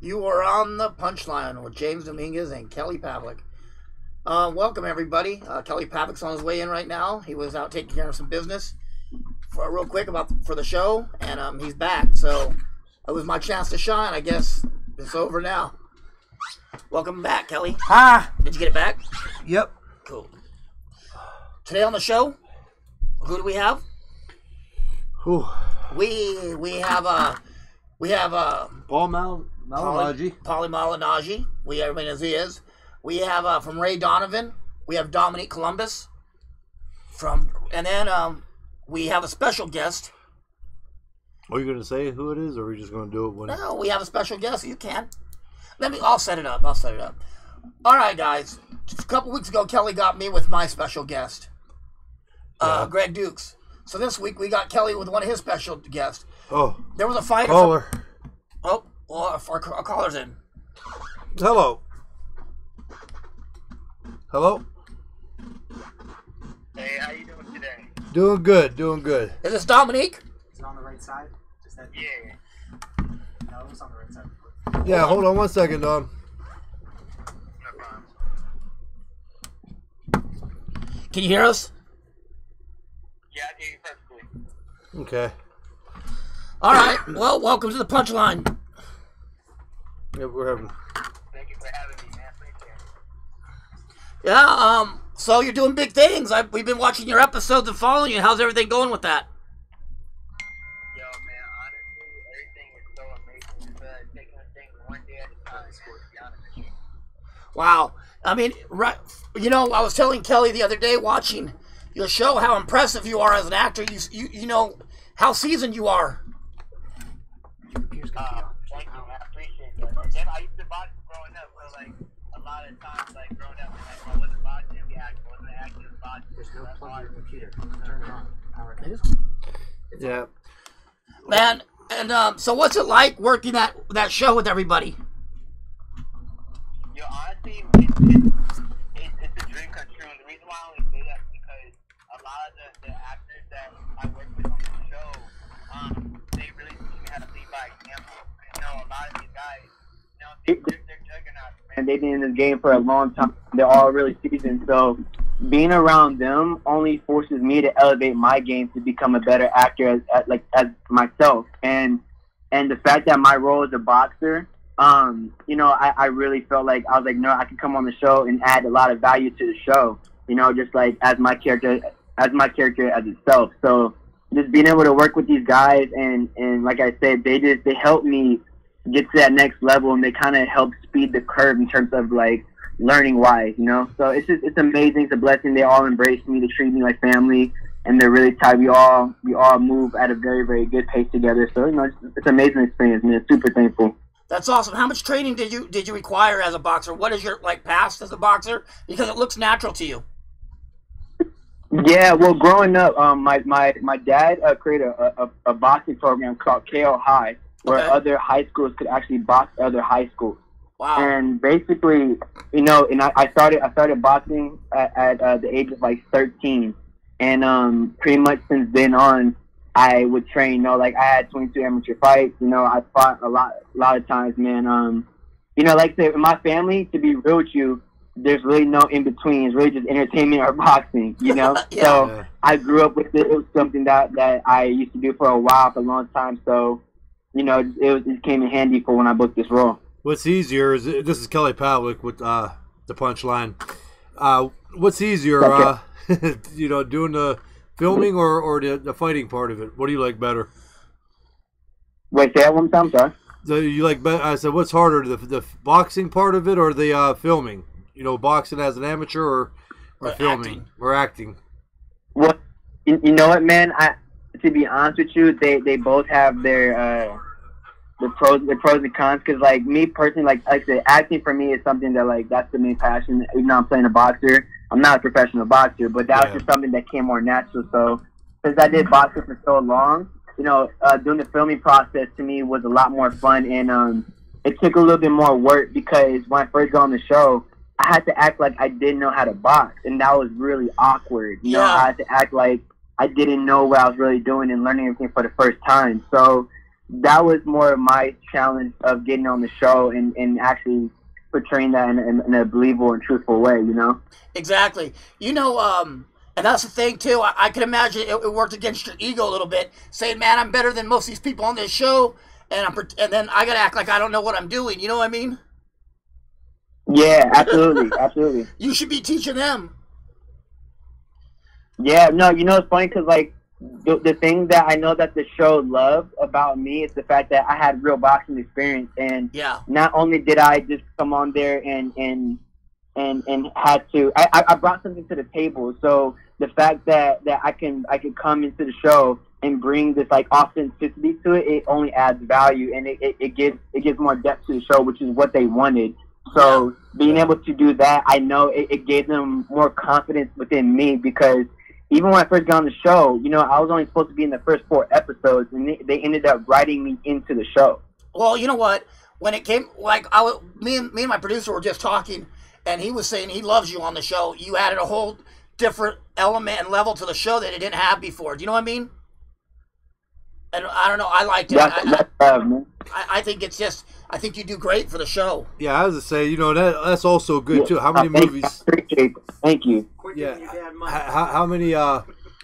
You are on the punchline with James Dominguez and Kelly Pavlik. Welcome, everybody. Kelly Pavlik's on his way in right now. He was out taking care of some business real quick for the show, and he's back. So it was my chance to shine. I guess it's over now. Welcome back, Kelly. Did you get it back? Yep. Cool. Today on the show, who do we have? Who? We have Paulie Malignaggi. Paulie Malignaggi. Everybody knows who he is. We have from Ray Donovan. We have Dominique Columbus. And then we have a special guest. Are you going to say who it is, or are we just going to do it when? No, we have a special guest. You can. I'll set it up. All right, guys. Just a couple weeks ago, Kelly got me with my special guest, Greg Dukes. So this week we got Kelly with one of his special guests. Oh. There was a fighter. Caller. Our caller's in. Hello. Hello. Hey, how you doing today? Doing good. Is this Dominique? Is it on the right side? Just that. Yeah. No, it was on the right side. Yeah, hold on 1 second, Dom. No problem. Can you hear us? Yeah, I hear you perfectly. Okay. All right. Well, welcome to the punchline. Yeah, we're having. Thank you for having me, man. Appreciate it. Yeah. So you're doing big things. We've been watching your episodes and following you. How's everything going with that? Yo, man, honestly, everything is so amazing. It's taking things one day at a time, to be honest with you. Wow. I mean, right. You know, I was telling Kelly the other day watching your show how impressive you are as an actor. You know how seasoned you are. Thank you, man. I appreciate that. Then I used to box growing up, so like a lot of times, like growing up, like I wasn't boxing, I wasn't acting boxing. There's no plug in your computer. Turn it on. Power it. Yeah. Man, and so what's it like working that show with everybody? Yo, honestly, it's a dream come true. And the reason why I only say that is because a lot of the actors that I work with on the show, they really teach me how to lead by example. You know, a lot of these guys, you know, they're juggernauts, man. They've been in this game for a long time. They're all really seasoned. So being around them only forces me to elevate my game to become a better actor as myself. And the fact that my role as a boxer, you know, I really felt like I was like, no, I can come on the show and add a lot of value to the show. You know, just like as my character as itself. So just being able to work with these guys and like I said, they helped me get to that next level, and they kind of help speed the curve in terms of like learning wise, you know. So it's amazing. It's a blessing. They all embrace me. They treat me like family, and they're really tight. We all move at a very, very good pace together. So you know, it's an amazing experience, man. Super thankful. That's awesome. How much training did you require as a boxer? What is your past as a boxer? Because it looks natural to you. Yeah, well, growing up, my dad created a boxing program called KO High, where other high schools could actually box other high schools. Wow. And basically, you know, and I started boxing at the age of like 13, and pretty much since then on, I would train. You know, like I had 22 amateur fights. You know, I fought a lot of times, man. You know, like I said, in my family, to be real with you, there's really no in between. It's really just entertainment or boxing, you know. Yeah. So I grew up with it. It was something that I used to do for a while, for a long time. So, you know, it came in handy for when I booked this role. What's easier is this is Kelly Pavlik with the punchline. What's easier, you know, doing the filming or the fighting part of it? What do you like better? Wait, say that one time, sorry. So you like? I said, what's harder, the boxing part of it or the filming? You know, boxing as an amateur or filming acting. Or acting? Well, you know what, man? To be honest with you, they both have their the pros and cons. Because like me personally, like I said, acting for me is something that like that's the main passion. Even though I'm playing a boxer, I'm not a professional boxer, but that was just something that came more natural. So since I did boxing for so long, you know, doing the filming process to me was a lot more fun, and it took a little bit more work because when I first got on the show, I had to act like I didn't know how to box, and that was really awkward. You know, I had to act like I didn't know what I was really doing and learning everything for the first time. So that was more of my challenge of getting on the show and actually portraying that in a believable and truthful way, you know? Exactly. You know, and that's the thing too. I can imagine it worked against your ego a little bit, saying, "Man, I'm better than most of these people on this show," and then I gotta act like I don't know what I'm doing. You know what I mean? Yeah, absolutely, absolutely. You should be teaching them. Yeah, no, you know, it's funny because, like, the thing that I know that the show loved about me is the fact that I had real boxing experience, and Yeah. not only did I just come on there and had to, I brought something to the table. So the fact that I can come into the show and bring this like authenticity to it, it only adds value, and it gives more depth to the show, which is what they wanted. So being able to do that, I know it gave them more confidence within me, because even when I first got on the show, you know, I was only supposed to be in the first 4 episodes, and they ended up writing me into the show. Well, you know what? When it came, like, me and my producer were just talking, and he was saying he loves you on the show. You added a whole different element and level to the show that it didn't have before. Do you know what I mean? And I don't know. I liked it. I think it's just. I think you do great for the show. Yeah, I was to say, you know, that's also good too. How many movies? Thank you. Yeah. How many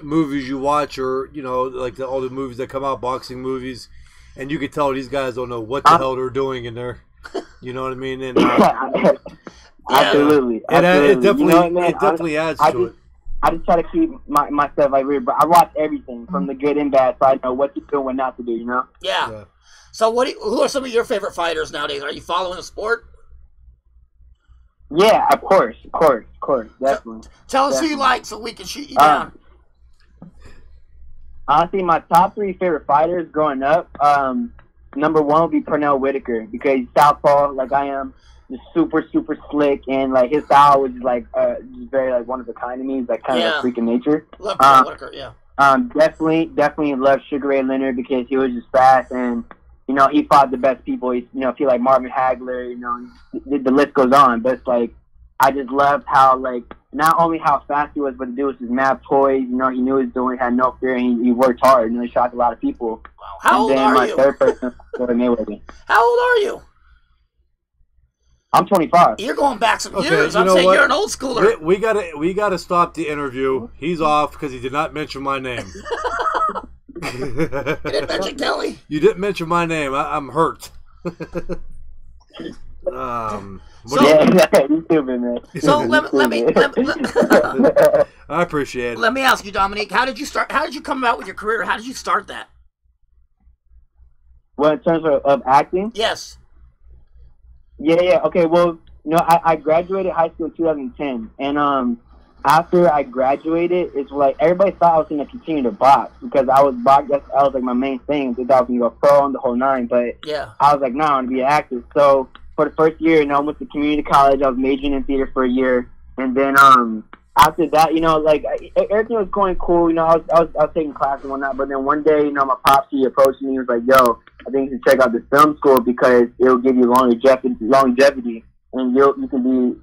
movies you watch, or you know, like all the movies that come out, boxing movies, and you can tell these guys don't know what the hell they're doing in there. You know what I mean? And absolutely. It definitely, you know what, man? it definitely adds to it. I just try to keep myself like real, but I watch everything from the good and bad, so I know what to do and what not to do. You know? Yeah. So, who are some of your favorite fighters nowadays? Are you following the sport? Yeah, of course, definitely. Tell us who you like so we can shoot you down. Honestly, my top 3 favorite fighters growing up, number 1 would be Whitaker, because he's southpaw like I am, just super slick, and like his style was like just very like one of a kind to me. He's like kind of a freak of nature. Love Whitaker, yeah. Definitely love Sugar Ray Leonard, because he was just fast, and you know, he fought the best people. He, you know, feel like Marvin Hagler, you know, the list goes on. But it's like, I just loved how, like, not only how fast he was, but the dude was just mad poised. You know, he knew what he was doing, had no fear, and he worked hard. You know, he shocked a lot of people. Wow. How old are you? And then my third person was Mayweather. How old are you? I'm 25. You're going back some years. You I'm know saying what? you're an old schooler. We gotta stop the interview. He's off because he did not mention my name. You didn't mention Kelly. You didn't mention my name. I'm hurt. You too, man. So let me I appreciate it. Let me ask you, Dominique. How did you start? How did you come about with your career? How did you start that? Well, in terms of acting? Yes. Yeah. Okay, well, you know, I graduated high school in 2010, and after I graduated, it's like everybody thought I was going to continue to box, because I was like my main thing. They thought I was going to go pro and the whole 9, but I was like, no, I want to be an actor. So for the first year, you know, I went to community college. I was majoring in theater for a year, and then after that, you know, like everything was going cool. You know, I was taking classes and whatnot. But then one day, you know, my pops, he approached me. He was like, "Yo, I think you should check out this film school, because it'll give you longevity, and you can be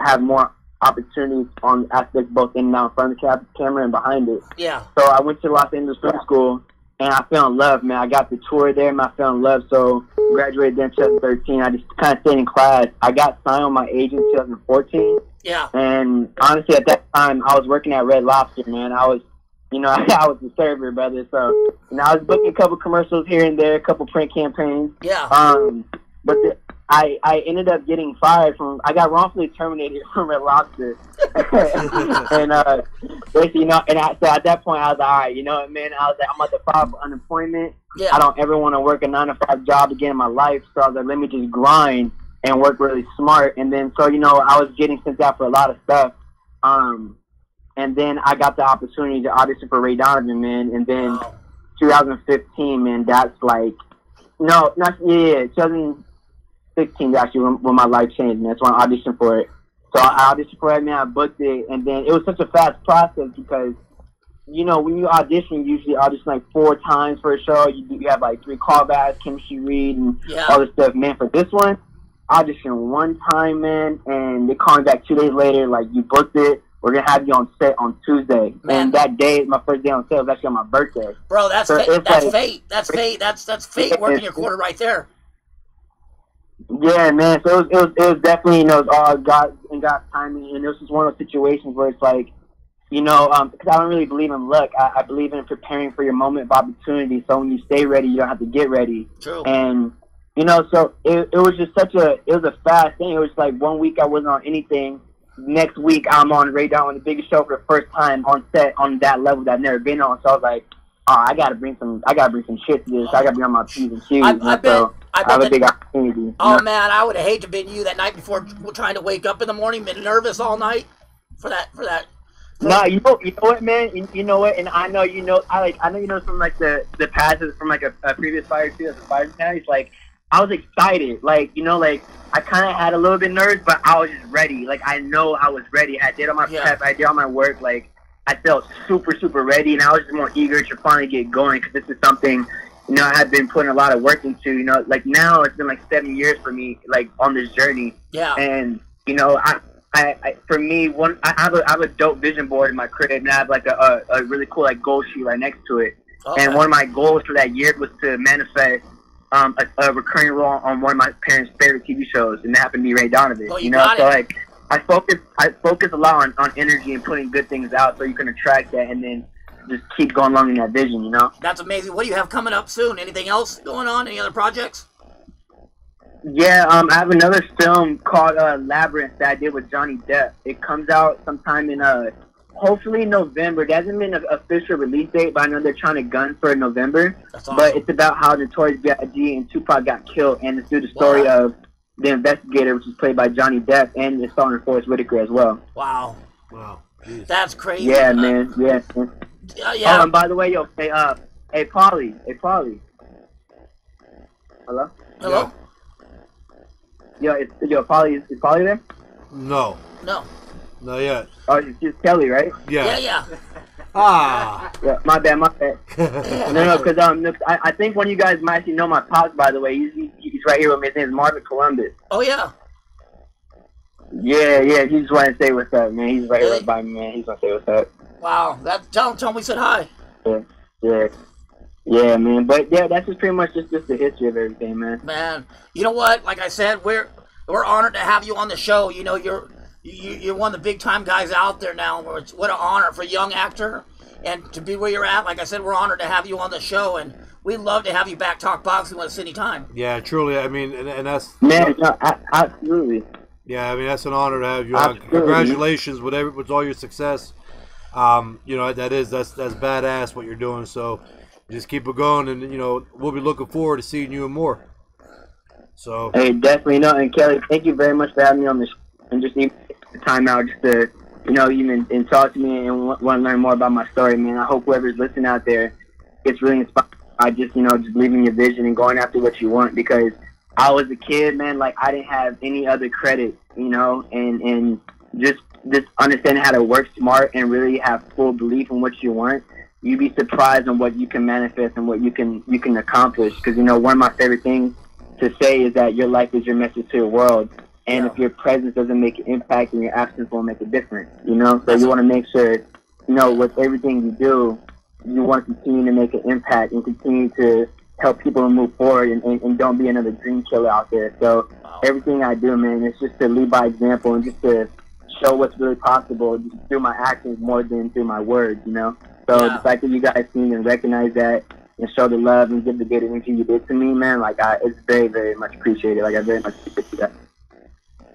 have more opportunities on aspects both in and out in front of the camera and behind it." Yeah. So I went to Los Angeles Film School, and I fell in love, man. I got the tour there, and I fell in love. So graduated then in 2013. I just kind of stayed in class. I got signed with my agent in 2014. Yeah. And honestly, at that time, I was working at Red Lobster, man. I was, you know, I was a server, brother. So, you know, I was booking a couple commercials here and there, a couple print campaigns. Yeah. But I ended up getting fired I got wrongfully terminated from Red Lobster. And basically, you know, so at that point, I was like, all right, you know what, man? I was like, I'm about to file for unemployment. Yeah. I don't ever want to work a 9-to-5 job again in my life. So I was like, let me just grind and work really smart. And then, so, you know, I was getting sent out for a lot of stuff. And then I got the opportunity to audition for Ray Donovan, man. And then 2015, man, that's like, 2016 actually when my life changed, man. That's when I auditioned for it. So I auditioned for it, man. I booked it. And then it was such a fast process, because, you know, when you audition, you usually audition like 4 times for a show. You have like 3 callbacks, chemistry read, and all this stuff, man. For this one, auditioned 1 time, man, and they called me back 2 days later, like, you booked it. we're gonna have you on set on Tuesday. Man. And that day, my first day on set was actually on my birthday. Bro, that's So fate. it's That's like- fate. That's fate. That's fate working your quarter right there. Yeah, man. So it was definitely, you know, it was all God and God's timing, and it was just one of those situations where it's like, you know, because I don't really believe in luck. I believe in preparing for your moment of opportunity. So when you stay ready, you don't have to get ready. True. And you know, so it was just it was a fast thing. It was like 1 week I wasn't on anything. Next week I'm on radar on the biggest show for the first time on set on that level that I've never been on. So I was like, oh, I gotta bring some shit to this. I gotta be on my P's and Q's. I have a big opportunity. Oh, you know? man, I would have hated to been you that night before trying to wake up in the morning, been nervous all night for that. No, you know what, man. You know what, and I know you know. I know you know from like the past from like a previous fighter too as a fighter now. It's like I was excited, like you know, like I kind of had a little bit nerves, but I was just ready. Like I know I was ready. I did all my prep. I did all my work. Like I felt super ready, and I was just more eager to finally get going because this is something. You know, I have been putting a lot of work into, you know, like now it's been like 7 years for me, like on this journey. Yeah. And, you know, for me, I have a dope vision board in my crib, and I have like a really cool like goal sheet right next to it. Okay. And one of my goals for that year was to manifest a recurring role on one of my parents' favorite TV shows, and that happened to be Ray Donovan. Well, you know, so like I focus a lot on energy and putting good things out so you can attract that, and then just keep going along in that vision, you know? That's amazing. What do you have coming up soon? Anything else going on? Any other projects? Yeah, I have another film called LAbyrinth that I did with Johnny Depp. It comes out sometime in hopefully November. There hasn't been an official release date, but I know they're trying to gun for November. That's awesome. But it's about how Notorious B.I.G. and Tupac got killed, and it's through the story of the investigator, which is played by Johnny Depp, and it's starring Forrest Whitaker as well. Wow. Jeez. That's crazy. Yeah, man. Yeah. Yeah. Oh, and by the way, yo, hey, Paulie. Hello? Hello? Yo, Paulie, is Paulie there? No. No. Not yet. Oh, it's just Kelly, right? Yeah. Yeah. Yeah, my bad. No, because I think one of you guys might actually know my pops, by the way. He's right here with me. His name is Dominique Columbus. Oh, yeah. Yeah, he just wanted to say what's up, man. He's right here right by me, man. He's gonna say what's up. Wow. Tell him we said hi. Yeah, man. But yeah, that's just pretty much just the history of everything, man. Man, you know what? Like I said, we're honored to have you on the show. You know, you're one of the big time guys out there now. What an honor for a young actor, and to be where you're at. Like I said, we're honored to have you on the show, and we'd love to have you back talk boxing with us anytime. Yeah, truly. I mean, and that's absolutely. Yeah, I mean that's an honor to have you on. Congratulations with all your success. You know that's badass what you're doing. So just keep it going, and you know we'll be looking forward to seeing you and more. So hey, definitely no. And Kelly, thank you very much for having me on the show, and just even the time out just to even talk to me and want to learn more about my story, man. I hope whoever's listening out there gets really inspired by just believing your vision and going after what you want, because I was a kid, man, like I didn't have any other credit, and just understanding how to work smart and really have full belief in what you want. You'd be surprised on what you can manifest and what you can accomplish. Because, one of my favorite things to say is that your life is your message to the world. And if your presence doesn't make an impact, then your absence won't make a difference, So you want to make sure, with everything you do, you want to continue to make an impact and continue to help people move forward and don't be another dream killer out there. So everything I do, man, it's just to lead by example and just to show what's really possible just through my actions more than through my words, So the fact that you guys see and recognize that and show the love and give the good energy you did to me, man, it's very, very much appreciated. I very much appreciate that.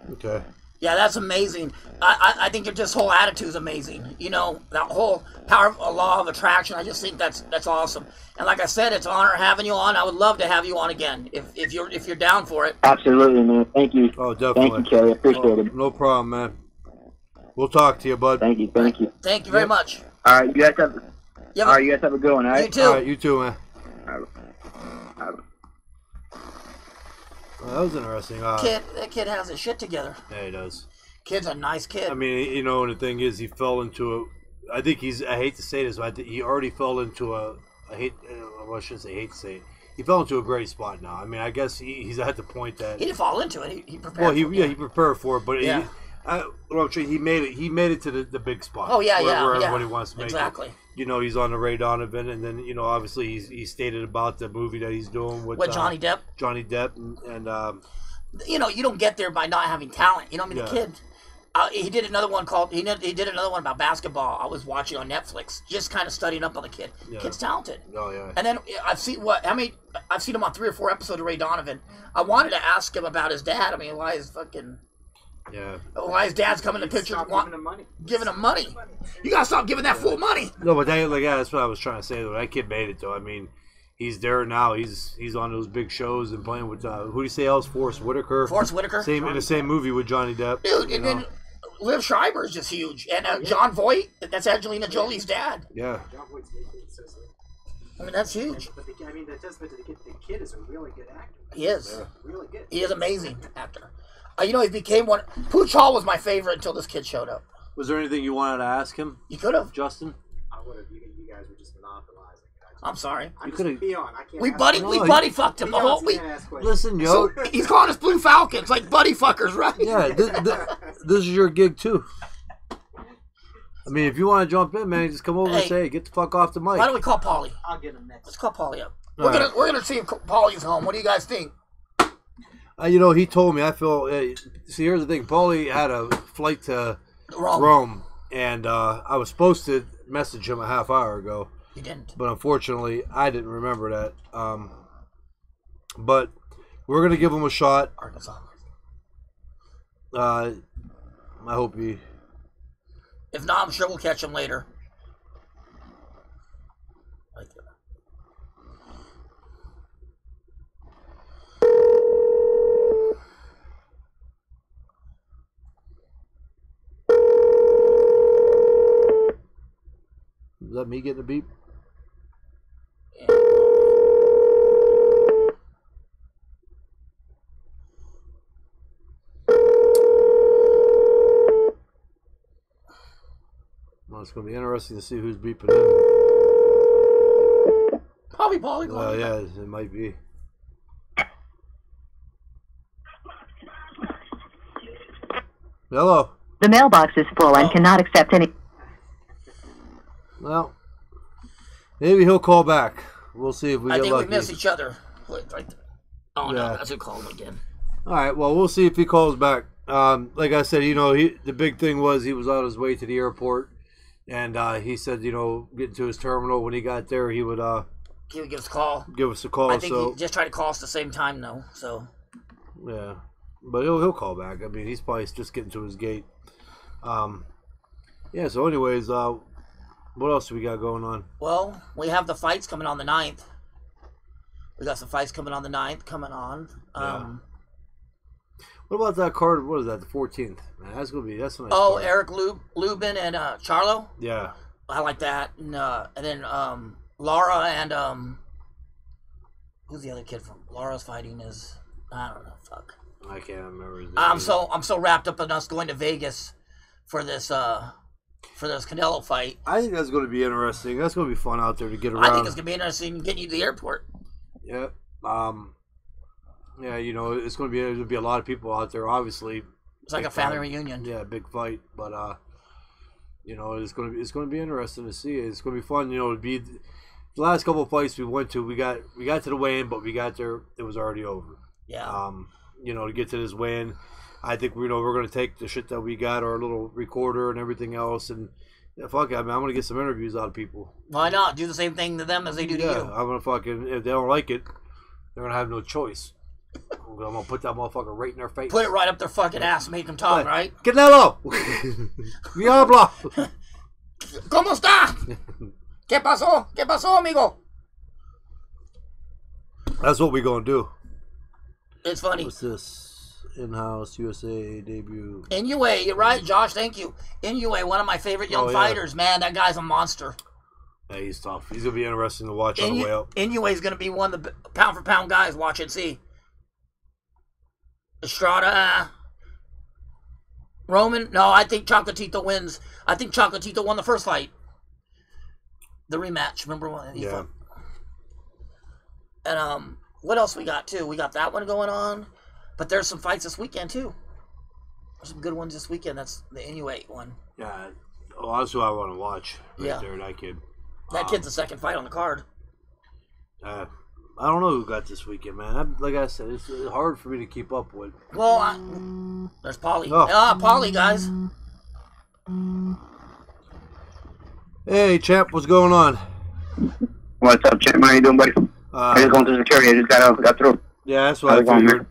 Okay. Yeah, that's amazing. I think your just whole attitude is amazing. That whole power of law of attraction. I just think that's awesome. And like I said, it's an honor having you on. I would love to have you on again if you're down for it. Absolutely, man. Thank you. Oh, definitely. Thank you, Kelly. I appreciate it. No problem, man. We'll talk to you, bud. Thank you. Thank you very much. All right, you guys have a good one. All right. You too. All right, you too, man. All right. Well, that was interesting. That kid has his shit together. Yeah, he does. Kid's a nice kid. I mean, and the thing is, he fell into I hate to say this, but he already fell into I shouldn't say hate to say it. He fell into a great spot now. I mean, I guess he's at the point that... He didn't fall into it. He prepared for it. he prepared for it, but he made it. He made it to the big spot. Oh yeah, where yeah, everybody wants to make exactly. it. You know, he's on the Ray Donovan, and then obviously he stated about the movie that he's doing with Johnny Depp. Johnny Depp, and you don't get there by not having talent. You know, I mean, the kid. He did another one called. He did another one about basketball. I was watching on Netflix, just kind of studying up on the kid. Yeah. Kid's talented. Oh yeah. And then I've seen I've seen him on 3 or 4 episodes of Ray Donovan. I wanted to ask him about his dad. I mean, why is fucking. Yeah. Why his dad's coming in the picture? Giving him money. You gotta stop giving that fool money. No, but that's what I was trying to say. Though that kid made it though. I mean. He's there now. He's on those big shows and playing with who do you say else? Forrest Whitaker. Forrest Whitaker. In the same movie with Johnny Depp. Dude, and then Liv Schreiber is just huge, and John Voight. That's Angelina Jolie's dad. Yeah. John Voight's so sick. I mean, that's huge. But the kid is a really good actor. He is. Yeah. Really good. He is an amazing actor. He became one. Pooch Hall was my favorite until this kid showed up. Was there anything you wanted to ask him? You could have, Justin. I would have. You guys were just monopolizing. I'm sorry. I'm just peon. I can't. We buddy fucked him. Listen, yo. He's calling us Blue Falcons, like buddy fuckers, right? Yeah, this is your gig too. I mean, if you want to jump in, man, just come over and say, "Get the fuck off the mic." Why don't we call Paulie? I'll get him next. Let's call Paulie up. We're gonna see if Paulie's home. What do you guys think? He told me. I feel. See, here's the thing. Paulie had a flight to Rome, and I was supposed to message him a half hour ago. You didn't. But unfortunately, I didn't remember that. But we're gonna give him a shot. Arkansas. I hope he. If not, I'm sure we'll catch him later. Right there. Is that me getting a beep? Well, it's going to be interesting to see who's beeping in. Probably Paulie. Well, yeah, it might be. Hello. The mailbox is full and cannot accept any. Well, maybe he'll call back. We'll see if we get lucky. I think we miss each other. Right there. Oh, no, that's who called him again. All right, well, we'll see if he calls back. Like I said, the big thing was he was on his way to the airport, and he said, getting to his terminal, when he got there, he would give us a call. Give us a call. I think he just tried to call us at the same time, though. So. Yeah, but he'll call back. I mean, he's probably just getting to his gate. Yeah. So, anyways, what else do we got going on? Well, we have the fights coming on the 9th. We got some fights coming on the 9th coming on. What about that card? What is that? The 14th. Man, that's a nice card. Eric Lubin and Charlo. Yeah. I like that. And then Laura and who's the other kid from Laura's fighting is I don't know. Fuck. I can't remember his name. I'm so wrapped up in us going to Vegas for this Canelo fight. I think that's going to be interesting. That's going to be fun out there to get around. I think it's going to be interesting getting you to the airport. Yeah. Yeah, it's going to be there'll be a lot of people out there. Obviously, it's like a family reunion. Yeah, big fight, but it's going to be interesting to see. It's going to be fun. To be the last couple of fights we went to. We got to the weigh-in, but we got there. It was already over. Yeah. To get to this weigh-in, I think we're going to take the shit that we got, our little recorder and everything else, and fuck it. I mean, I'm going to get some interviews out of people. Why not do the same thing to them as they do to you? I'm going to fucking if they don't like it, they're going to have no choice. I'm going to put that motherfucker right in their face. Put it right up their fucking ass and make them talk, right? Canelo! Diablo! ¿Cómo está? ¿Qué pasó? ¿Qué pasó, amigo? That's what we're going to do. It's funny. What's this? In-house USA debut. Inoue, you're right, Josh. Thank you. Inoue, one of my favorite young fighters, man. That guy's a monster. Yeah, he's tough. He's going to be interesting to watch on the way up. Inoue's going to be one of the pound-for-pound guys. Watch and see. Estrada. Roman. No, I think Chocolatito wins. I think Chocolatito won the first fight. The rematch. Remember when he fought? And, what else we got, too? We got that one going on. But there's some fights this weekend, too. some good ones this weekend. That's the Inuit one. Yeah, well, that's who I want to watch. Yeah. There, that kid. That kid's the second fight on the card. I don't know who got this weekend, man. Like I said, it's hard for me to keep up with. Well, there's Paulie. Oh. Paulie, guys. Hey, champ, what's going on? What's up, champ? How you doing, buddy? I just going through security. I just got through. Yeah, that's what I figured.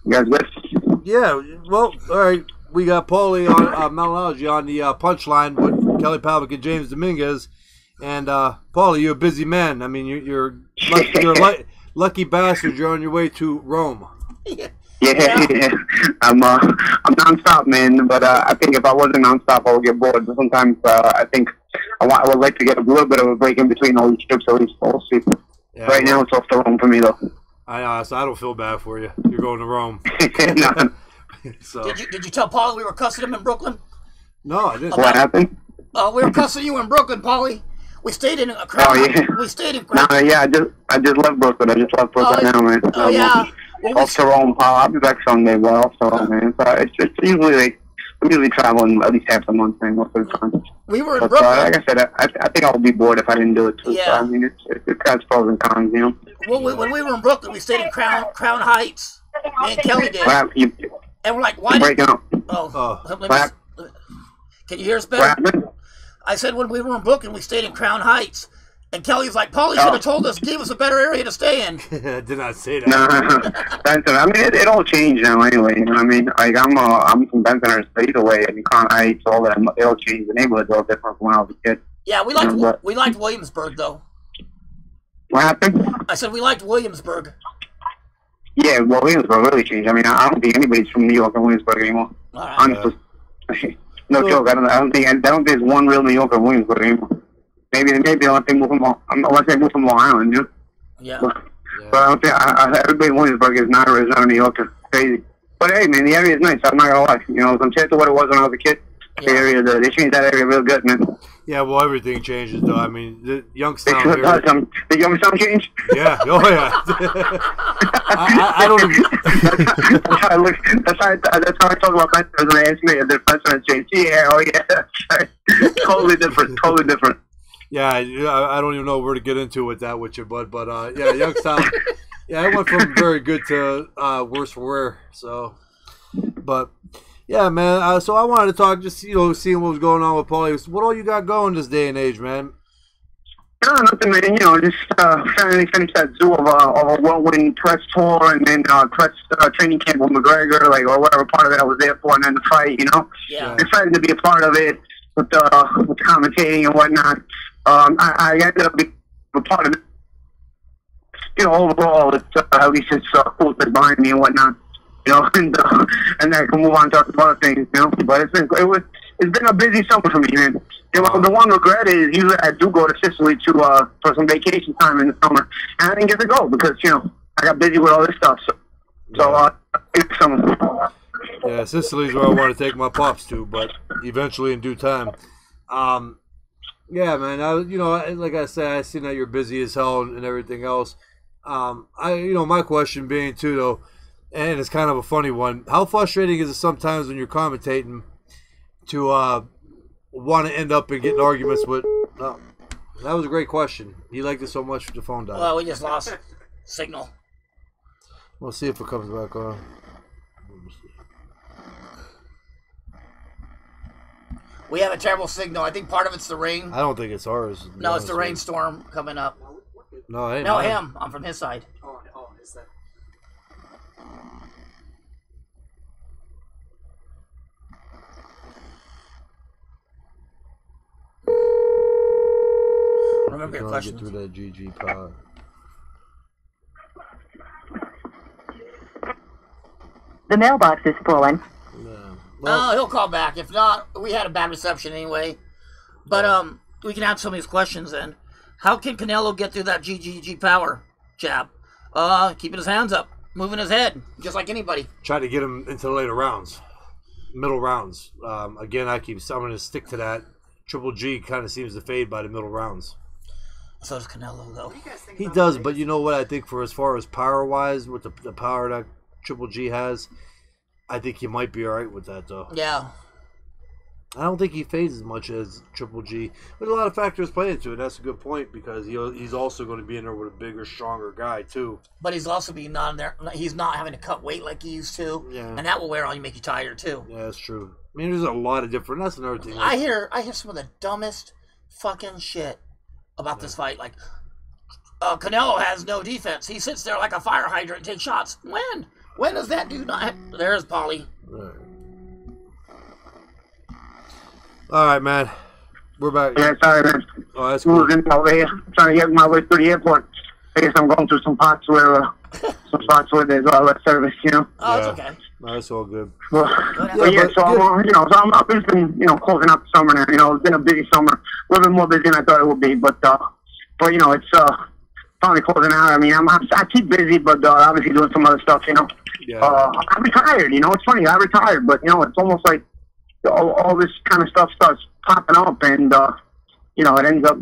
You guys good? Yeah, well, all right. We got Paulie Malignaggi on the punchline with Kelly Pavlik and James Dominguez. And Paulie, you're a busy man. I mean, you're lucky bastard. You're on your way to Rome. Yeah. I'm nonstop, man. But I think if I wasn't nonstop, I would get bored. But sometimes I think I would like to get a little bit of a break in between all these trips. At least we'll see. Yeah, right now, it's off to Rome for me, though. I know, so I don't feel bad for you. You're going to Rome. No. So. Did you tell Paulie we were cussing him in Brooklyn? No, I didn't. What happened? We were cussing you in Brooklyn, Paulie. We stayed in a crowd. Oh, yeah. We stayed in crowd. No, yeah, I just left Brooklyn. I just left Brooklyn now, man. Oh, yeah. Well, off to Rome. I'll be back Sunday, but off to Rome, man. So it's usually like, I'm usually traveling at least half the month, man, most of the time. We were in But, Brooklyn. like I said, I think I would be bored if I didn't do it, too. Yeah. So, I mean, it's got pros and cons, you know? Well, when we were in Brooklyn, we stayed in Crown Heights. Me and Kelly did. And we're like, why did... breaking up. Can you hear us better? I said when we were in Brooklyn, we stayed in Crown Heights. And Kelly's like, Paulie should have told us, gave us a better area to stay in. I did not say that. No, Benson. I mean, it all changed now anyway. You know what I mean? Like, I'm from Benson, so either way, I mean, Crown Heights, all that, it all changed. The neighborhood's all different from when I was a kid. Yeah, we liked Williamsburg, though. What happened? I said we liked Williamsburg. Yeah, well, Williamsburg really changed. I mean, I don't think anybody's from New York or Williamsburg anymore. All right. Honestly. No joke. I don't think there's one real New Yorker in Williamsburg anymore. Maybe unless they move from Long Island, you know? Yeah. But I don't think everybody in Williamsburg is not a New Yorker. Crazy. But hey, man, the area is nice. I'm not gonna lie. You know, compared to what it was when I was a kid, the area, they changed that area real good, man. Yeah, well, everything changes, though. I mean, the Youngstown here. The Youngstown change? Yeah. Oh, yeah. I don't even... that's how I talk about Benson when they ask me if their Benson change. Yeah, oh, yeah. Totally different. Yeah, I don't even know where to get into with that with you, bud. But, yeah, Youngstown, yeah, it went from very good to worse for wear. So, but, yeah, man. So I wanted to talk, just, seeing what was going on with Paulie. What all you got going this day and age, man? No, nothing, man. Just finally finished that zoo of a whirlwind press tour and then press training camp with McGregor, or whatever part of it I was there for, and then the fight, Yeah. Excited to be a part of it with commentating and whatnot. I ended up being a part of it. Overall, it's, at least it's cool to behind me and whatnot. And then I can move on to other things, But it's been a busy summer for me, man. The one regret is usually I do go to Sicily for some vacation time in the summer, and I didn't get to go because I got busy with all this stuff. So it's summer. Yeah, Sicily's where I want to take my pops to, but eventually in due time. Yeah, man. Like I said, I seen that you're busy as hell and everything else. My question being too, though, and it's kind of a funny one. How frustrating is it sometimes when you're commentating to want to end up in getting arguments with? That was a great question. You liked it so much the phone died. Well, we just lost signal. We'll see if it comes back on. We have a terrible signal. I think part of it's the rain. I don't think it's ours. No, it's the rainstorm coming up. No, hey, no, him. I'm from his side. Oh, is that? Remember your questions. Get through that GG pod. The mailbox is full and... Well, he'll call back. If not, we had a bad reception anyway. But we can answer some of these questions then. How can Canelo get through that GGG power jab? Keeping his hands up, moving his head, just like anybody. Try to get him into the later rounds, middle rounds. Again, I'm going to stick to that. Triple G kind of seems to fade by the middle rounds. So does Canelo, though. He does, but you know what I think for as far as power-wise, with the power that Triple G has, I think he might be all right with that, though. Yeah. I don't think he fades as much as Triple G, but a lot of factors play into it. That's a good point because he's also going to be in there with a bigger, stronger guy too. But he's also being not in there. He's not having to cut weight like he used to, and that will wear on you, make you tired too. Yeah, that's true. I mean, there's a lot of different. That's another thing. I hear some of the dumbest fucking shit about this fight. Like, Canelo has no defense. He sits there like a fire hydrant and takes shots. When? When does that dude not? There's Paulie. Right. All right, man. We're back. Yeah, sorry, man. Oh, that's cool. Moving over here, trying to get my way through the airport. I guess I'm going through some parts where there's less service, you know. Oh, it's okay. No, that's all good. Well, so I'm up. It's been, closing up the summer now. It's been a busy summer, a little bit more busy than I thought it would be. But it's finally closing out. I mean, I keep busy, but obviously doing some other stuff, Yeah. I retired, it's funny. I retired, but it's almost like all this kind of stuff starts popping up, and it ends up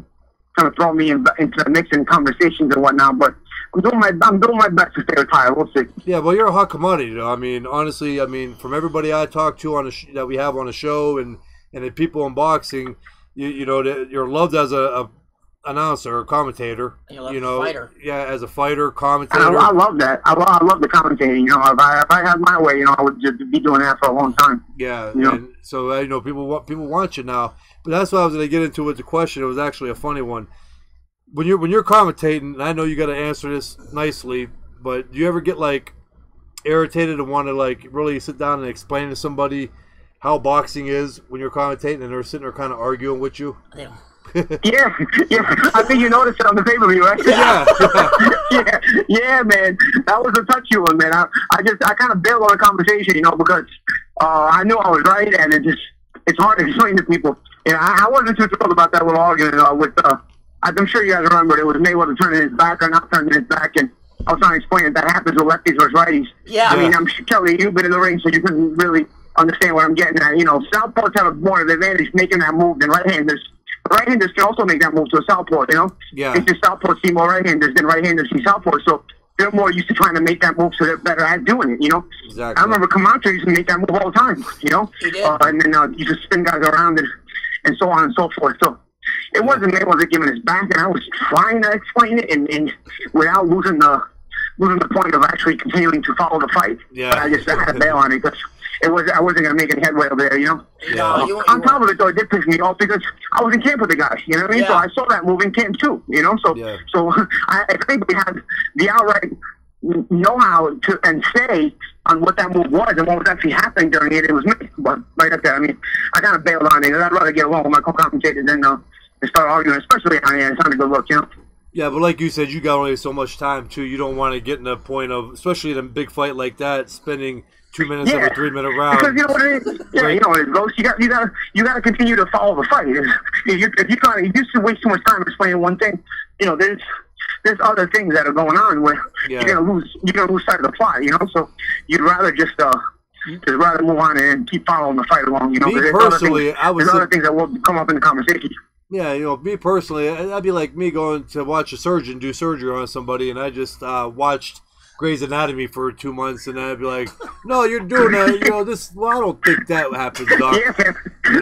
kind of throwing me into the mix in conversations and whatnot. But I'm doing my best to stay retired. We'll see. Yeah, well, you're a hot commodity, though. I mean, honestly, from everybody I talk to on that we have on the show, and the people in boxing, you're loved as a announcer or commentator. And you're a fighter. Yeah, as a fighter, commentator. And I love that. I love the commentating. If I had my way, I would just be doing that for a long time. Yeah, and so people want you now. But that's what I was going to get into with the question. It was actually a funny one. When you're commentating, and I know you got to answer this nicely, but do you ever get like irritated and want to like really sit down and explain to somebody how boxing is when you're commentating, and they're sitting there kind of arguing with you? Yeah. Yeah. I think you noticed it on the pay-per-view, right? Yeah, man. That was a touchy one, man. I kind of bailed on the conversation, because I knew I was right, and it's hard to explain to people. I wasn't too thrilled about that little argument with. I'm sure you guys remember it was Mayweather turning his back or not turning his back, and I was trying to explain that happens with lefties versus righties. Yeah. I mean, I'm sure, Kelly, you've been in the ring, so you can really understand what I'm getting at. Southpaws have more of an advantage making that move than right-handers. Right-handers can also make that move to a southpaw, Yeah. It's just southpaws see more right-handers than right-handers see southpaws, so they're more used to trying to make that move, so they're better at doing it, Exactly. I remember Camacho used to make that move all the time, He did. and then you just spin guys around and so on and so forth. So it wasn't Mayweather giving his back, and I was trying to explain it and without losing the point of actually continuing to follow the fight. Yeah. But I had to bail on it because I wasn't going to make any headway over there, Yeah. On top of it, though, it did piss me off because I was in camp with the guy, you know what I mean? Yeah. So I saw that move in camp too, So I think we had the outright know-how to and say on what that move was and what was actually happening during it. It was me. But like I said, I mean, I kind of bailed on it. I'd rather get along with my co-commentators than start arguing, especially on it. It's not a good look, Yeah, but like you said, you got only so much time too. You don't want to get in a point of, especially in a big fight like that, spending 2 minutes of a 3-minute round. Because you know what it is. Yeah, right? You know what it is, Ghost. You got to continue to follow the fight. If you just waste too much time explaining one thing, there's other things that are going on where you're gonna lose sight of the plot. So you'd rather just rather move on and keep following the fight along. Me personally, there's other things that will come up in the conversation. Yeah, me personally, that'd be like me going to watch a surgeon do surgery on somebody, and I just watched Grey's Anatomy for 2 months, and I'd be like, "No, you're doing that. This. Well, I don't think that happens, doc." Yeah, man.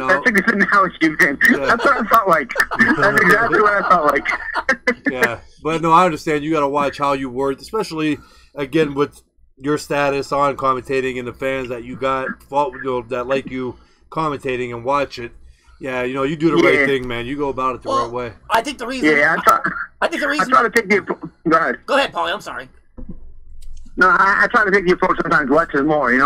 That's a good analogy, man. Yeah. That's what I felt like. That's exactly what I felt like. Yeah, but no, I understand. You got to watch how you word, especially again with your status on commentating and the fans that you got that like you commentating and watch it. Yeah, you do the right thing, man. You go about it the right way. I think the reason. Yeah, I think the reason. I try to take the. Go ahead. Go ahead, Paulie. I'm sorry. No, I try to take the approach sometimes less is more, In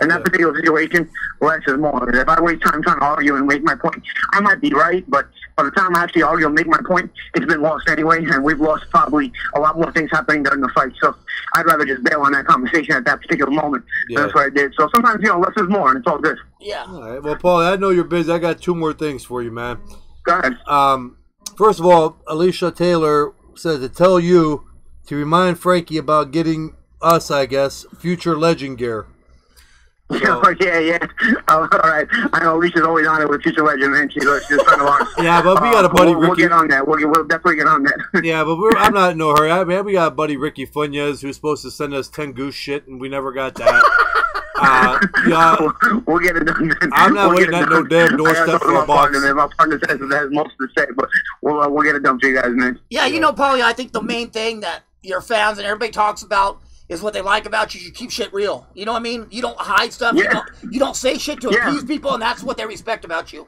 that particular situation, less is more. If I waste time trying to argue and make my point, I might be right, but by the time I actually argue and make my point, it's been lost anyway, and we've lost probably a lot more things happening during the fight. So I'd rather just bail on that conversation at that particular moment. Yeah. That's what I did. So sometimes, less is more, and it's all good. Yeah. All right. Well, Paul, I know you're busy. I got 2 more things for you, man. Go ahead. First of all, Alicia Taylor says to tell you to remind Frankie about getting us, I guess, future legend gear. So. Yeah. All right. I know Alicia's always on it with future legend, man. She's just trying to learn. Yeah, but we got a buddy Ricky. We'll get on that. We'll definitely get on that. Yeah, but I'm not in no hurry. We got a buddy Ricky Funes who's supposed to send us 10 goose shit, and we never got that. Yeah, we'll get it done. I'm not waiting at no damn doorstep for a box. My partner has most to say, but we'll get it done for you guys, man. Yeah, you know, Paulie, I think the main thing that your fans and everybody talks about is what they like about you. You keep shit real. You know what I mean? You don't hide stuff. Yeah. You don't say shit to appease people, and that's what they respect about you.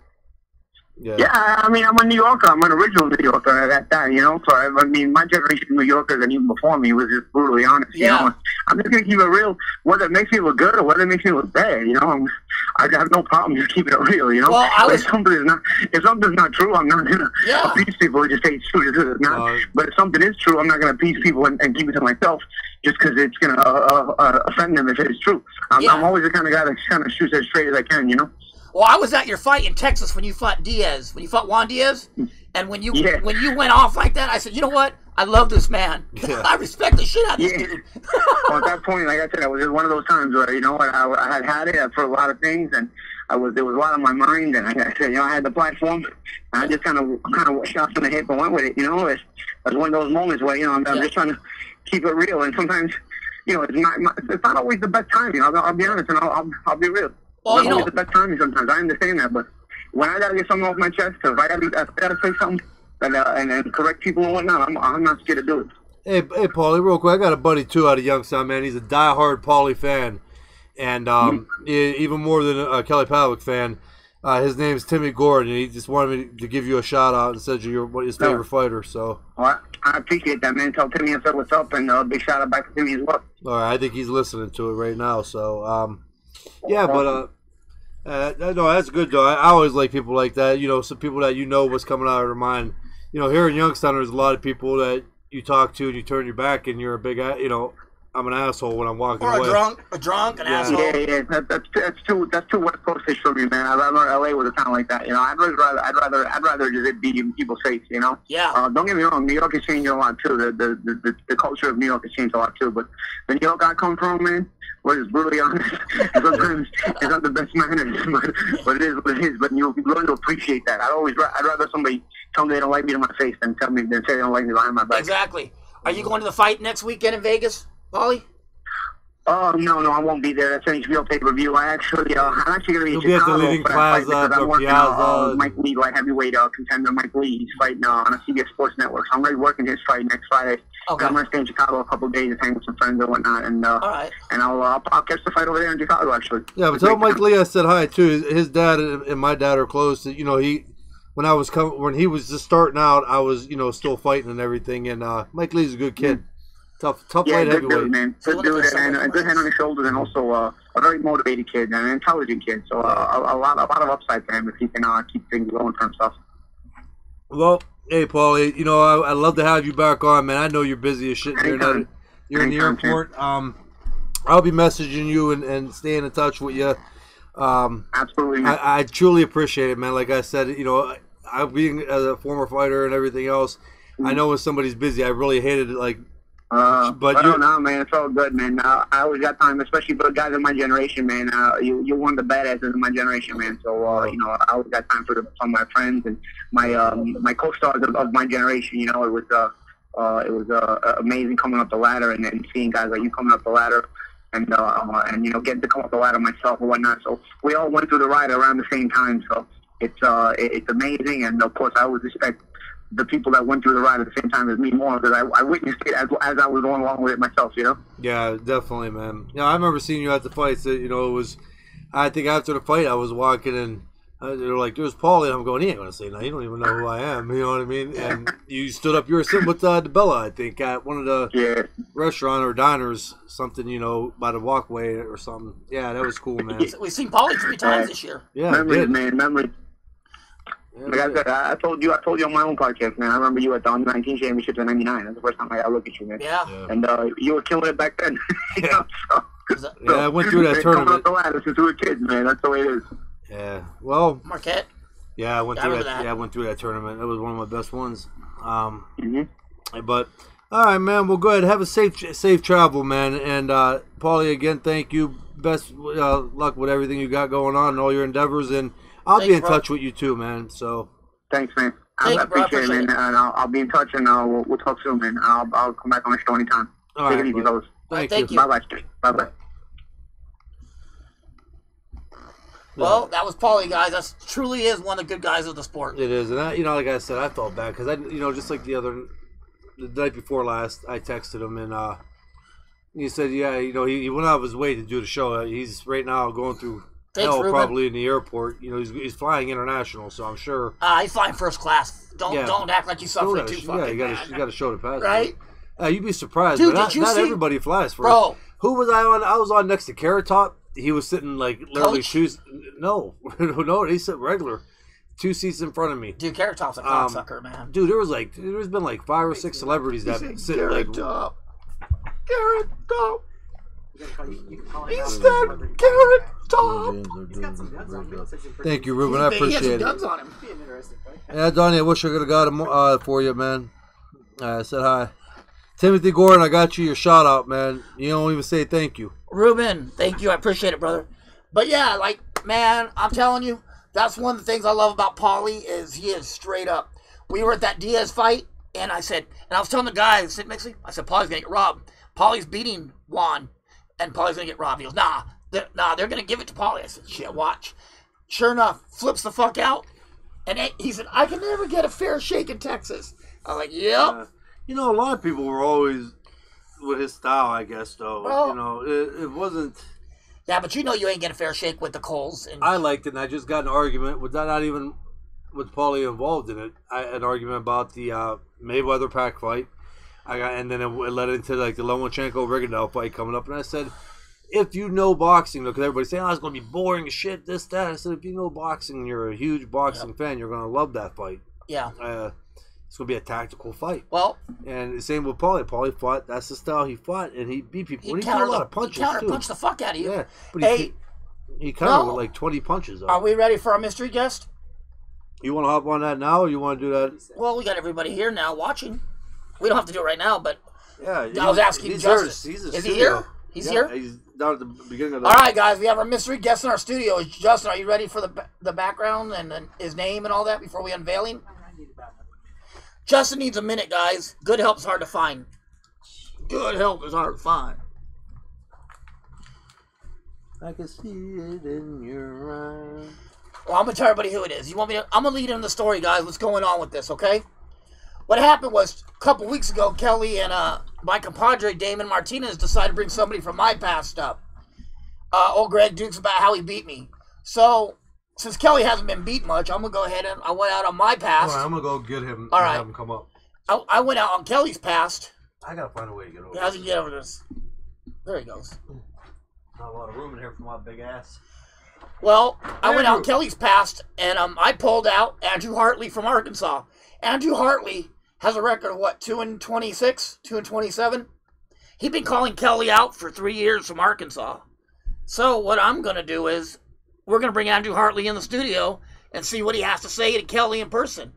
Yeah, I mean, I'm a New Yorker. I'm an original New Yorker at that, you know. So, I mean, my generation of New Yorkers and even before me was just brutally honest, you know. I'm just going to keep it real, whether it makes me look good or whether it makes me look bad, you know. I have no problem just keeping it real, you know. Well, if something's not true, I'm not going to appease people and just say it's true. It's not. But if something is true, I'm not going to appease people and keep it to myself just because it's going to offend them if it is true. I'm always the kind of guy that kind of shoots as straight as I can, you know. Well, I was at your fight in Texas when you fought Diaz, when you fought Juan Diaz, and when you went off like that, I said, you know what? I love this man. Yeah. I respect the shit out of this dude. Well, at that point, like I said, it was just one of those times where, you know, I had it for a lot of things, and there was a lot on my mind, and I said, you know, I had the platform, and I just kind of shot from the hip and went with it, you know. It was one of those moments where, you know, I'm just trying to keep it real, and sometimes, you know, it's not always the best time, you know. I'll be honest, and I'll be real. Well, it's not always the best timing sometimes. I understand that, but when I gotta get something off my chest, if I gotta say something and correct people and whatnot, I'm not scared to do it. Hey, Paulie, real quick, I got a buddy too out of Youngstown, man. He's a diehard Paulie fan, and even more than a Kelly Pavlik fan. His name's Timmy Gordon, and he just wanted me to give you a shout out and said you're his favorite fighter. So, well, I appreciate that, man. Tell Timmy I said what's up, and big shout out back to Timmy as well. All right, I think he's listening to it right now. So, yeah, but no, that's good though. I always like people like that. You know, some people that you know what's coming out of their mind. You know, here in Youngstown, there's a lot of people that you talk to and you turn your back and you're a big, you know, I'm an asshole when I'm walking away. A drunk, an asshole. Yeah. That's too West Coastish for me, man. I'd rather LA was a town like that. You know, I'd rather just be in people's face. You know. Yeah. Don't get me wrong. New York has changed a lot too. The culture of New York has changed a lot too. But the New York I come from, man, we're just brutally honest. Sometimes it's not the best manners, but it is what it is. But you learn to appreciate that. I'd rather somebody tell me they don't like me to my face than say they don't like me behind my back. Exactly. Are you going to the fight next weekend in Vegas, Paulie? Oh, no, I won't be there. That's an HBO pay-per-view. I'm actually going to be in Chicago at the Leading Plaza, because I'm working Piazza. Mike Lee, light heavyweight contender Mike Lee. He's fighting on a CBS Sports Network. So I'm already working his fight next Friday. Okay. I'm going to stay in Chicago a couple of days and hang with some friends and whatnot. And, all right. And I'll catch the fight over there in Chicago, actually. Yeah, but tell Mike Lee I said hi, too. His dad and my dad are close. You know, when he was just starting out, I was, you know, still fighting and everything. And Mike Lee's a good kid. Tough light heavyweight. Dude, man. Good dude, and a good head on his shoulders, and also a very motivated kid and an intelligent kid. So a lot of upside for him if he can keep things going for himself. Well, hey, Paulie, you know, I'd love to have you back on, man. I know you're busy as shit. You're in the airport. I'll be messaging you and staying in touch with you. Absolutely, man. I truly appreciate it, man. Like I said, you know, I being as a former fighter and everything else, I know when somebody's busy, I really hated it, like. But no, man, it's all good, man. I always got time, especially for the guys of my generation, man. You're one of the badasses of my generation, man. So, you know, I always got time for some of my friends and my co-stars of my generation. You know, it was amazing coming up the ladder and then seeing guys like you coming up the ladder and you know, getting to come up the ladder myself and whatnot. So we all went through the ride around the same time. So it's amazing, and of course, I always respect the people that went through the ride at the same time as me more, because I witnessed it as I was going along with it myself, you know? Yeah, definitely, man. Yeah, I remember seeing you at the fights. You know, it was, I think after the fight, I was walking and they were like, there's Paulie, and I'm going, he ain't going to say nothing. You don't even know who I am, you know what I mean? And you stood up, you were sitting with DeBella, I think, at one of the restaurant or diners, something, you know, by the walkway or something. Yeah, that was cool, man. We've seen Paulie 3 times this year. Yeah, memories, man, memories. Yeah, like I said, I told you on my own podcast, man. I remember you at the Under 19 Championship in '99. That's the first time I got a look at you, man. Yeah. And you were killing it back then. You know, yeah, I went through that tournament. Coming up the ladder since we were kids, man. That's the way it is. Yeah. Well. Marquette. Yeah, I went through that. Yeah, I went through that tournament. That was one of my best ones. But all right, man. Well, go ahead. Have a safe travel, man. And Paulie, again, thank you. Best luck with everything you got going on and all your endeavors. And I'll be in touch with you too, man. So thanks, man. I appreciate it, man. And I'll be in touch, and we'll talk soon, man. I'll come back on the show anytime. All right, Take it easy, fellas. Thank you. Thank you. Bye-bye. Bye-bye. Well, that was Paulie, guys. That truly is one of the good guys of the sport. It is, and like I said, I felt bad because just like the night before last, I texted him and he said, yeah, he went out of his way to do the show. He's right now going through hell, Ruben. probably in the airport. He's flying international, so I'm sure. He's flying first class. Don't act like you suffered too fucking bad. You got to show the pass, right? You'd be surprised, dude. But not see? everybody flies. Bro, who was I on? I was on next to Carrot Top. He was sitting like literally no, he's sitting regular, 2 seats in front of me. Dude, Carrot Top's a cocksucker, man. Dude, there's been like 5 or 6 celebrities that sit Carrot like Top. Carrot Top. He's that Carrot Top. He's got some guns on him. Thank you, Ruben. I appreciate he has it. some guns on him. Be an interesting fight. Yeah, Donnie, I wish I could have got him for you, man. I said hi. Timothy Gordon, I got you your shout out, man. You don't even say thank you. Ruben, thank you. I appreciate it, brother. But yeah, man, I'm telling you, that's one of the things I love about Paulie is he is straight up. We were at that Diaz fight, and I was telling the guy, sit next to me, I said, Paulie's going to get robbed. Paulie's beating Juan, and Paulie's going to get robbed. He goes, nah, they're going to give it to Paulie. I said, shit, watch. Sure enough, flips the fuck out, and he said, I can never get a fair shake in Texas. I'm like, yep. A lot of people were always with his style, I guess, though. Well, it wasn't... Yeah, but you ain't getting a fair shake with the Coles. I liked it, and I just got an argument with that, not even with Paulie involved in it. An argument about the Mayweather Pac fight. And then it led into like the Lomachenko-Rigondeaux fight coming up, and I said, if you know boxing, because everybody's saying, it's going to be boring as shit, this, that. I said, if you know boxing and you're a huge boxing fan, you're going to love that fight. Yeah. It's going to be a tactical fight. Well, and the same with Paulie. Paulie fought. That's the style he fought, and he beat people. He threw a lot of punches, he counter-punched the fuck out of you. Yeah, but he countered with like 20 punches. Are we ready for our mystery guest? You want to hop on that now, or you want to do that? Well, we got everybody here now watching. We don't have to do it right now, but yeah, I was asking Justin. Is he here? He's here? He's down at the beginning of the... All right, guys, we have our mystery guest in our studio. Justin, are you ready for the background and his name and all that before we unveil him? Justin needs a minute, guys. Good help is hard to find. Good help is hard to find. I can see it in your eyes. Well, I'm going to tell everybody who it is. I'm going to lead in the story, guys. What's going on with this, okay? What happened was, a couple weeks ago, Kelly and my compadre, Damon Martinez, decided to bring somebody from my past up. Old Greg Dukes about how he beat me. So, since Kelly hasn't been beat much, I'm going to go ahead and I went out on my past. All right, I'm going to go get him and have him come up. I went out on Kelly's past. I got to find a way to get over How's he get over this? There he goes. Not a lot of room in here for my big ass. Well, I went out on Kelly's past, and I pulled out Andrew Hartley from Arkansas. Andrew Hartley has a record of, 2-26, 2-27? He'd been calling Kelly out for 3 years from Arkansas. So what I'm going to do is, we're going to bring Andrew Hartley in the studio and see what he has to say to Kelly in person.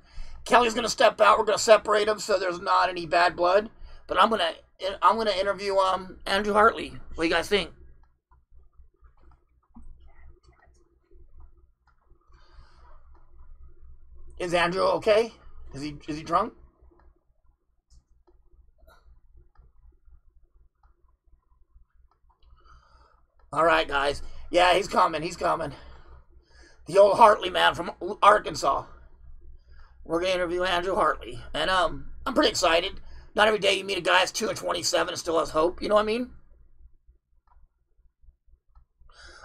Kelly's going to step out. We're going to separate him so there's not any bad blood. But I'm going to interview Andrew Hartley. What do you guys think? Is Andrew okay? Is he drunk? All right, guys. Yeah, he's coming. He's coming. The old Hartley man from Arkansas. We're going to interview Andrew Hartley. And I'm pretty excited. Not every day you meet a guy that's 2-27 and still has hope. You know what I mean?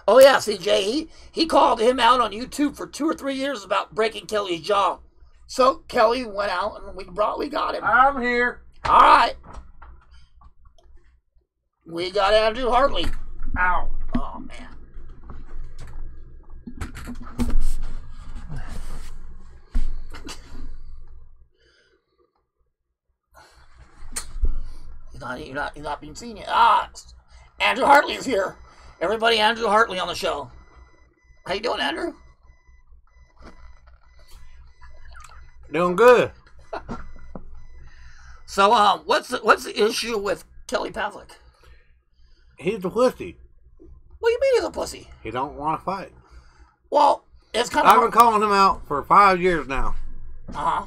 Oh, yeah, CJ, he called him out on YouTube for 2 or 3 years about breaking Kelly's jaw. So Kelly went out and we got him. I'm here. All right. We got Andrew Hartley. Ow. Oh, man. He's not being seen yet. Andrew Hartley is here. Everybody, Andrew Hartley on the show. How you doing, Andrew? Doing good. So, what's the issue with Kelly Pavlik? He's a pussy. What do you mean he's a pussy? He don't want to fight. Well, it's kind of... I've been calling him out for 5 years now. Uh-huh.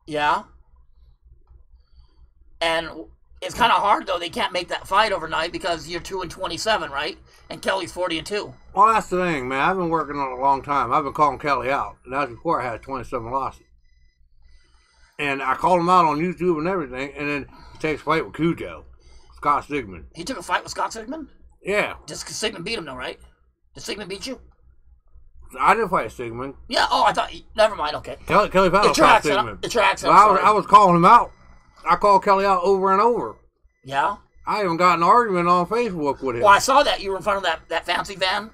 Yeah. And It's kind of hard though. They can't make that fight overnight because you're 2-27, right? And Kelly's 40-2. Well, that's the thing, man. I've been working on it a long time. I've been calling Kelly out, and that's before I had 27 losses. And I called him out on YouTube and everything, and then he takes a fight with Cujo, Scott Sigmund. He took a fight with Scott Sigmund? Yeah. Just Sigmund beat him though, right? Did Sigmund beat you? I didn't fight Sigmund. Yeah. Oh, I thought. Never mind. Okay. Kelly Paddle fought Sigmund. It tracks. Well, I was calling him out. I called Kelly out over and over. Yeah. I even got an argument on Facebook with him. Well, I saw that you were in front of that fancy van, in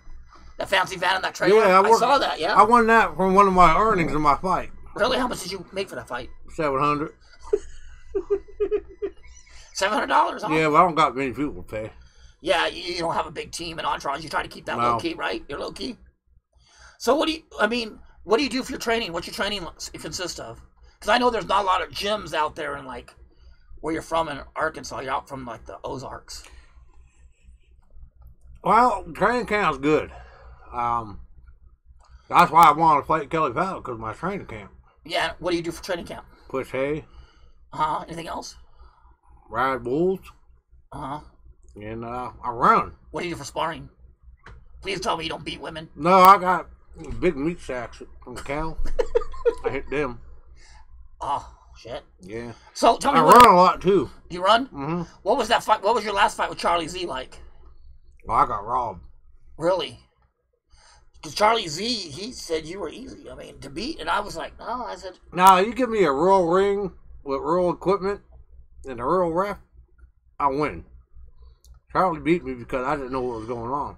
that trailer. Yeah, I saw that. Yeah. I won that from one of my earnings in my fight. Really? How much did you make for that fight? $700. $700, huh? Yeah, but I don't got many people to pay. Yeah, you don't have a big team and entourage. You try to keep that low key, right? You're low key. So what do you do for your training? What's your training consist of? Because I know there's not a lot of gyms out there in like where you're from in Arkansas. You're out from like the Ozarks. Well, training camp's good. That's why I wanted to fight Kelly Paddle, because of my training camp. Yeah, what do you do for training camp? Push hay. Anything else? Ride bulls. And I run. What do you do for sparring? Please tell me you don't beat women. No, I got big meat sacks from the cow. I hit them. Oh, shit. Yeah. So tell me, I run a lot too. You run? Mm-hmm. What was that fight? What was your last fight with Charlie Z like? Well, I got robbed. Really? Because Charlie Z, he said you were easy. I mean, to beat, and I was like, no. I said, now you give me a real ring with real equipment and a real ref, I win. Charlie beat me because I didn't know what was going on.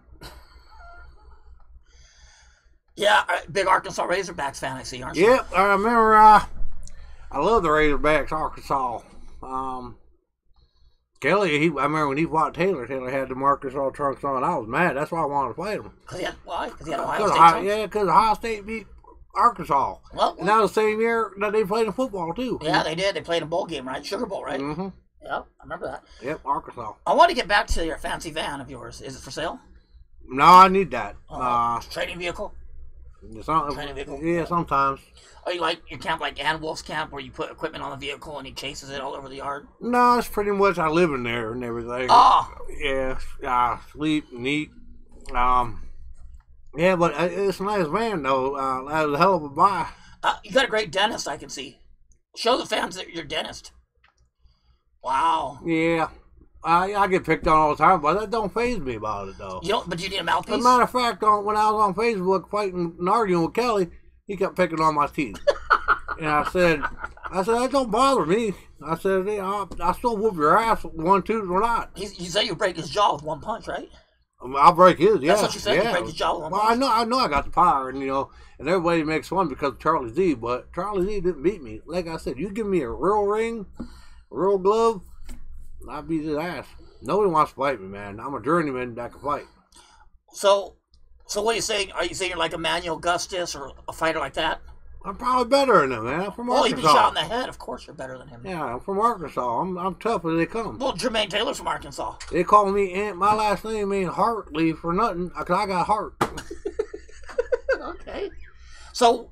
Yeah, big Arkansas Razorbacks fan, I see, aren't you? Yep, I remember. I love the Razorbacks, Arkansas. Kelly, I remember when he fought Taylor. Taylor had the Arkansas trunks on. I was mad. That's why I wanted to fight him. Why? Because he had Ohio State trunks? Yeah, because Ohio State beat Arkansas. Well, and that was the same year that they played in football, too. Yeah, they did. They played a bowl game, right? Sugar Bowl, right? Mm-hmm. Yep, I remember that. Yep, Arkansas. I want to get back to your fancy van of yours. Is it for sale? No, I need that. Training vehicle? Training vehicle? Yeah, sometimes. Are you like your camp like Ann Wolf's camp where you put equipment on the vehicle and he chases it all over the yard? No, it's pretty much I live in there and everything. Oh! Yeah, sleep and eat. Yeah, but it's a nice van, though. That was a hell of a buy. You got a great dentist, I can see. Show the fans that you're a dentist. Wow. Yeah. I get picked on all the time, but that don't faze me about it, though. But you need a mouthpiece? As a matter of fact, when I was on Facebook fighting and arguing with Kelly, he kept picking on my teeth. And I said, that don't bother me. I said, I still whoop your ass with one tooth or not. You said you break his jaw with one punch, right? I'll break his, yeah. That's what you said, you break his jaw with one punch? I know I got the power, and and everybody makes fun because of Charlie Z, but Charlie Z didn't beat me. Like I said, you give me a real ring, a real glove, I'll beat his ass. Nobody wants to fight me, man. I'm a journeyman that can fight. So what are you saying? Are you saying you're like Emmanuel Augustus or a fighter like that? I'm probably better than him, man. I'm from Arkansas. Well, you've been shot in the head. Of course you're better than him. Yeah, I'm from Arkansas. I'm tough as they come. Well, Jermaine Taylor's from Arkansas. They call me Aunt. My last name means Hartley for nothing because I got heart. Okay. So,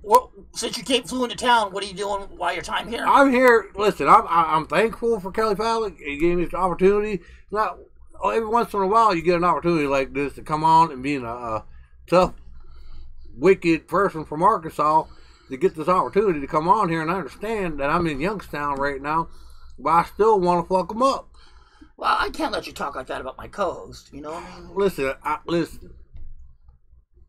since you flew into town, what are you doing while your time here? I'm here. Listen, I'm thankful for Kelly Paddle. He gave me this opportunity. Not every once in a while you get an opportunity like this to come on and being a tough, wicked person from Arkansas to get this opportunity to come on here. And I understand that I'm in Youngstown right now, but I still want to fuck them up. Well, I can't let you talk like that about my co-host. You know what I mean? Listen.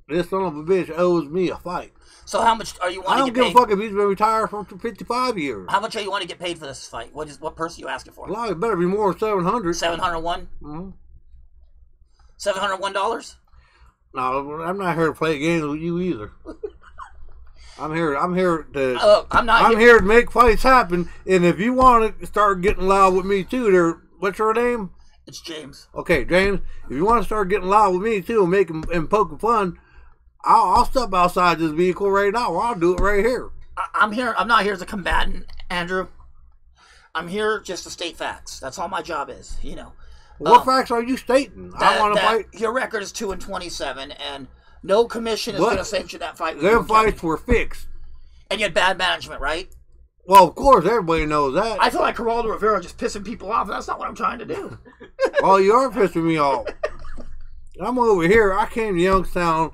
This son of a bitch owes me a fight. So how much are you wanting to get paid? I don't give a fuck if he's been retired for 55 years. How much are you want to get paid for this fight? What purse are you asking for? Well, it better be more than 700. 701? Mm-hmm. $701? No, I'm not here to play games with you either. I'm here to make fights happen. And if you want to start getting loud with me too, what's your name? It's James. Okay, James. If you want to start getting loud with me too and making and poking fun, I'll step outside this vehicle right now. Or I'll do it right here. I'm here. I'm not here as a combatant, Andrew. I'm here just to state facts. That's all my job is. What facts are you stating? I want to fight. Your record is 2-27, and no commission is going to sanction that fight. Their fights were fixed. And you had bad management, right? Well, of course, everybody knows that. I feel like Geraldo Rivera just pissing people off, and that's not what I'm trying to do. Well, you are pissing me off. I'm over here. I came to Youngstown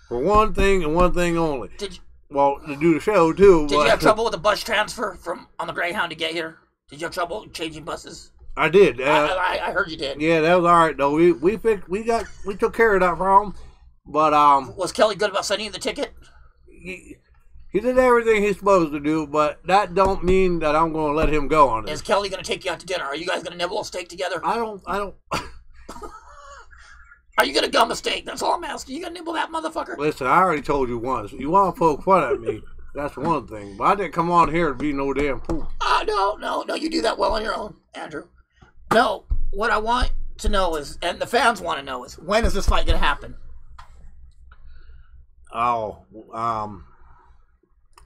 for one thing and one thing only. Well, to do the show, too. Did you have trouble with the bus transfer on the Greyhound to get here? Did you have trouble changing buses? I did. I heard you did. Yeah, that was all right, though. We took care of that problem. But, was Kelly good about sending you the ticket? He did everything he's supposed to do, but that don't mean that I'm going to let him go on it. Is Kelly going to take you out to dinner? Are you guys going to nibble a steak together? I don't. Are you going to gum a steak? That's all I'm asking. You going to nibble that motherfucker? Listen, I already told you once. You want to poke fun at me, that's one thing. But I didn't come on here to be no damn fool. No. You do that well on your own, Andrew. No, what I want to know is, and the fans want to know is, when is this fight going to happen? Oh,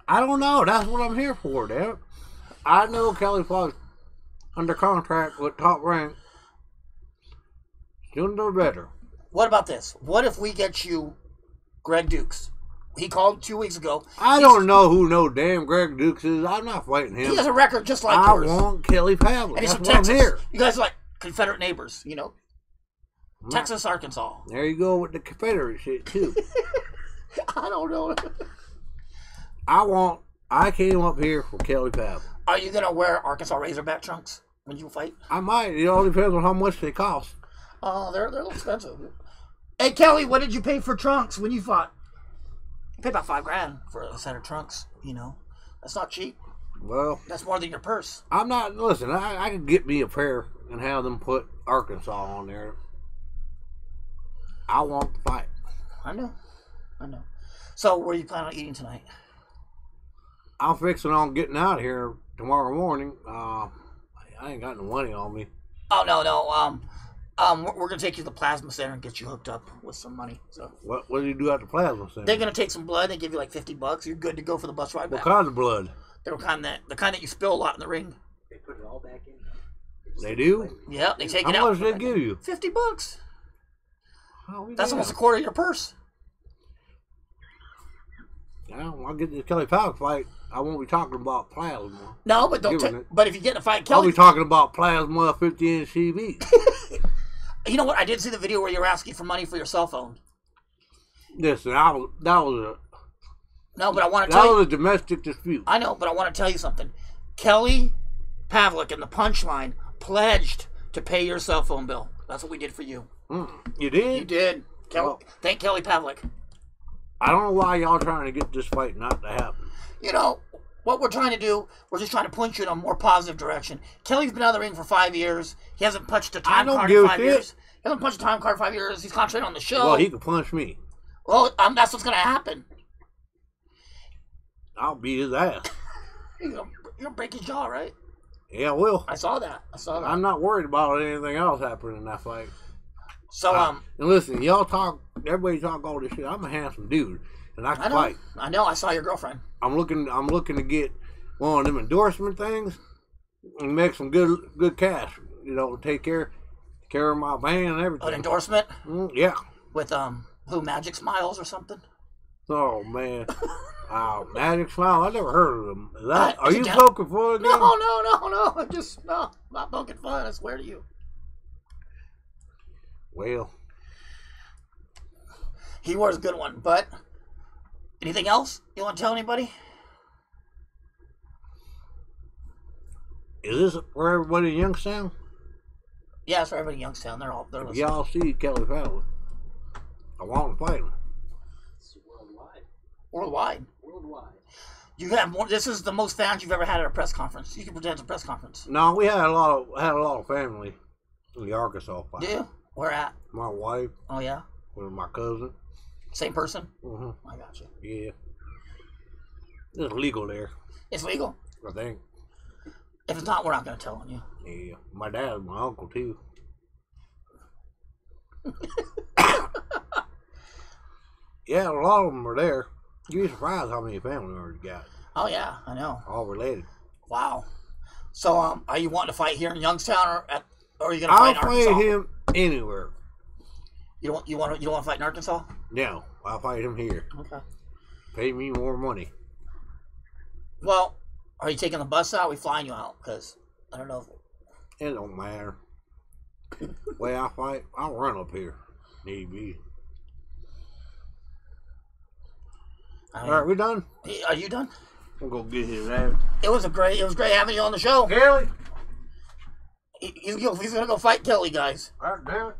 I don't know. That's what I'm here for, damn. I know Kelly Fox under contract with Top Rank. Doing no better. What about this? What if we get you Greg Dukes? He called 2 weeks ago. I don't know who no damn Greg Dukes is. I'm not fighting him. He has a record just like yours. I want Kelly Pavlik. And he's That's from why Texas. I'm here. You guys are like Confederate neighbors, you know? Texas, Arkansas. There you go with the Confederate shit, too. I don't know. I came up here for Kelly Pavlik. Are you going to wear Arkansas Razorback trunks when you fight? I might. It all depends on how much they cost. Oh, they're a little expensive. Hey, Kelly, what did you pay for trunks when you fought? You paid about $5,000 for a set of trunks, you know. That's not cheap. Well, that's more than your purse. I'm not. Listen, I could get me a pair and have them put Arkansas on there. I want to fight. I know. So, where are you planning on eating tonight? I'm fixing on getting out of here tomorrow morning. I ain't got no money on me. Oh, no. We're going to take you to the plasma center and get you hooked up with some money. So What do you do at the plasma center? They're going to take some blood. They give you like $50. You're good to go for the bus ride back. What kind of blood? They're the kind that you spill a lot in the ring. They put it all back in. They do? Yeah, they take it out. How much they give you? $50. Oh, That's almost a quarter of your purse. Now, I'll get this Kelly Pavlik fight. I won't be talking about plasma. No, but but if you get in a fight, Kelly, I'll be talking about plasma 50-inch TV. You know what? I did see the video where you were asking for money for your cell phone. Listen, that was a domestic dispute. I know, but I want to tell you something. Kelly Pavlik and the Punchline pledged to pay your cell phone bill. That's what we did for you. You did? You did. Thank Kelly Pavlik. I don't know why y'all trying to get this fight not to happen. You know, what we're trying to do, we're just trying to point you in a more positive direction. Kelly's been out of the ring for 5 years. He hasn't punched a time card in 5 years. He hasn't punched a time card in 5 years. He's concentrating on the show. Well, he can punch me. Well, that's what's going to happen. I'll beat his ass. You're going to break his jaw, right? Yeah, I will. I saw that. I'm not worried about anything else happening in that fight. So, and listen, everybody talk all this shit. I'm a handsome dude, and I can fight. I know. I saw your girlfriend. I'm looking to get one of them endorsement things and make some good cash. You know, take care of my van and everything. An endorsement? Yeah. With who? Magic Smiles or something? Oh man. Magic Smile. I never heard of them. Are you poking fun again? No. I'm just not poking fun. I swear to you. Well, he was a good one, but anything else you want to tell anybody? Is this for everybody in Youngstown? Yeah, it's for everybody in Youngstown. They're listening. Y'all see Kelly Pavlik. I want to fight him. It's worldwide. Worldwide. You have more. This is the most fans you've ever had at a press conference. You can pretend it's a press conference. No, we had a lot of family in the Arkansas fight. Do you? Where at? My wife. Oh yeah. With my cousin. Same person. Mm-hmm. I got you. Yeah. It's legal there. It's legal. I think. If it's not, we're not going to tell on you. Yeah. My dad and my uncle too. Yeah, a lot of them are there. You'd be surprised how many family members you got. Oh yeah, I know. All related. Wow. So, are you wanting to fight here in Youngstown, or are you going to fight in Arkansas? I'll fight him anywhere. You don't want to fight in Arkansas? No, I'll fight him here. Okay. Pay me more money. Well, Are you taking the bus out? Or are we flying you out? Because I don't know. It don't matter. Way I fight, I'll run up here. Need be. All right, we done? Are you done? We'll go get his ass. It was great having you on the show. Kelly? He's gonna go fight Kelly, guys. All right, damn it.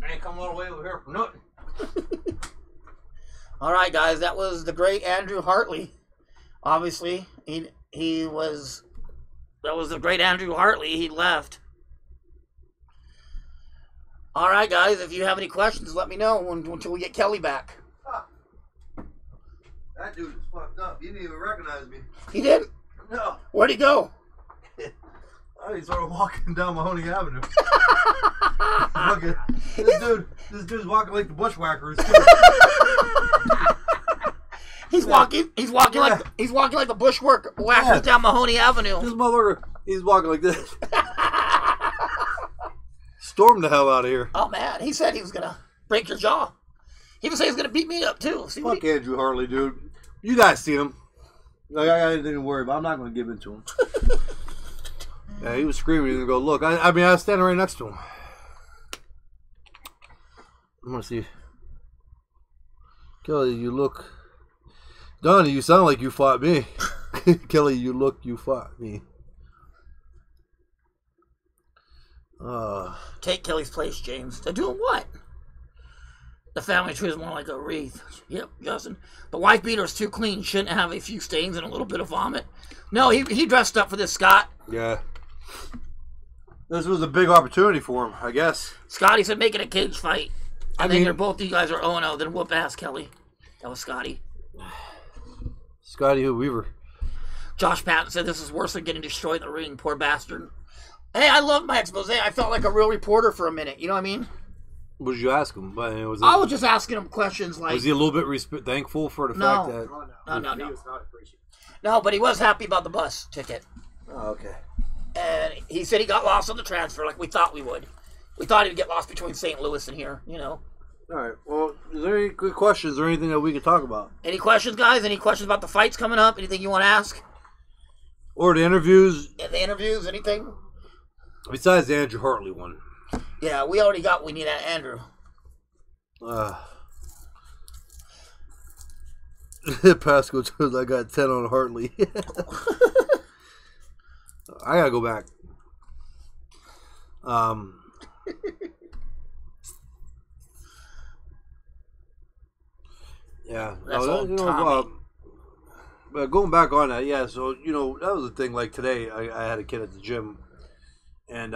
I ain't come all the way over here for nothing. All right, guys, that was the great Andrew Hartley. Obviously, that was the great Andrew Hartley. He left. All right, guys, if you have any questions, let me know until we get Kelly back. That dude is fucked up. He didn't even recognize me. He didn't? No. Where'd he go? He started walking down Mahoney Avenue. Look at this dude's walking like the bushwhackers. He's walking like the bushwhackers down Mahoney Avenue. This motherfucker, he's walking like this. Storm the hell out of here. Oh man, he said he was gonna break your jaw. He even said he was gonna beat me up too. Fuck Andrew Hartley, dude. You guys seen him. Like, I got anything to worry about. I'm not gonna give in to him. Yeah, he was screaming. He was gonna go look. I mean, I was standing right next to him. I'm gonna see. Kelly, you look. Donnie, you sound like you fought me. Kelly, you fought me. Take Kelly's place, James. They're doing what? The family tree is more like a wreath. Yep, Justin. The wife beater is too clean. Shouldn't have a few stains and a little bit of vomit. No, he dressed up for this, Scott. Yeah. This was a big opportunity for him, I guess. Scotty said make it a cage fight. I think both of you guys are 0-0. Then whoop ass Kelly. That was Scotty. Scotty Weaver. Josh Patton said this is worse than getting destroyed in the ring. Poor bastard. Hey, I love my expose. I felt like a real reporter for a minute. You know what I mean? What did you ask him? I was just asking him questions like... Was he a little bit thankful for the fact that... No. He was not appreciative. No, but he was happy about the bus ticket. Oh, okay. And he said he got lost on the transfer like we thought we would. We thought he'd get lost between St. Louis and here, you know. All right. Well, is there any good questions or anything that we can talk about? Any questions, guys? Any questions about the fights coming up? Anything you want to ask? Or the interviews? Yeah, the interviews, anything? Besides the Andrew Hartley one. Yeah, we already got we need at Andrew. Pascal says I got 10 on Hartley. I gotta go back. Yeah. That's all but going back on that, yeah, so, you know, that was the thing. Like today, I had a kid at the gym and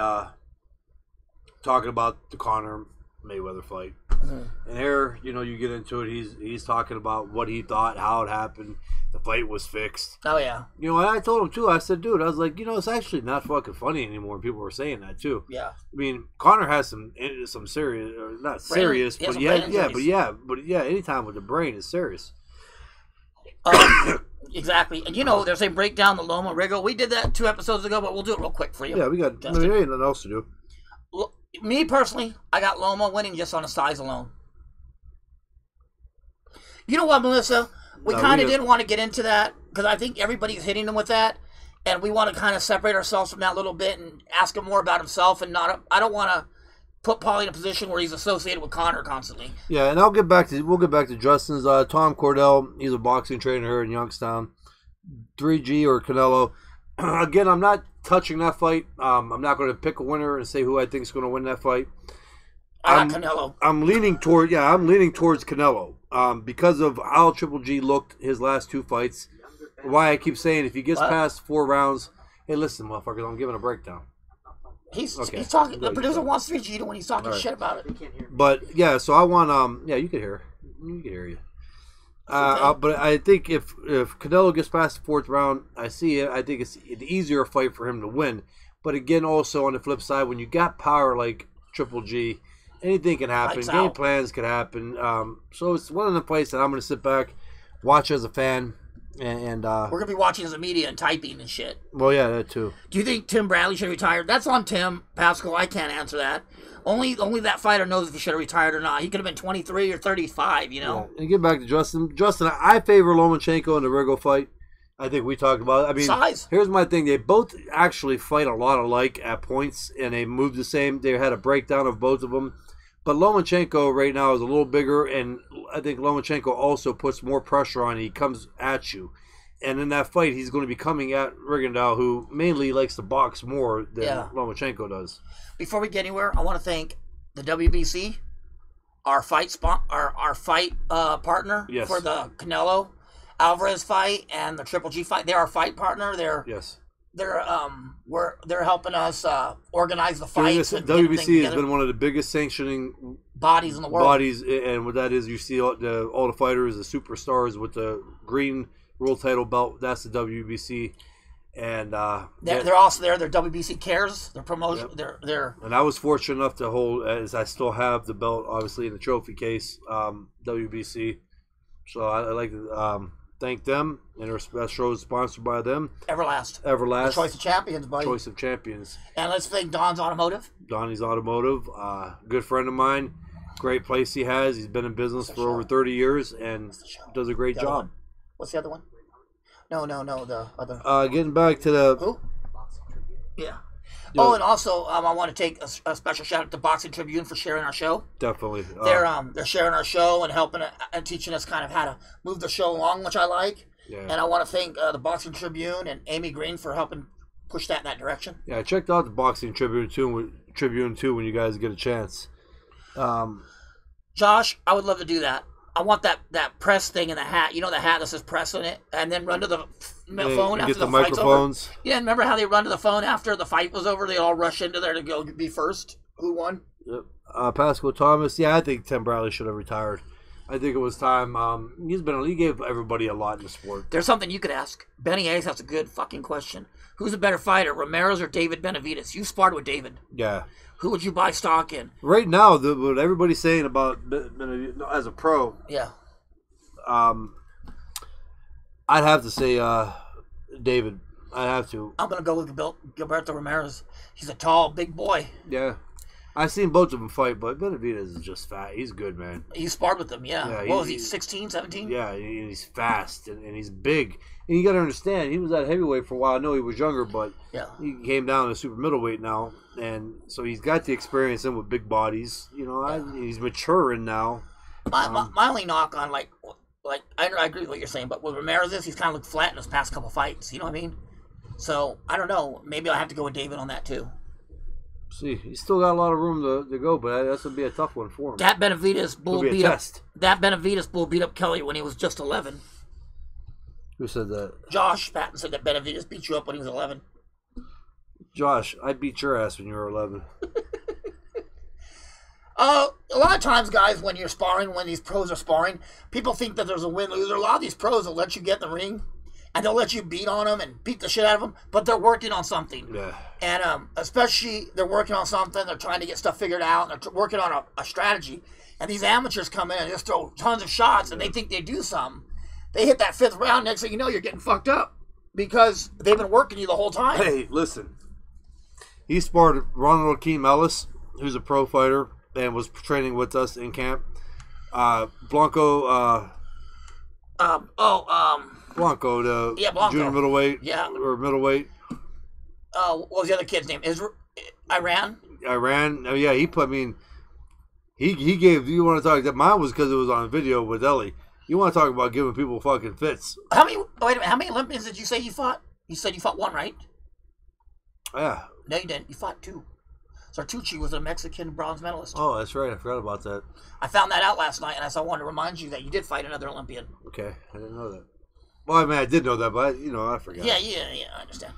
talking about the Conor Mayweather fight. Mm-hmm. And here, you know, you get into it, he's talking about what he thought, how it happened, the fight was fixed. Oh, yeah. You know, and I told him, too, I said, dude, I was like, you know, it's actually not fucking funny anymore. People were saying that, too. Yeah. I mean, Conor has some serious, or not serious, but anytime with the brain is serious. Exactly. And, you know, they're saying break down the Loma Riggle. We did that 2 episodes ago, but we'll do it real quick for you. Yeah, we got, there ain't nothing else to do. Me, personally, I got Loma winning just on the size alone. You know what, Melissa? We kind of didn't want to get into that because I think everybody's hitting him with that, and we want to kind of separate ourselves from that a little bit and ask him more about himself. And I don't want to put Paulie in a position where he's associated with Conor constantly. Yeah, and we'll get back to Justin's. Tom Cordell, he's a boxing trainer here in Youngstown. 3G or Canelo. Again, I'm not touching that fight. I'm not going to pick a winner and say who I think is going to win that fight. I got Canelo. I'm leaning towards Canelo because of how Triple G looked his last 2 fights. Why I keep saying if he gets past 4 rounds, hey, listen, motherfuckers, I'm giving a breakdown. He's talking. The producer wants 3G to when he's talking shit about it. But yeah, so I want you can hear. You can hear you. But I think if Canelo gets past the 4th round, I think it's an easier fight for him to win. But again, also on the flip side, when you got power like Triple G, anything can happen. Game plans can happen. So it's one of the fights that I'm going to sit back, watch as a fan, and we're going to be watching as a media and typing and shit. Well, yeah, that too. Do you think Tim Bradley should retire? That's on Tim Pascal. I can't answer that. Only that fighter knows if he should have retired or not. He could have been 23 or 35, you know? Yeah. And get back to Justin. Justin, I favor Lomachenko in the Riggle fight. I think we talked about it. I mean, Size. Here's my thing. They both actually fight a lot alike at points, and they move the same. They had a breakdown of both of them. But Lomachenko right now is a little bigger, and I think Lomachenko also puts more pressure on. He comes at you. And in that fight, he's going to be coming at Rigondeaux, who mainly likes to box more than Lomachenko does. Before we get anywhere, I want to thank the WBC, our fight partner for the Canelo Alvarez fight and the Triple G fight. They're our fight partner. They're helping us organize the fights. WBC has been one of the biggest sanctioning bodies in the world. And what that is, you see all the fighters, the superstars with the green world title belt. That's the WBC, and they're also there. They're WBC cares. Their promotion. Yep. They're. And I was fortunate enough to hold, as I still have the belt, obviously in the trophy case, WBC. So I like to thank them, and our show is sponsored by them. Everlast. The Choice of Champions, buddy. Choice of Champions. And let's thank Don's Automotive. Donnie's Automotive, good friend of mine. Great place he has. He's been in business for over 30 years and does a great job. What's the other one? No, the other. Getting back to the... Who? Yeah. Oh, and also, I want to take a special shout out to Boxing Tribune for sharing our show. Definitely. They're sharing our show and helping and teaching us kind of how to move the show along, which I like. Yeah. And I want to thank the Boxing Tribune and Emmy Green for helping push that in that direction. Yeah, I checked out the Boxing Tribune too when you guys get a chance. Josh, I would love to do that. I want that press thing in the hat. You know the hat that says press on it? And then run to the phone after the fight's over. Yeah, remember how they run to the phone after the fight was over? They all rush into there to go be first. Who won? Yep. Pascal Thomas. Yeah, I think Tim Bradley should have retired. I think it was time. He gave everybody a lot in the sport. There's something you could ask. Benny Hayes, that's a good fucking question. Who's a better fighter, Ramirez or David Benavidez? You sparred with David. Yeah. Who would you buy stock in? Right now, what everybody's saying about as a pro, I'd have to say David. I'd have to. I'm going to go with Gilberto Ramirez. He's a tall, big boy. Yeah. I've seen both of them fight, but Benavidez is just fat. He's good, man. You sparred with him, yeah. What was he, 16, 17? Yeah, and he's fast, and he's big. And you got to understand, he was at heavyweight for a while. I know he was younger, but he came down to super middleweight now. And so he's got the experience in with big bodies. You know, he's maturing now. My only knock on, like I agree with what you're saying, but with Ramirez, he's kind of looked flat in his past couple fights. You know what I mean? So, I don't know. Maybe I'll have to go with David on that, too. See, he's still got a lot of room to go, but that's going to be a tough one for him. That Benavidez bull beat up Kelly when he was just 11. Who said that? Josh Patton said that Benavidez beat you up when he was 11. Josh, I beat your ass when you were 11. A lot of times, guys, when you're sparring, when these pros are sparring, people think that there's a win-loser. A lot of these pros will let you get in the ring, and they'll let you beat on them and beat the shit out of them, but they're working on something. Yeah. And especially, they're working on something. They're trying to get stuff figured out, and they're working on a strategy. And these amateurs come in and just throw tons of shots, and they think they do something. They hit that fifth round, next thing you know, you're getting fucked up because they've been working you the whole time. Hey, listen. He sparred Ronald Akeem Ellis, who's a pro fighter and was training with us in camp. Blanco, the junior middleweight. Yeah. Or middleweight. What was the other kid's name? Iran? Oh, yeah, he gave, you want to talk, that mine was because it was on video with Ellie. You want to talk about giving people fucking fits. How many Olympians did you say you fought? You said you fought one, right? Yeah. No, you didn't. You fought two. Sartucci was a Mexican bronze medalist. Oh, that's right. I forgot about that. I found that out last night, and I wanted to remind you that you did fight another Olympian. Okay. I didn't know that. Well, I mean, I did know that, but, I forgot. Yeah, I understand.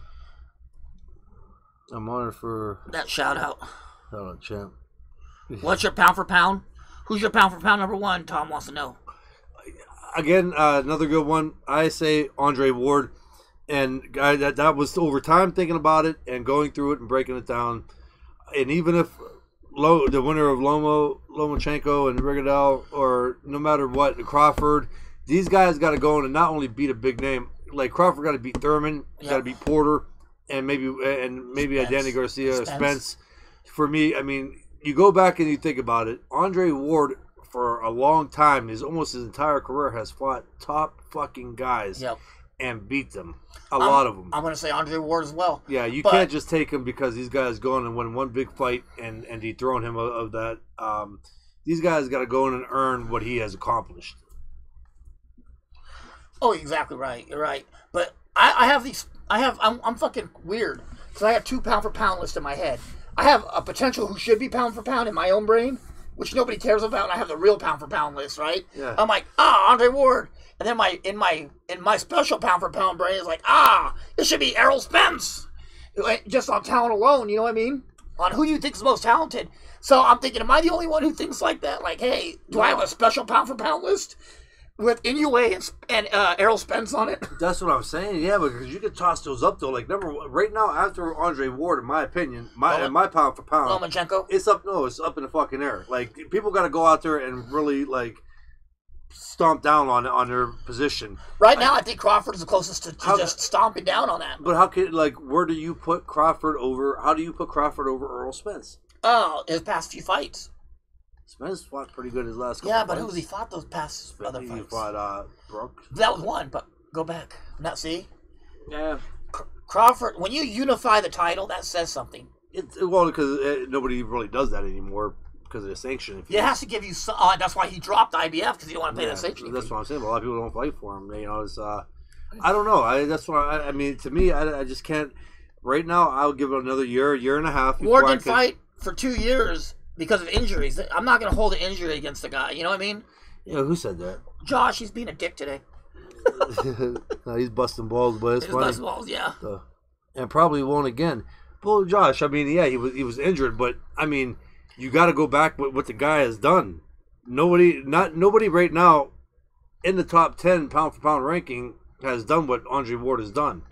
I'm honored for... that shout-out. Shout-out, champ. What's your pound for pound? Who's your pound for pound number one? Tom wants to know. Again, another good one. I say Andre Ward. And that was over time thinking about it and going through it and breaking it down. And even if the winner of Lomachenko and Rigondeaux, or no matter what, Crawford, these guys got to go in and not only beat a big name. Like Crawford got to beat Thurman, got to beat Porter, and maybe Danny Garcia, Spence. For me, I mean, you go back and you think about it. Andre Ward, for a long time, almost his entire career, has fought top fucking guys. Yep. and beat them. A lot of them. I'm going to say Andre Ward as well. Yeah, you can't just take him because these guys going and win one big fight and dethrone him of that. These guys got to go in and earn what he has accomplished. Oh, exactly right. You're right. But I'm fucking weird. So I have 2 pound for pound list in my head. I have a potential who should be pound for pound in my own brain, which nobody cares about, and I have the real pound for pound list, right? Yeah. I'm like, Andre Ward. And then in my special pound for pound brain is like, it should be Errol Spence. Just on talent alone, you know what I mean? On who you think is most talented. So I'm thinking, am I the only one who thinks like that? Like, hey, do I have a special pound for pound list with Inoue and Errol Spence on it? That's what I'm saying. Yeah, because you could toss those up though. Like right now, after Andre Ward, in my opinion, my pound for pound, Lomachenko? it's up in the fucking air. Like people got to go out there and really like stomp down on their position. Right now, I think Crawford is the closest to just stomping down on that. But how can where do you put Crawford over? How do you put Crawford over Earl Spence? Oh, his past few fights. Spence fought pretty good his last couple. Yeah, but fights. who has he fought those past other fights? He fought Brooke. That was one, but go back. Now, see? Yeah. Crawford, when you unify the title, that says something. Well, because nobody really does that anymore because of the sanction. It has to give you some. That's why he dropped IBF, because he don't want to pay that sanction. That's what I'm saying. But a lot of people don't fight for him. You know, it's I don't know. That's what I mean. To me, I just can't. Right now, I'll give it another year and a half. Ward didn't fight for 2 years because of injuries. I'm not going to hold an injury against the guy. You know what I mean? Yeah, who said that? Josh, he's being a dick today. No, he's busting balls, but it's funny. Busting balls, yeah. And probably won't again. Well, Josh, I mean, yeah, he was injured, but I mean, you got to go back with what the guy has done. Nobody right now in the top 10 pound for pound ranking has done what Andre Ward has done.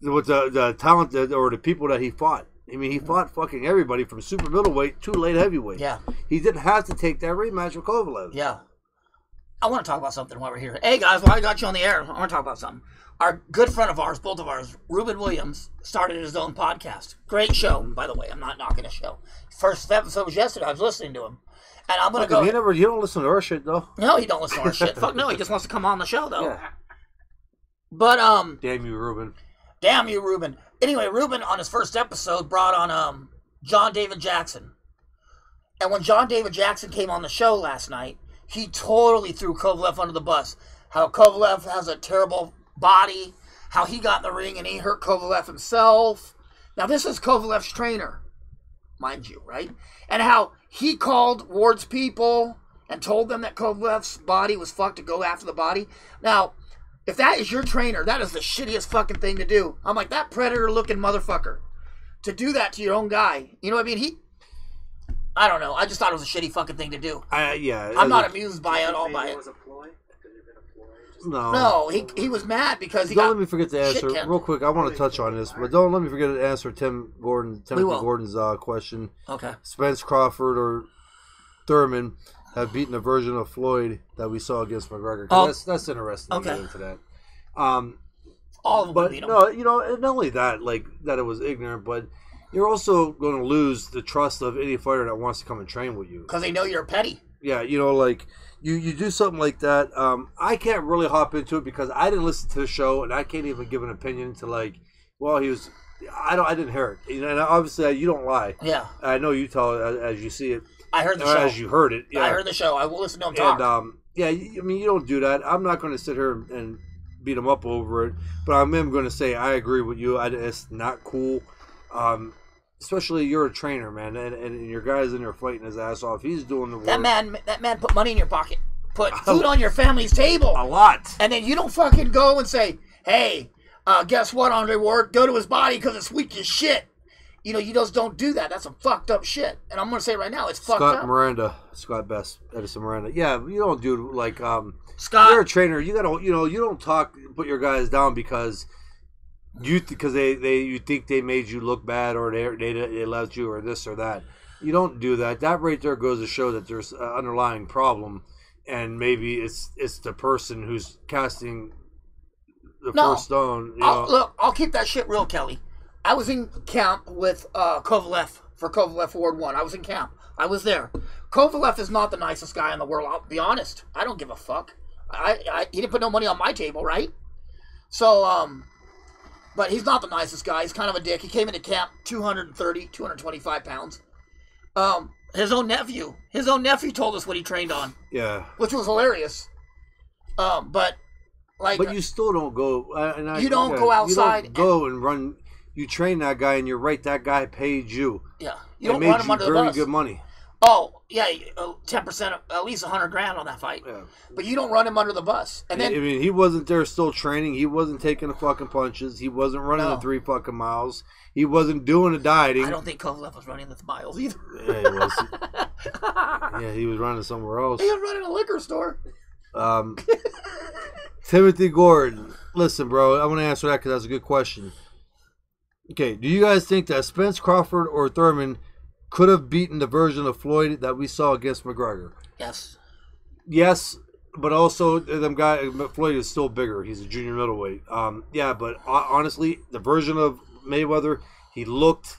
With the talent or the people that he fought. I mean, he fought fucking everybody from super middleweight to light heavyweight. Yeah. He didn't have to take that rematch with Kovalev. Yeah. I want to talk about something while we're here. Hey, guys, while I got you on the air, I want to talk about something. Our good friend of ours, both of ours, Ruben Williams, started his own podcast. Great show, by the way. I'm not knocking his show. First episode was yesterday. I was listening to him. And I'm going to go... You don't listen to our shit, though. No, he don't listen to our shit. Fuck no, he just wants to come on the show, though. Yeah. But, Damn you, Ruben. Damn you, Ruben. Anyway, Ruben, on his first episode, brought on John David Jackson. And when John David Jackson came on the show last night, he totally threw Kovalev under the bus. How Kovalev has a terrible body, how he got in the ring and he hurt Kovalev himself. Now, this is Kovalev's trainer, mind you, right? And how he called Ward's people and told them that Kovalev's body was fucked to go after the body. Now, if that is your trainer, that is the shittiest fucking thing to do. I'm like, that predator-looking motherfucker. To do that to your own guy. You know what I mean? I don't know. I just thought it was a shitty fucking thing to do. Yeah. I'm not amused by it all by it. No, he was mad because he Don't got let me forget to answer real quick. I want to touch on this, but don't let me forget to answer Timothy Gordon's question. Okay. Spence, Crawford, or Thurman have beaten a version of Floyd that we saw against McGregor. That's interesting. Okay. To get into that. All of them but beat him. no, and not only that, like that it was ignorant, but you're also going to lose the trust of any fighter that wants to come and train with you because they know you're petty. Yeah, like you do something like that. I can't really hop into it because I didn't listen to the show and I can't even give an opinion to he was. I didn't hear it. And obviously you don't lie. Yeah. I know you tell it as you see it. I heard the show. As you heard it. Yeah. I heard the show. I will listen to him talk. And I mean you don't do that. I'm not going to sit here and beat him up over it, but I am going to say I agree with you. It's not cool. Especially you're a trainer, man, and your guy's in there fighting his ass off. He's doing the work. That man put money in your pocket, put food on your family's table, a lot, and then you don't fucking go and say, "Hey, guess what, Andre Ward? Go to his body because it's weak as shit." You know, you just don't do that. That's some fucked up shit. And I'm gonna say right now, it's fucked up. Scott Best, Edison Miranda. Yeah, you don't do Scott. You're a trainer. You gotta, you don't put your guys down because. You think they made you look bad or they left you or this or that. You don't do that. That right there goes to show that there's an underlying problem, and maybe it's the person who's casting the first stone. Look, I'll keep that shit real, Kelly. I was in camp with Kovalev for Kovalev Ward 1. I was in camp. I was there. Kovalev is not the nicest guy in the world. I'll be honest. I don't give a fuck. He didn't put no money on my table, right? So, but he's not the nicest guy. He's kind of a dick. He came into camp 225 pounds. His own nephew told us what he trained on. Yeah. Which was hilarious. But you still don't go. You don't go outside. You don't go and run. You train that guy, and you're right. That guy paid you. Yeah. You don't run him under the bus. Very good money. Oh, yeah, 10%, at least $100,000 on that fight. Yeah. But you don't run him under the bus. And then I mean, he wasn't there still training. He wasn't taking the fucking punches. He wasn't running the 3 fucking miles. He wasn't doing the dieting. I don't think Kovalev was running the miles either. Yeah, he was. Yeah, he was running somewhere else. He was running a liquor store. Timothy Gordon. Listen, bro, I want to answer that because that's a good question. Okay, do you guys think that Spence, Crawford, or Thurman could have beaten the version of Floyd that we saw against McGregor? Yes. Yes, but also Floyd is still bigger. He's a junior middleweight. Yeah, but honestly, the version of Mayweather, he looked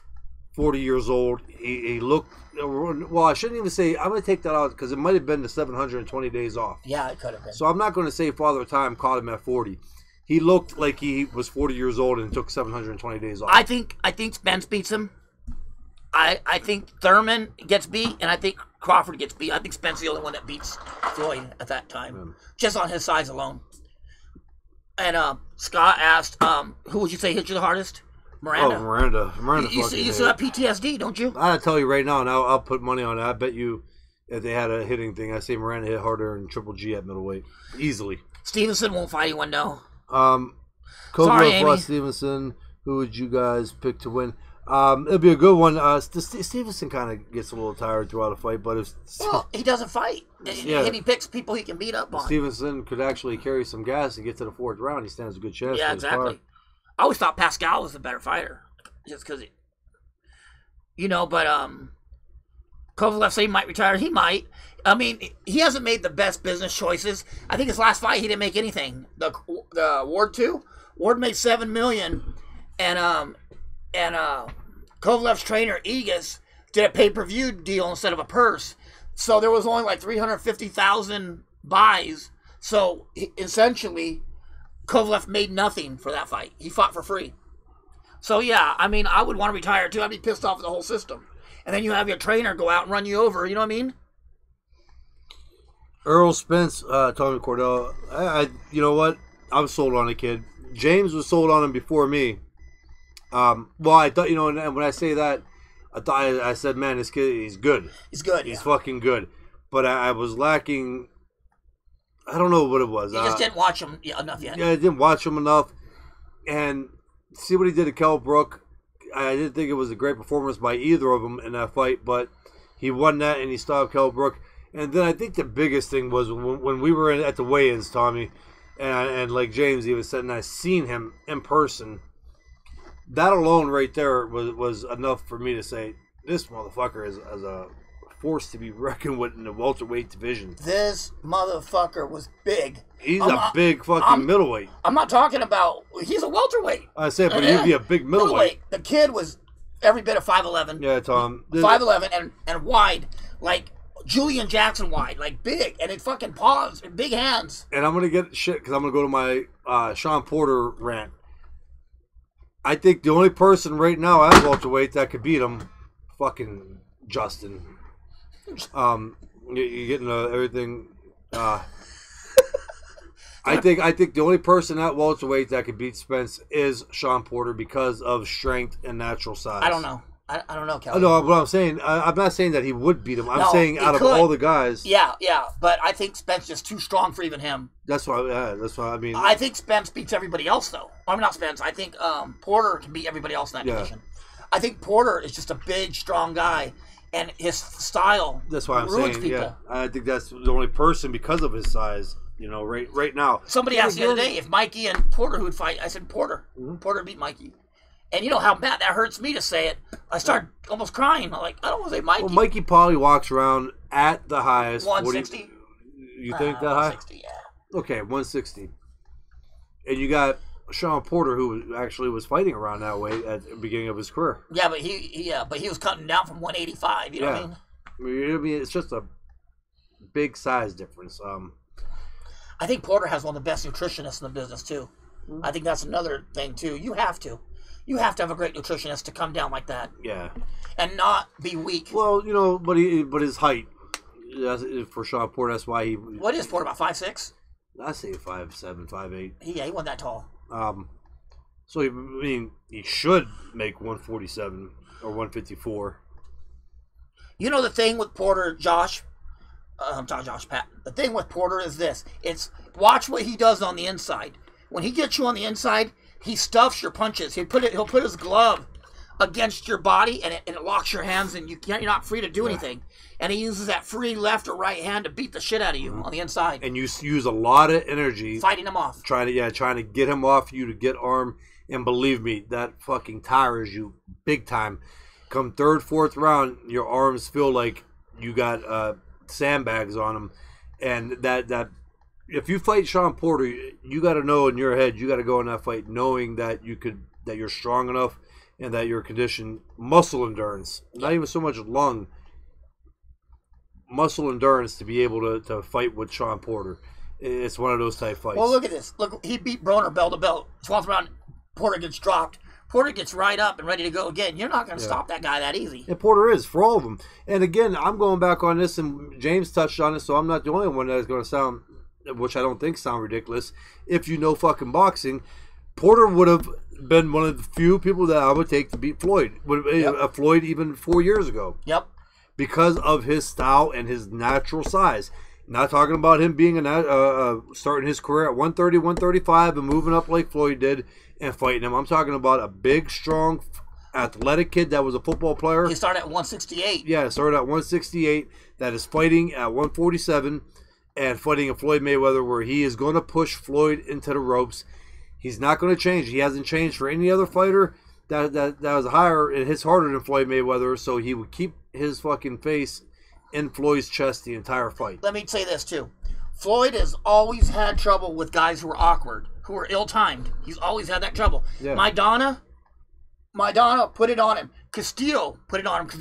40 years old. He looked, well, I shouldn't even say, I'm going to take that out because it might have been the 720 days off. Yeah, it could have been. So I'm not going to say Father Time caught him at 40. He looked like he was 40 years old and took 720 days off. I think Spence beats him. I think Thurman gets beat, and I think Crawford gets beat. I think Spence is the only one that beats Floyd at that time, just on his size alone. And Scott asked, who would you say hit you the hardest? Miranda. Oh, Miranda. You still have PTSD, don't you? I'll tell you right now, and I'll put money on it. I bet you if they had a hitting thing, I say Miranda hit harder than Triple G at middleweight. Easily. Stevenson won't fight anyone, no. Kovalev, Stevenson. Who would you guys pick to win? It'll be a good one. Stevenson kind of gets a little tired throughout a fight, but he doesn't fight, and he picks people he can beat up on. Stevenson could actually carry some gas and get to the 4th round. He stands a good chance. Yeah, exactly. I always thought Pascal was the better fighter, just because but Kovalev said he might retire. He might. I mean, he hasn't made the best business choices. I think his last fight he didn't make anything. The Ward 2, Ward made $7 million, and Kovalev's trainer Egas did a pay-per-view deal instead of a purse. So there was only like 350,000 buys. So essentially, Kovalev made nothing for that fight. He fought for free. So yeah, I mean, I would want to retire too. I'd be pissed off at the whole system. And then you have your trainer go out and run you over. You know what I mean? Earl Spence, Tommy Cordell. You know what? I'm sold on the kid. James was sold on him before me. Well, I thought, and when I say that, I said, man, this kid, he's good. He's good. He's fucking good. But I was lacking. I don't know what it was. You just didn't watch him enough yet. Yeah, I didn't watch him enough. And see what he did to Kell Brook. I didn't think it was a great performance by either of them in that fight, but he won that and he stopped Kell Brook. And then I think the biggest thing was when we were at the weigh-ins, Tommy, and like James even said, and I seen him in person. That alone right there was enough for me to say, this motherfucker is a force to be reckoned with in the welterweight division. This motherfucker was big. He's a big fucking middleweight. I'm not talking about, he's a welterweight. I said, but he'd be a big middleweight. The kid was every bit of 5'11". Yeah, Tom. 5'11" and wide, like Julian Jackson wide, like big, and it fucking paws and big hands. And I'm going to get shit because I'm going to go to my Sean Porter rant. I think the only person right now at welterweight that could beat him, fucking Justin. You're getting everything. I think the only person at welterweight that could beat Spence is Sean Porter because of strength and natural size. I don't know. I don't know, Kelly. No, what I'm saying, I'm not saying that he would beat him. I'm saying out of all the guys. Yeah, but I think Spence is too strong for even him. That's what I mean. I think Spence beats everybody else, though. I mean, not Spence. I think Porter can beat everybody else in that division. I think Porter is just a big, strong guy, and his style that's why I'm ruins saying, people. Yeah. I think that's the only person because of his size. Right now. Somebody asked the other day if Mikey and Porter would fight. I said Porter. Mm-hmm. Porter beat Mikey. And you know how bad that hurts me to say it. I started almost crying. I'm like, I don't want to say Mikey. Well, Mikey probably walks around at the highest. 160. You think that high? 160, yeah. Okay, 160. And you got Sean Porter, who actually was fighting around that weight at the beginning of his career. Yeah, but he was cutting down from 185. You know what I mean? It's just a big size difference. I think Porter has one of the best nutritionists in the business too. I think that's another thing too. You have to have a great nutritionist to come down like that. Yeah. And not be weak. Well, but his height, for Sean Porter, that's why he. What is Porter, about 5'6"? I say 5'7", 5'8". Yeah, he wasn't that tall. So he should make 147 or 154. The thing with Porter, Josh. Pat. The thing with Porter is this: it's watch what he does on the inside. When he gets you on the inside, he stuffs your punches. He'll put his glove against your body, and it locks your hands, and you're not free to do anything. And he uses that free left or right hand to beat the shit out of you on the inside. And you use a lot of energy fighting him off, trying to get him off you to get arm. And believe me, that fucking tires you big time. Come third, fourth round, your arms feel like you got sandbags on them, and that if you fight Sean Porter, you got to know in your head, you got to go in that fight knowing that you're strong enough and that you're conditioned, muscle endurance, not even so much muscle endurance to be able to fight with Sean Porter. It's one of those type fights. Well, look at this. Look, he beat Broner bell to bell. 12th round, Porter gets dropped. Porter gets right up and ready to go again. You're not going to stop that guy that easy. And Porter is, for all of them. And again, I'm going back on this, and James touched on it, so I'm not the only one that is going to sound, which I don't think sound ridiculous. If you know fucking boxing, Porter would have been one of the few people that I would take to beat Floyd. Floyd even 4 years ago. Yep. Because of his style and his natural size. Not talking about him being starting his career at 130, 135 and moving up like Floyd did and fighting him. I'm talking about a big, strong, athletic kid that was a football player. He started at 168. Yeah, started at 168. That is fighting at 147 and fighting a Floyd Mayweather where he is going to push Floyd into the ropes. He's not going to change. He hasn't changed for any other fighter that was higher. It hits harder than Floyd Mayweather, so he would keep his fucking face in Floyd's chest the entire fight. Let me say this too. Floyd has always had trouble with guys who are awkward, who are ill-timed. He's always had that trouble. Yeah. Maidana put it on him. Castillo put it on him because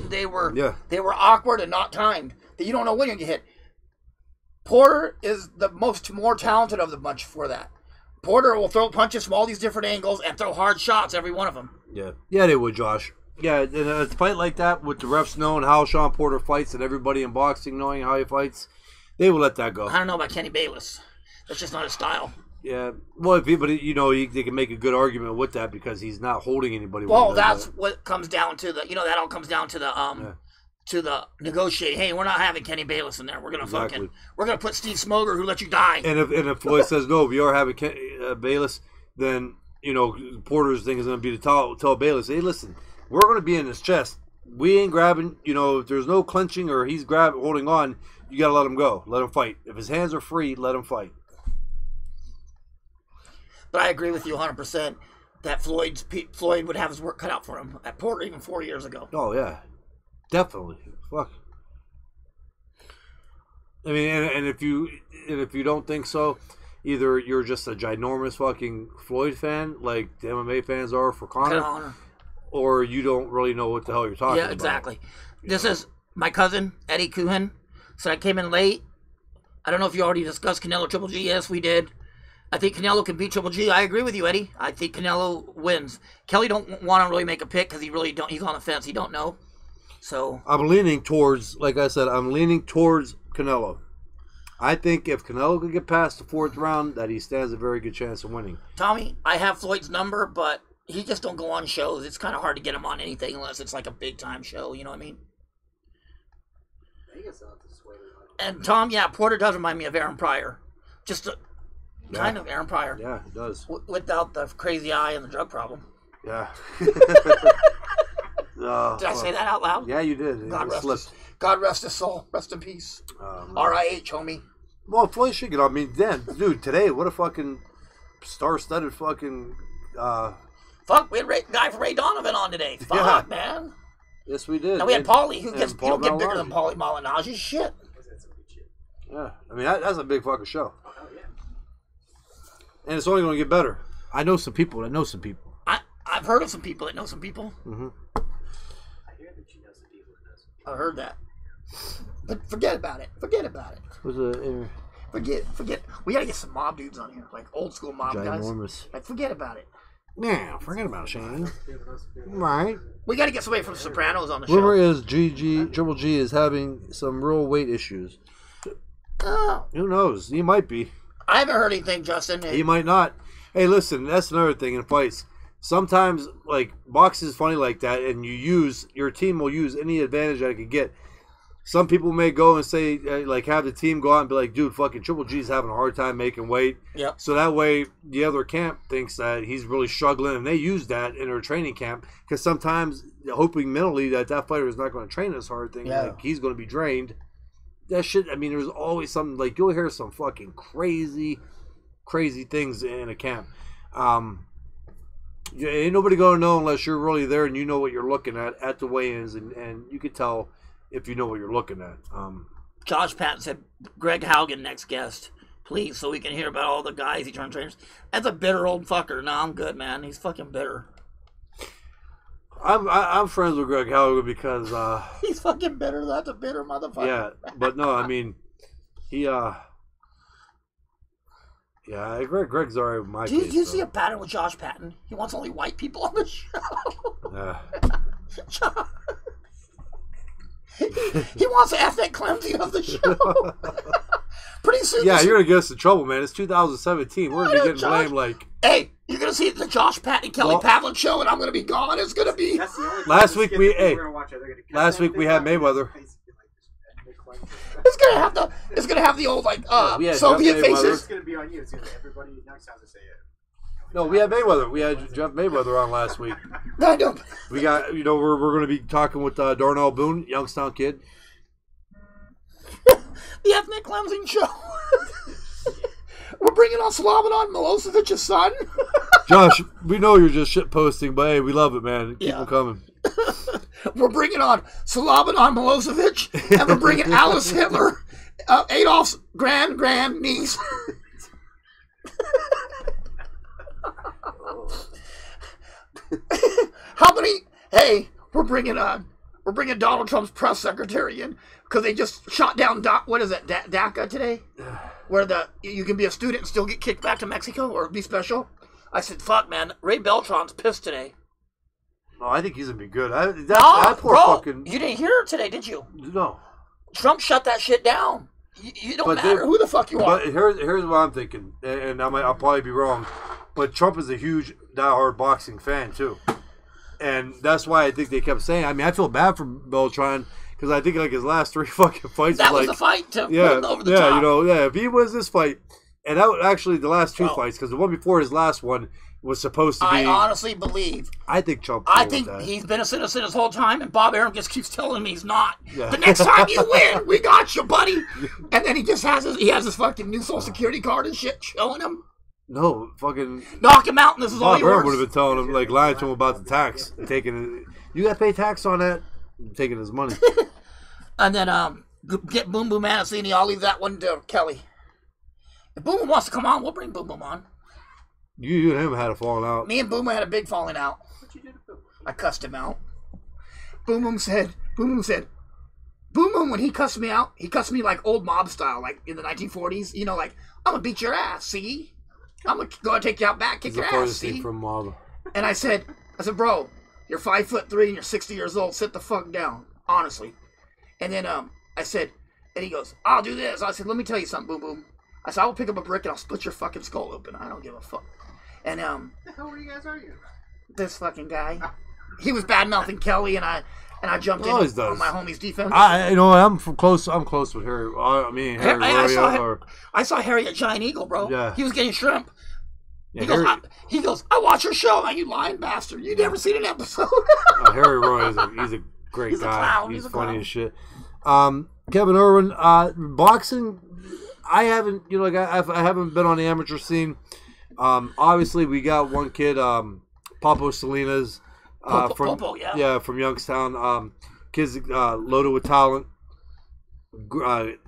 they were awkward and not timed. That you don't know when you get hit. Porter is the more talented of the bunch for that. Porter will throw punches from all these different angles and throw hard shots, every one of them. Yeah, they would, Josh. Yeah, in a fight like that, with the refs knowing how Sean Porter fights and everybody in boxing knowing how he fights, they will let that go. I don't know about Kenny Bayless. That's just not his style. Yeah, well, they can make a good argument with that because he's not holding anybody. Well, that's what comes down to that all comes down to the negotiating. Hey, we're not having Kenny Bayless in there. We're gonna put Steve Smoger, who let you die. And if Floyd says no, we are having Bayless, then Porter's thing is gonna be to tell Bayless, hey, listen, we're gonna be in his chest. We ain't grabbing. If there's no clenching or he's holding on, you gotta let him go. Let him fight. If his hands are free, let him fight. But I agree with you 100% that Floyd would have his work cut out for him at Porter even 4 years ago. Oh yeah, definitely. Fuck. I mean, and if you don't think so, either you're just a ginormous fucking Floyd fan, like the MMA fans are for Conor, or you don't really know what the hell you're talking about. Yeah, exactly. This is my cousin Eddie Kuhin. So I came in late. I don't know if you already discussed Canelo Triple G. Yes, we did. I think Canelo can beat Triple G. I agree with you, Eddie. I think Canelo wins. Kelly don't want to really make a pick because he really don't. He's on the fence. He don't know. So I'm leaning towards, like I said, Canelo. I think if Canelo could get past the fourth round, that he stands a very good chance of winning. Tommy, I have Floyd's number, but he just don't go on shows. It's kind of hard to get him on anything unless it's like a big time show. You know what I mean? And Tom, Porter does remind me of Aaron Pryor. Just kind of Aaron Pryor. Yeah, he does. Without the crazy eye and the drug problem. Yeah. Did I say that out loud? Yeah, you did. God rest his soul. Rest in peace. R.I.H., homie. Well, Floyd should get on. I mean, dude, today, what a fucking star-studded fucking... Fuck, we had a guy from Ray Donovan on today. Fuck, man. Yes, we did. And we had Paulie, who gets don't get bigger than Paulie Malignaggi. Shit. Yeah, I mean, that's a big fucking show. Oh, yeah. And it's only going to get better. I know some people that know some people. I've heard of some people that know some people. Mm-hmm. I hear that you know some people that know some people. I heard that. But forget about it. Forget about it. Forget. We gotta get some mob dudes on here, like old school mob Ginormous. guys. Like, forget about it. Yeah, forget about it, Shane. Right. We gotta get somebody from Sopranos on the show. Rumor is Triple G is having some real weight issues. Who knows? He might be. I haven't heard anything, Justin. He might not. Hey, listen, that's another thing in fights. Sometimes, like, boxing is funny like that, and your team will use any advantage that it could get. Some people may go and say, like, have the team go out and be like, dude, fucking Triple G's having a hard time making weight. Yep. So that way, the other camp thinks that he's really struggling, and they use that in their training camp, because sometimes, hoping mentally that fighter is not going to train as hard, like, he's going to be drained. That shit, I mean, there's always something, like, you'll hear some fucking crazy things in a camp. Ain't nobody going to know unless you're really there and you know what you're looking at the weigh-ins, and you can tell if you know what you're looking at. Josh Patton said, Greg Haugen, next guest, please, so we can hear about all the guys he turned trainers. That's a bitter old fucker. No, I'm good, man. He's fucking bitter. I'm friends with Greg Haugen because he's fucking bitter. That's a bitter motherfucker. Yeah, but no, I mean, he Greg's alright with my case. Do you see a pattern with Josh Patton? He wants only white people on the show. He wants ethnic cleansing of the show. Pretty soon. Yeah, you're gonna get us in trouble, man. It's 2017. We're gonna be getting blamed like. Hey, you're gonna see the Josh Patton and Kelly Pavlik show, and I'm gonna be gone. It's gonna be. Last week we had Mayweather. It's gonna have the old like Soviet faces. It's gonna be on you. It's gonna be everybody next time to say it. No, we had Mayweather. We had Jeff Mayweather on last week. I know. We got, we're going to be talking with Darnell Boone, Youngstown kid. The ethnic cleansing show. We're bringing on Slobodan Milosevic's son. Josh, we know you're just shit posting, but hey, we love it, man. Keep them coming. We're bringing on Slobodan Milosevic, and we're bringing Alice Hitler, Adolf's grand niece. How many? Hey, we're bringing Donald Trump's press secretary in because they just shot down DACA today, where you can be a student and still get kicked back to Mexico or be special. I said, "Fuck, man, Ray Beltran's pissed today." No, I think he's gonna be good. You didn't hear it today, did you? No. Trump shut that shit down. You don't matter who the fuck you are. But here's what I'm thinking, and I'll probably be wrong, but Trump is a huge diehard boxing fan too, and that's why I think they kept saying. I mean, I feel bad for Beltran because I think like his last 3 fucking fights. That was the fight to put him over the top. If he wins this fight, and that was actually the last 2 fights because the one before his last one was supposed to be. I honestly believe. I think Trump. I think he's been a citizen his whole time, and Bob Arum just keeps telling me he's not. Yeah. The next time you win, we got you, buddy. And then he just has his fucking new Social Security card and shit showing him. No, fucking knock him out, and this is all yours. Bob Arum would have been telling him, like, lying to him about the tax, you got to pay tax on that, taking his money. And then get Boom Boom Mancini. I'll leave that one to Kelly. If Boom Boom wants to come on, we'll bring Boom Boom on. You and him had a falling out. Me and Boom Boom had a big falling out. What you did to Boom Boom? I cussed him out. Boom Boom said, when he cussed me out, he cussed me like old mob style, like in the 1940s. You know, like, I'm going to beat your ass, see? I'm going to take you out back, kick your ass, see? From mob. And I said, bro, you're 5'3" and you're 60 years old. Sit the fuck down, honestly. And then I said, and he goes, I'll do this. I said, let me tell you something, Boom Boom. I said, I will pick up a brick and I'll split your fucking skull open. I don't give a fuck. And the hell were you guys arguing about? This fucking guy. He was bad mouthing Kelly, and I jumped in on my homie's defense. I'm close with Harry. I saw Harry at Giant Eagle, bro. Yeah. He was getting shrimp. Yeah, he goes, I watch your show. You lying bastard. You never seen an episode. Harry Roy he's a great guy. A clown. He's funny as shit. Kevin Irwin, boxing. I haven't, I haven't been on the amateur scene. Obviously, we got one kid, Popo Salinas, from Youngstown. Kid's loaded with talent,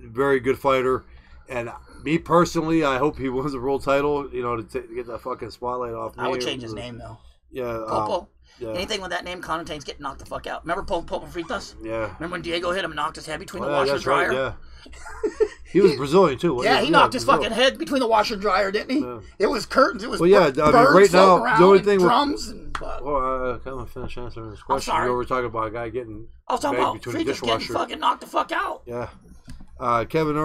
very good fighter, and me personally, I hope he wins a world title. To get that fucking spotlight off me. I would change his name though. Yeah, Popo. Yeah. Anything with that name connotates getting knocked the fuck out. Remember Popo Fritas? Yeah. Remember when Diego hit him and knocked his head between the washer and dryer? Right, yeah. He was Brazilian too. Yeah, he knocked his fucking head between the washer and dryer, didn't he? Yeah. It was curtains. It was well, yeah. I mean, right now the only thing drums with, and. Well, I kind of finished answering this I'm question. sorry. You were talking about a guy getting I was talking about between the Freak is getting dishwasher. fucking knocked the fuck out. Yeah. Kevin,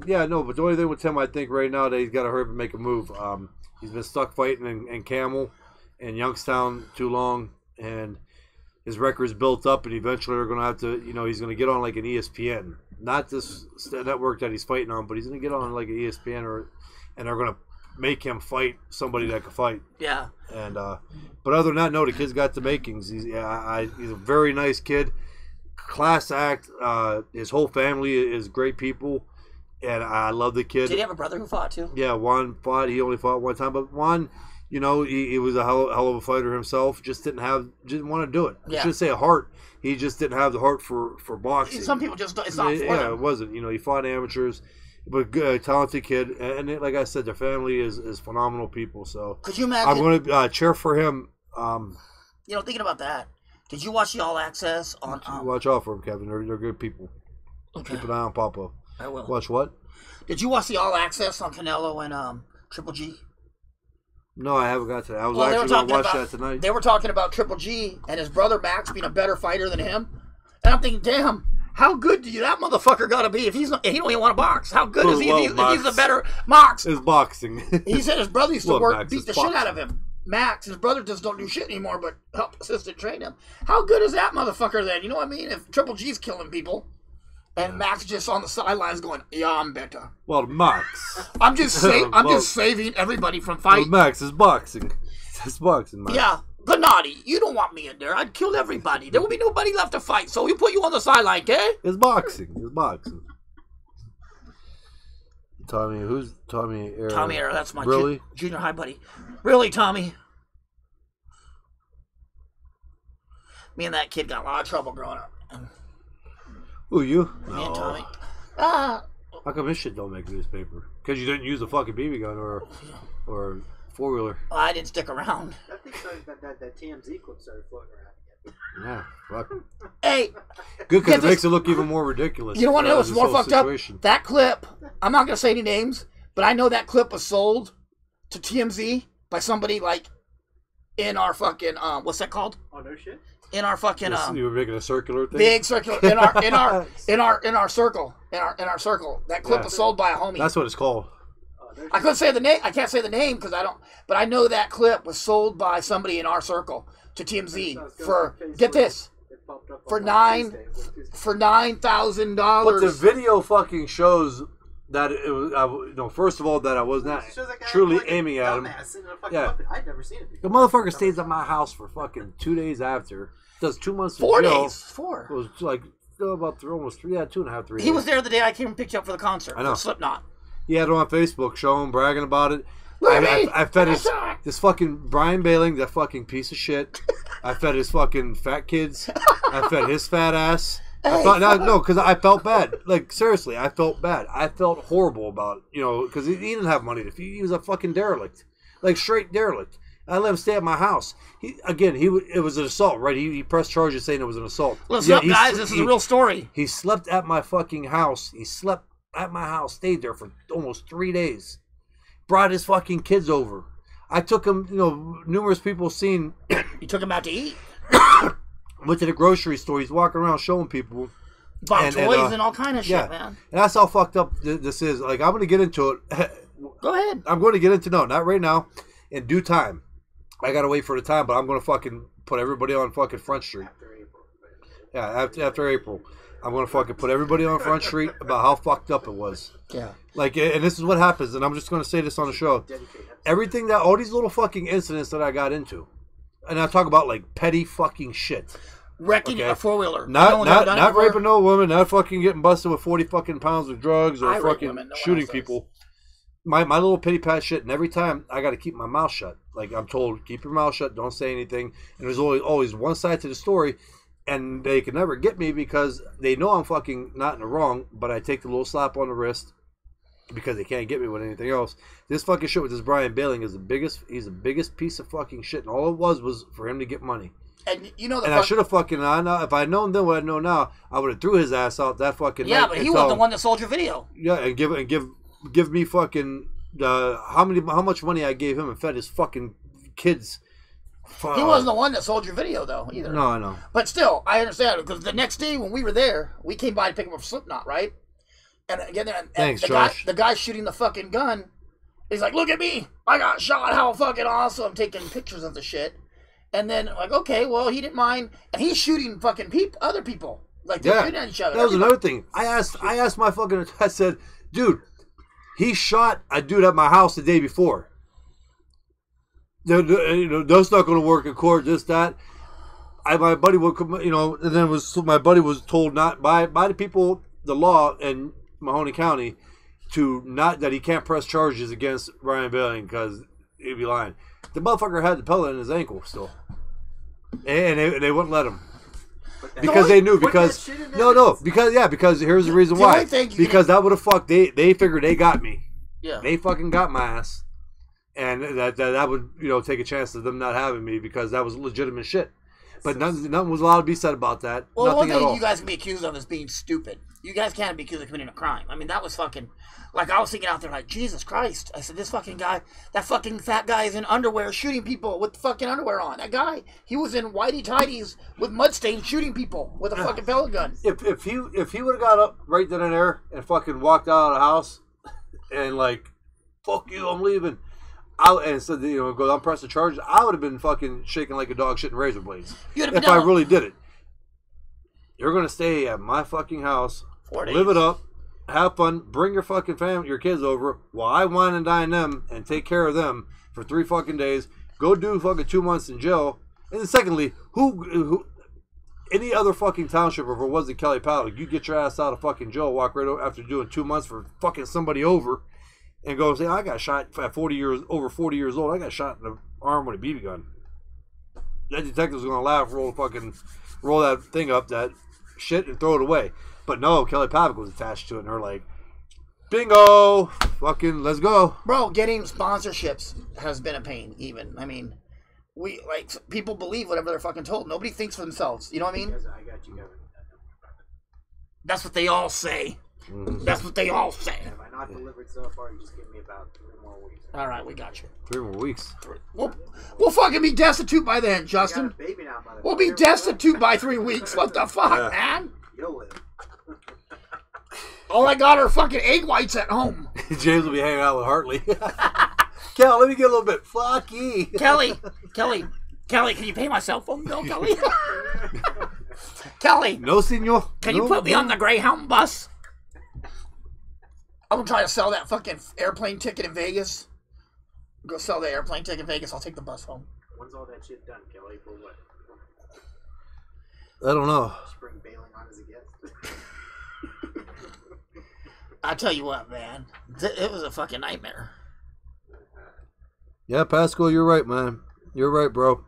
yeah, no, but the only thing with Tim, I think right now that he's got to hurry up and make a move. He's been stuck fighting in Camel and Youngstown too long, and his record's built up, and eventually they're going to have to, he's going to get on like an ESPN. Not this network that he's fighting on, but he's going to get on like an ESPN, and they're going to make him fight somebody that can fight. Yeah. And but other than that, no, the kid's got the makings. He's a very nice kid, class act. His whole family is great people, and I love the kid. Did he have a brother who fought too? Yeah, Juan fought. He only fought one time, but Juan, he was a hell of a fighter himself. Just didn't want to do it. Yeah. I should say a heart. He just didn't have the heart for boxing. Some people just it's not for yeah, them. it wasn't. He fought amateurs. But good, talented kid, and like I said, their family is phenomenal people. So could you imagine? I'm going to cheer for him. Thinking about that, did you watch the All Access on? Watch out for him, Kevin. They're good people. Okay. Keep an eye on Papa. I will. Watch what? Did you watch the All Access on Canelo and Triple G? No, I haven't got to that. I was actually going to watch that tonight. They were talking about Triple G and his brother Max being a better fighter than him, and I'm thinking, damn. How good do you that motherfucker got to be if he don't even want to box? How good is he if he's the better Mox? Is boxing. He said his brother used to beat the boxing. shit out of him. Max, his brother just don't do shit anymore, but help assistant train him. How good is that motherfucker then? You know what I mean? If Triple G's killing people, and Max just on the sidelines going, "Yeah, I'm better." Well, Max. I'm just saving everybody from fighting. Well, Max is boxing. It's boxing, Max. Yeah. Gennady, you don't want me in there. I'd kill everybody. There will be nobody left to fight, so we put you on the sideline, okay? It's boxing. It's boxing. Tommy, who's Tommy Era? Tommy Era, that's my junior high buddy. Really, Tommy? Me and that kid got a lot of trouble growing up. Who, you? Me and Tommy. How come this shit don't make newspaper? Because you didn't use a fucking BB gun or four-wheeler. Well, I didn't stick around. I think that TMZ clip started floating around again. Yeah, fuck. Hey, good, because it makes it look even more ridiculous. You know what? It was more fucked up. That clip. I'm not gonna say any names, but I know that clip was sold to TMZ by somebody like in our fucking what's that called? Oh no shit. In our fucking you were making a circular thing. Big circular in our circle That clip was sold by a homie. That's what it's called. I couldn't say the name. I can't say the name because I don't. But I know that clip was sold by somebody in our circle to TMZ for get this for $9,000. But the video fucking shows that it was. First of all, that I was not truly aiming at him. Yeah, I've never seen it before. The motherfucker stays at my house for fucking 2 days after. Does 2 months. 4 days. 4. It was like about almost 3. Yeah, 2.5, 3. He was there the day I came and picked you up for the concert. I know. Slipknot. He had it on Facebook, showing, bragging about it. Look at me. I fed this fucking Brian Bailing, that fucking piece of shit. I fed his fucking fat kids. I fed his fat ass. Because I felt bad. Like, seriously, I felt bad. I felt horrible about it, because he didn't have money to feed. He was a fucking derelict. Like, straight derelict. I let him stay at my house. It was an assault, right? He pressed charges saying it was an assault. Listen up, guys. This is a real story. He slept at my fucking house. He slept at my house, stayed there for almost 3 days. Brought his fucking kids over. I took him, numerous people seen. You took him out to eat? Went to the grocery store. He's walking around showing people. Bought toys and all kind of shit, man. And that's how fucked up this is. Like, I'm going to get into it. Go ahead. I'm going to get into not right now. In due time. I got to wait for the time, but I'm going to fucking put everybody on fucking Front Street. Yeah, after April. I'm going to fucking put everybody on Front Street about how fucked up it was. Yeah. Like, and this is what happens, and I'm just going to say this on the show. Everything all these little fucking incidents that I got into, and I talk about, like, petty fucking shit. Wrecking a four-wheeler. Not raping no woman, not fucking getting busted with 40 fucking pounds of drugs, or fucking shooting people. My little pity pat shit, and every time I got to keep my mouth shut. Like, I'm told, keep your mouth shut, don't say anything. And there's always one side to the story. And they can never get me because they know I'm fucking not in the wrong, but I take the little slap on the wrist because they can't get me with anything else. This fucking shit with this Brian Bailing is he's the biggest piece of fucking shit, and all it was for him to get money. And you know and I should have fucking. I know if I'd known then what I know now, I would have threw his ass out that fucking. Yeah, night but and he tell was the him- one that sold your video. Yeah, and give me fucking how much money I gave him and fed his fucking kids. He wasn't the one that sold your video though either. No, I know. But still, I understand because the next day when we were there, we came by to pick him up Slipknot, right? And again, Thanks, the guy shooting the fucking gun, he's like, "Look at me! I got shot! How fucking awesome!" Taking pictures of the shit. And then like, okay, well, he didn't mind, and he's shooting fucking other people, like they're shooting at each other. That was another thing. I asked my fucking. I said, dude, he shot a dude at my house the day before. That's not going to work in court. Just that. My buddy would come, and then my buddy was told not by the people, the law in Mahoney County, that he can't press charges against Ryan Bailey because he'd be lying. The motherfucker had the pellet in his ankle still, and they wouldn't let him because they knew because here's the reason why, because that would have fucked. They figured they got me. Yeah, they fucking got my ass, and that would take a chance of them not having me because that was legitimate shit. But nothing was allowed to be said about that. Well, nothing one thing at all. you guys can be accused of is being stupid. You guys can't be accused of committing a crime. I mean, that was fucking... Like, I was thinking out there, like, Jesus Christ. I said, this fucking guy, that fucking fat guy is in underwear shooting people with fucking underwear on. That guy, he was in whitey-tighties with mud stains shooting people with a fucking pellet gun. If he would have got up right then and there and fucking walked out of the house and, like, fuck you, I'm leaving... and said, go on, press the charges, I would have been fucking shaking like a dog shitting razor blades. If I really did it. You're going to stay at my fucking house, live it up, have fun, bring your fucking family, your kids over, while I wine and dine them and take care of them for 3 fucking days, go do fucking 2 months in jail. And then secondly, who any other fucking township, if it wasn't Kelly Powell, you get your ass out of fucking jail, walk right over after doing 2 months for fucking somebody over, and go say, I got shot at over 40 years old. I got shot in the arm with a BB gun. That detective's gonna laugh, roll that thing up, that shit, and throw it away. But no, Kelly Pavic was attached to it, and they're like, bingo, fucking, let's go. Bro, getting sponsorships has been a pain. Even, I mean, people believe whatever they're fucking told. Nobody thinks for themselves. You know what I mean? I got you covered. That's what they all say. Mm-hmm. That's what they all say. Have I not delivered so far? You just give me about 3 more weeks. All right, we got you. 3 more weeks. We'll fucking be destitute by then, Justin. I got a baby now, motherfucker. We'll be destitute by 3 weeks. What the fuck, man? You'll live. All I got are fucking egg whites at home. James will be hanging out with Hartley. Kel, let me get a little bit. Fuck ye. Kelly, can you pay my cell phone bill, Kelly? Kelly. No, senor. Can you put me on the Greyhound bus? I'm gonna try to sell that fucking airplane ticket in Vegas. Go sell the airplane ticket in Vegas. I'll take the bus home. When's all that shit done, Kelly? For what? I don't know. Spring bailing on as a guest. I tell you what, man. It was a fucking nightmare. Yeah, Pascal, you're right, man. You're right, bro.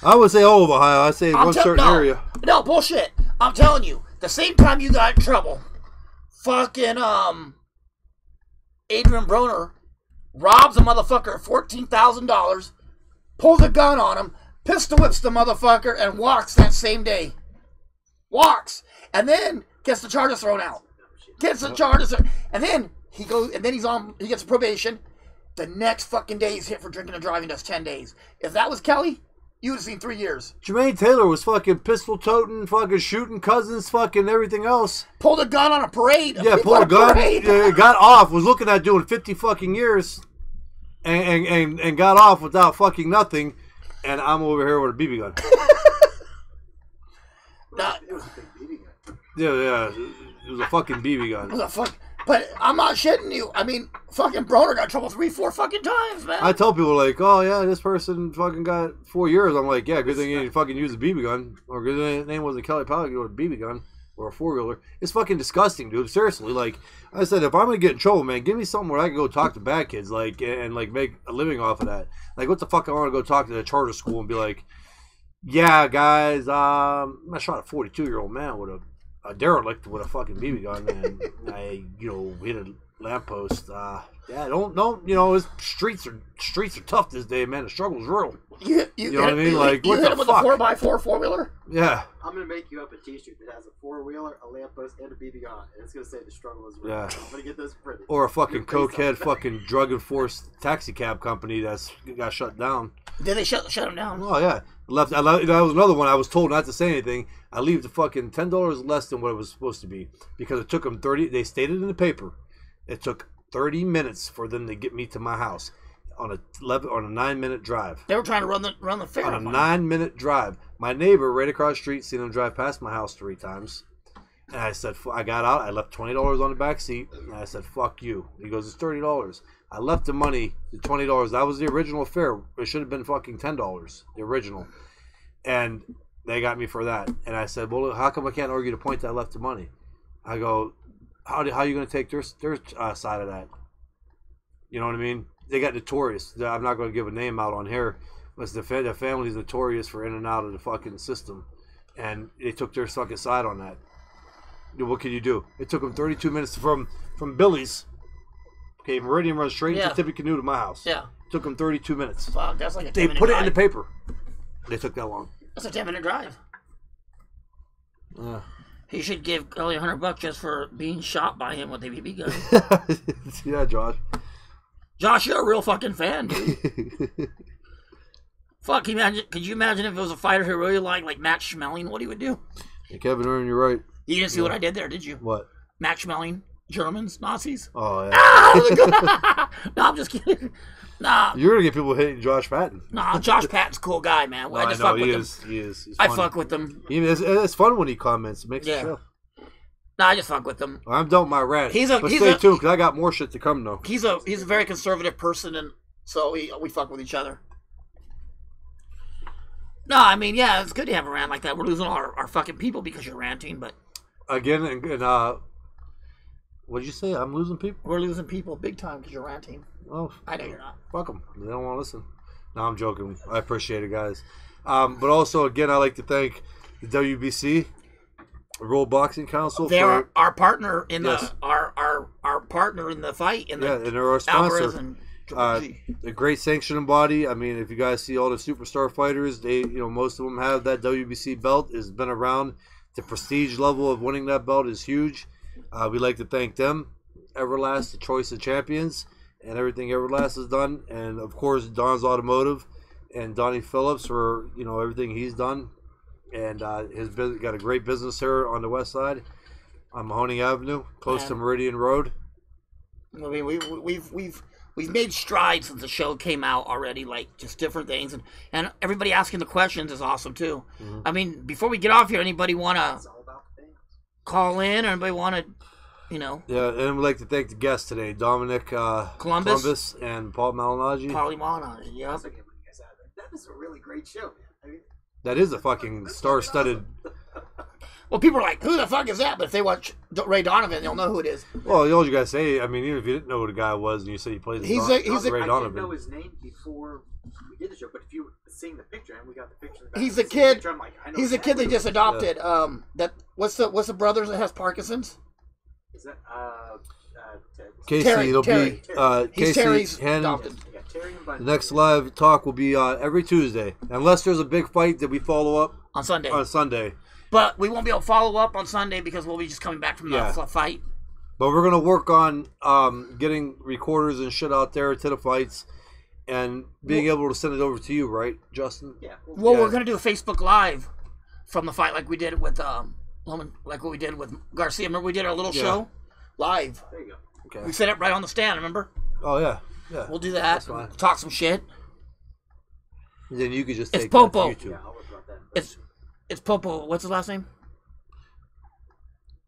I would say all of Ohio. I say one certain area. No, bullshit. I'm telling you. The same time you got in trouble, fucking, Adrian Broner robs a motherfucker $14,000, pulls a gun on him, pistol whips the motherfucker, and walks that same day. Walks. And then gets the charges thrown out. And then he goes, and then he gets probation. The next fucking day he's hit for drinking and driving, does 10 days. If that was Kelly, you would have seen 3 years. Jermaine Taylor was fucking pistol toting, fucking shooting cousins, fucking everything else. Pulled a gun on a parade. Yeah, pulled a gun. Got off. Was looking at doing 50 fucking years, and got off without fucking nothing. And I'm over here with a BB gun. It was a big BB gun. Yeah. It was a fucking BB gun. It was a fuck. But I'm not shitting you. I mean, fucking Broner got in trouble 3-4 fucking times, man. I tell people like, oh yeah, this person fucking got 4 years. I'm like, yeah, good thing you didn't fucking use a BB gun, or good thing his name wasn't Kelly Powell with a BB gun or a 4-wheeler. It's fucking disgusting, dude. Seriously, like I said, if I'm gonna get in trouble, man, give me something where I can go talk to bad kids, like and like make a living off of that. Like, what the fuck? I want to go talk to the charter school and be like, yeah, guys, I shot a 42-year-old man with a derelict with a fucking BB gun, and I, hit a Lamppost. Yeah, don't you know? Streets are tough this day, man. The struggle's real. You know what I mean? Like, you what hit the him with fuck? a 4x4 4-wheeler? Yeah. I'm gonna make you up a T-shirt that has a 4-wheeler, a lamppost, and a BB gun, and it's gonna say the struggle is real. Yeah. I'm gonna get those printed. Or a fucking Your face on cokehead, it. fucking drug enforced taxi cab company that's got shut down. Did they shut him down? Oh yeah, that was another one. I was told not to say anything. I leave the fucking $10 less than what it was supposed to be because it took them 30. They stated in the paper, it took 30 minutes for them to get me to my house on a 9-minute drive. They were trying to run the fair. On a 9-minute drive. My neighbor right across the street seen him drive past my house 3 times. And I said, I got out. I left $20 on the back seat. And I said, fuck you. He goes, it's $30. I left the money, the $20. That was the original fare. It should have been fucking $10, the original. And they got me for that. And I said, well, how come I can't argue the point that I left the money? I go, how are you going to take their side of that? You know what I mean? They got Notorious. I'm not going to give a name out on here. But the family's notorious for in and out of the fucking system. And they took their fucking side on that. What can you do? It took them 32 minutes from Billy's. Okay, Meridian runs straight into Tippecanoe to my house. Yeah. Took them 32 minutes. Fuck, that's like a 10 They minute put drive. it in the paper. They took that long. That's a 10-minute drive. Yeah. He should give Kelly $100 just for being shot by him with a BB gun. Yeah, Josh. Josh, you're a real fucking fan, dude. Fuck, could you imagine if it was a fighter who really like Matt Schmeling, what he would do? Hey, Kevin Earn, you're right. You didn't see what I did there, did you? What? Matt Schmeling, Germans, Nazis. Oh, yeah. No, I'm just kidding. Nah, You're going to get people hating Josh Patton. nah, Josh Patton's a cool guy, man. I just know, fuck with he him. is. He is. He's I funny. fuck with him. It's fun when he comments. It makes the show. Nah, I just fuck with him. I'm done with my rant. He's but stay tuned, because I got more shit to come, though. He's a very conservative person, and so we fuck with each other. No, I mean, yeah, it's good to have a rant like that. We're losing our fucking people because you're ranting, but Again, and what did you say? I'm losing people? we're losing people big time because you're ranting. Oh, I know you're not. fuck them. They don't want to listen. No, I'm joking. I appreciate it, guys. But also, again, I'd like to thank the WBC, World Boxing Council. They're our partner in Yes. our partner in the fight. In the and they're our Alvarez sponsor. and Triple G. A great sanctioning body. I mean, if you guys see all the superstar fighters, most of them have that WBC belt. Has been around. The prestige level of winning that belt is huge. We'd like to thank them, Everlast, the choice of champions, and everything Everlast has done, and of course Don's Automotive and Donnie Phillips for everything he's done, and his got a great business here on the west side, on Mahoning Avenue, close to Meridian Road. I mean, we've made strides since the show came out already, like just different things, and everybody asking the questions is awesome too. Mm-hmm. I mean, before we get off here, anybody wanna It's all about the fans. call in, or anybody wanna, Yeah, and we'd like to thank the guests today, Dominique Columbus and Paulie Malignaggi. Paulie Malignaggi, yeah. That's okay when you guys have it. That is a really great show, man. I mean, That is a fucking star-studded. Well, people are like, who the fuck is that? But if they watch Ray Donovan, they'll know who it is. Well, all you guys say. I mean, even if you didn't know who the guy was, and you said he played He's Ray a- I didn't Donovan. know his name before we did the show, but if you seen the picture and we got the picture, in the back, He's I a seen the kid. picture, I'm like, I know He's a kid they exactly just adopted. That what's the brother that has Parkinson's? Is that Ted? Casey, Terry- it'll Terry. be He's Casey Terry's Hen. adopted. Yeah, Terry and Bunny. The next live talk will be every Tuesday, unless there's a big fight that we follow up On Sunday. on Sunday. But we won't be able to follow up on Sunday because we'll be just coming back from the fight. But we're gonna work on getting recorders and shit out there to the fights, and being able to send it over to you, right, Justin? Yeah. Well, Yeah. we're gonna do a Facebook Live from the fight, like we did with like what we did with Garcia. Remember we did our little show live. There you go. Okay. We set it right on the stand. Remember? Oh yeah. We'll do that. That's fine. Talk some shit. And then you could just It's take Popo. that to YouTube. Yeah, I'll work about that. It's Popo. What's his last name?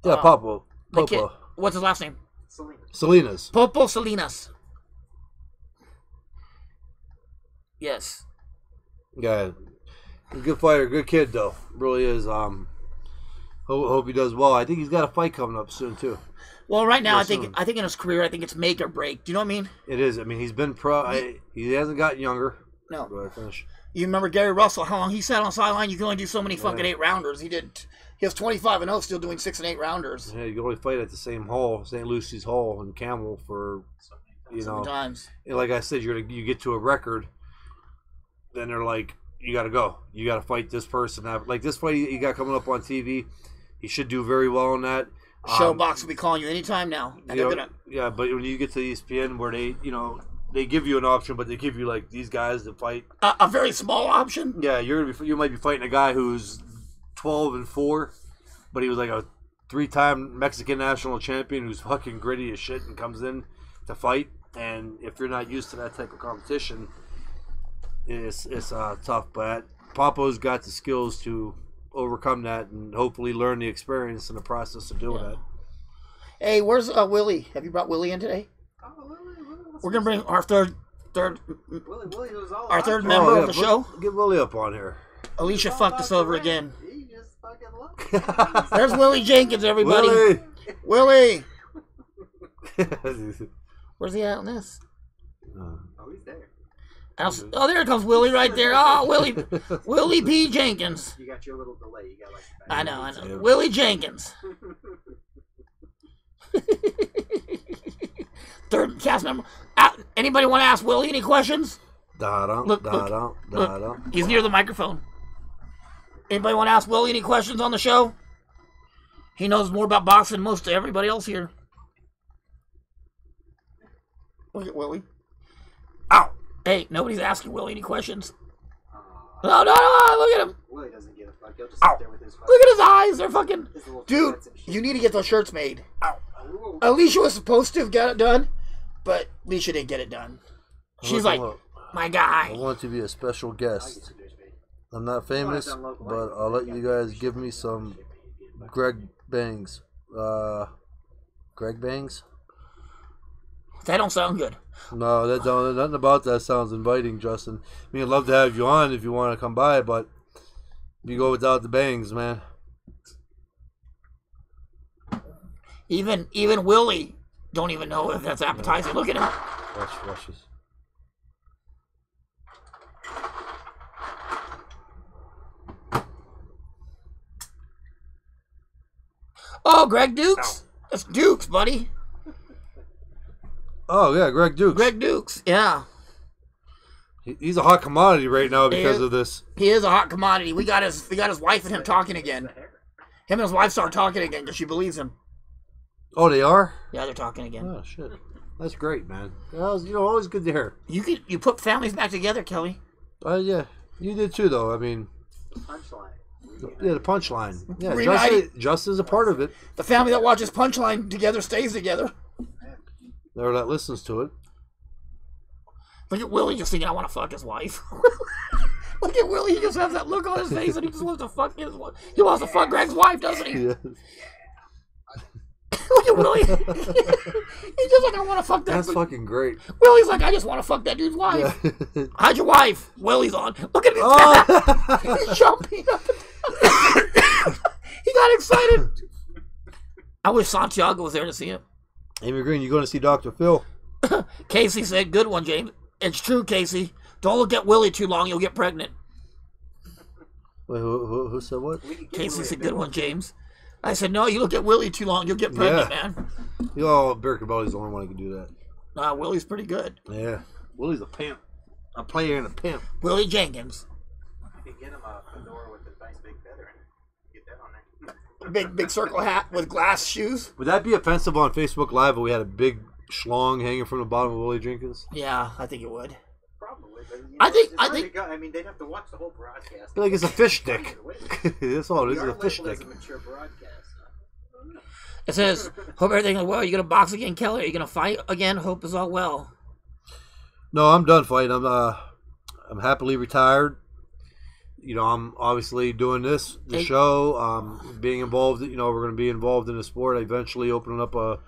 Yeah, Popo. The kid. Popo. What's his last name? Selena. Salinas. Popo Salinas. Yes. Yeah. He's a good fighter, good kid though. Really is. Hope he does well. I think he's got a fight coming up soon too. Well, right now, Real I think soon. in his career, I think it's make or break. Do you know what I mean? It is. I mean, he's been pro. He hasn't gotten younger. No. Go ahead, finish. You remember Gary Russell? How long he sat on the sideline? You can only do so many fucking 8-rounders. He He was 25-0, still doing 6 and 8 rounders. Yeah, you only fight at the same hall, St. Lucy's Hall in Camel for, So many times. And like I said, you get to a record, then they're like, you got to go. You got to fight this person. Like this fight you got coming up on TV, he should do very well in that. Showbox will be calling you anytime now. And Yeah, but when you get to ESPN where they give you an option, but they give you like these guys to fight. A very small option? Yeah, you might be fighting a guy who's 12-4, but he was like a 3-time Mexican national champion who's fucking gritty as shit and comes in to fight. And if you're not used to that type of competition, it's tough. But Papo's got the skills to overcome that and hopefully learn the experience in the process of doing that. Hey, where's Willie? Have you brought Willie in today? Oh, Willie, We're gonna bring our third Willie was all our third member of the show. Get Willie up on here. Alicia fucked us over again. He just fucking loved it. There's Willie Jenkins, everybody. Willie. Where's he at on this? Oh, he's there. Oh, there comes Willie right there. Oh, Willie P. Jenkins. You got your little delay. You got like. I know. Yeah. Willie Jenkins. Third cast member. Anybody want to ask Willie any questions? Look. He's near the microphone. Anybody want to ask Willie any questions on the show? He knows more about boxing than most of everybody else here. Look at Willie. Ow! Hey, nobody's asking Willie any questions. No, look at him. Willie doesn't give a fuck. He'll just sit there with his fucking... Look at his eyes. They're fucking... Dude, you need to get those shirts made. Ow. Alicia was supposed to have got it done, but Alicia didn't get it done. She's like, my guy. I want to be a special guest. I'm not famous, but I'll let you guys give me some Greg Bangs. Greg Bangs? That don't sound good. No, nothing about that sounds inviting, Justin. I mean, I'd love to have you on if you want to come by, but you go without the bangs, man. Even Willie don't even know if that's appetizing. Look at him. Watch this. Oh, Greg Dukes? Ow. That's Dukes, buddy. Oh, yeah, Greg Dukes. Greg Dukes, yeah. He's a hot commodity right now because of this. He is a hot commodity. We got his wife and him talking again. Him and his wife start talking again because she believes him. Oh, they are? Yeah, they're talking again. Oh, shit. That's great, man. Well, always good to hear. You put families back together, Kelly. Yeah. You did too, though. I mean... Punchline. Yeah, the punchline. Yeah, Justin's a part of it. The family that watches Punchline together stays together. Or that listens to it. Look at Willie just thinking, I want to fuck his wife. Look at Willie, he just has that look on his face and he just wants to fuck his wife. He wants to fuck Greg's wife, doesn't he? Yeah. Look at Willie. He's just like, I want to fuck that. That's fucking great. Willie's like, I just want to fuck that dude's wife. Yeah. How's your wife? Willie's on. Look at him. Oh. He's jumping up. He got excited. I wish Santiago was there to see him. Amy Green, you going to see Dr. Phil? Casey said, good one, James. It's true, Casey. Don't look at Willie too long, you'll get pregnant. Wait, who said what? Casey said, good one, James. I said, no, you look at Willie too long, you'll get pregnant, man. Barricabelli's the only one who can do that. Nah, Willie's pretty good. Yeah. Willie's a pimp. A player and a pimp. Willie Jenkins. You can get him a fedora with a nice big feather in it. Get that on there. Big circle hat with glass shoes. Would that be offensive on Facebook Live if we had a big schlong hanging from the bottom of Willie Jenkins? Yeah, I think it would. Probably, but I think. I mean, they'd have to watch the whole broadcast. Like it's a fish stick. That's all it is. It's a fish stick. A mature broadcast. It says, "Hope everything is well. Are you gonna box again, Kelly? Are you gonna fight again? Hope is all well." No, I'm done fighting. I'm happily retired. I'm obviously doing the show, being involved. We're going to be involved in the sport. Eventually, opening up a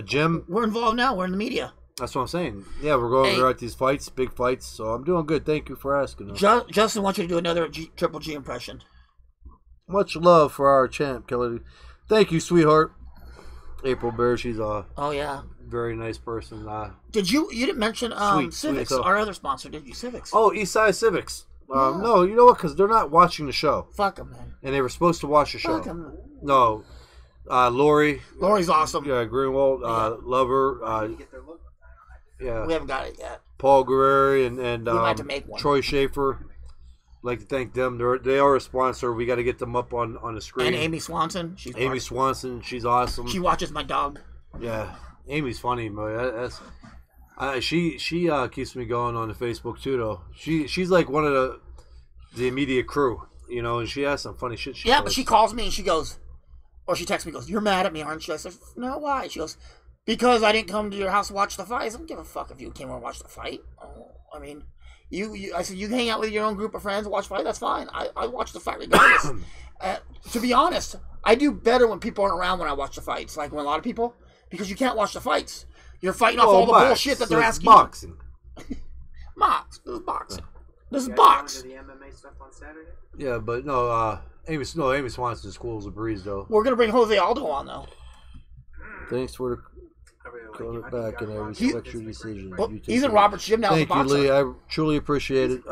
gym. We're involved now. We're in the media. That's what I'm saying. Yeah, we're going there at these fights, big fights. So I'm doing good. Thank you for asking. Justin wants you to do another Triple G impression. Much love for our champ, Kelly. Thank you, sweetheart. April Bear, she's very nice person. You didn't mention Civics, our other sponsor, did you? Civics. Oh, Eastside Civics. No, you know what? Because they're not watching the show. Fuck them, man. And they were supposed to watch the show. Fuck them. No. Lori's awesome. Yeah, Greenwald. Love her. Yeah. We haven't got it yet. Paul Guerreri and we might have to make one. Troy Schaefer. Like to thank them. They are a sponsor. We got to get them up on the screen. And Amy Swanson. Swanson. She's awesome. She watches my dog. Yeah. Amy's funny, man. She keeps me going on the Facebook too, though. She's like one of the immediate crew, you know, and she has some funny shit. But she calls me and she goes, or she texts me, goes, "You're mad at me, aren't you?" I said, "No, why?" She goes, "Because I didn't come to your house to watch the fight." I said, "I don't give a fuck if you came over and watch the fight." I mean, I said, you hang out with your own group of friends and watch the fight. That's fine. I watch the fight regardless. To be honest, I do better when people aren't around when I watch the fights, like when a lot of people, because you can't watch the fights. You're fighting off all the bullshit that they're asking. Boxing. This is boxing. This is box. The MMA stuff on Saturday? Yeah, but no, Amy Swanson's cool as a breeze, though. We're gonna bring Jose Aldo on though. Thanks for the calling it back, and I respect your decision. Well, he's in Robert's gym now. Thank you, Lee. I truly appreciate it.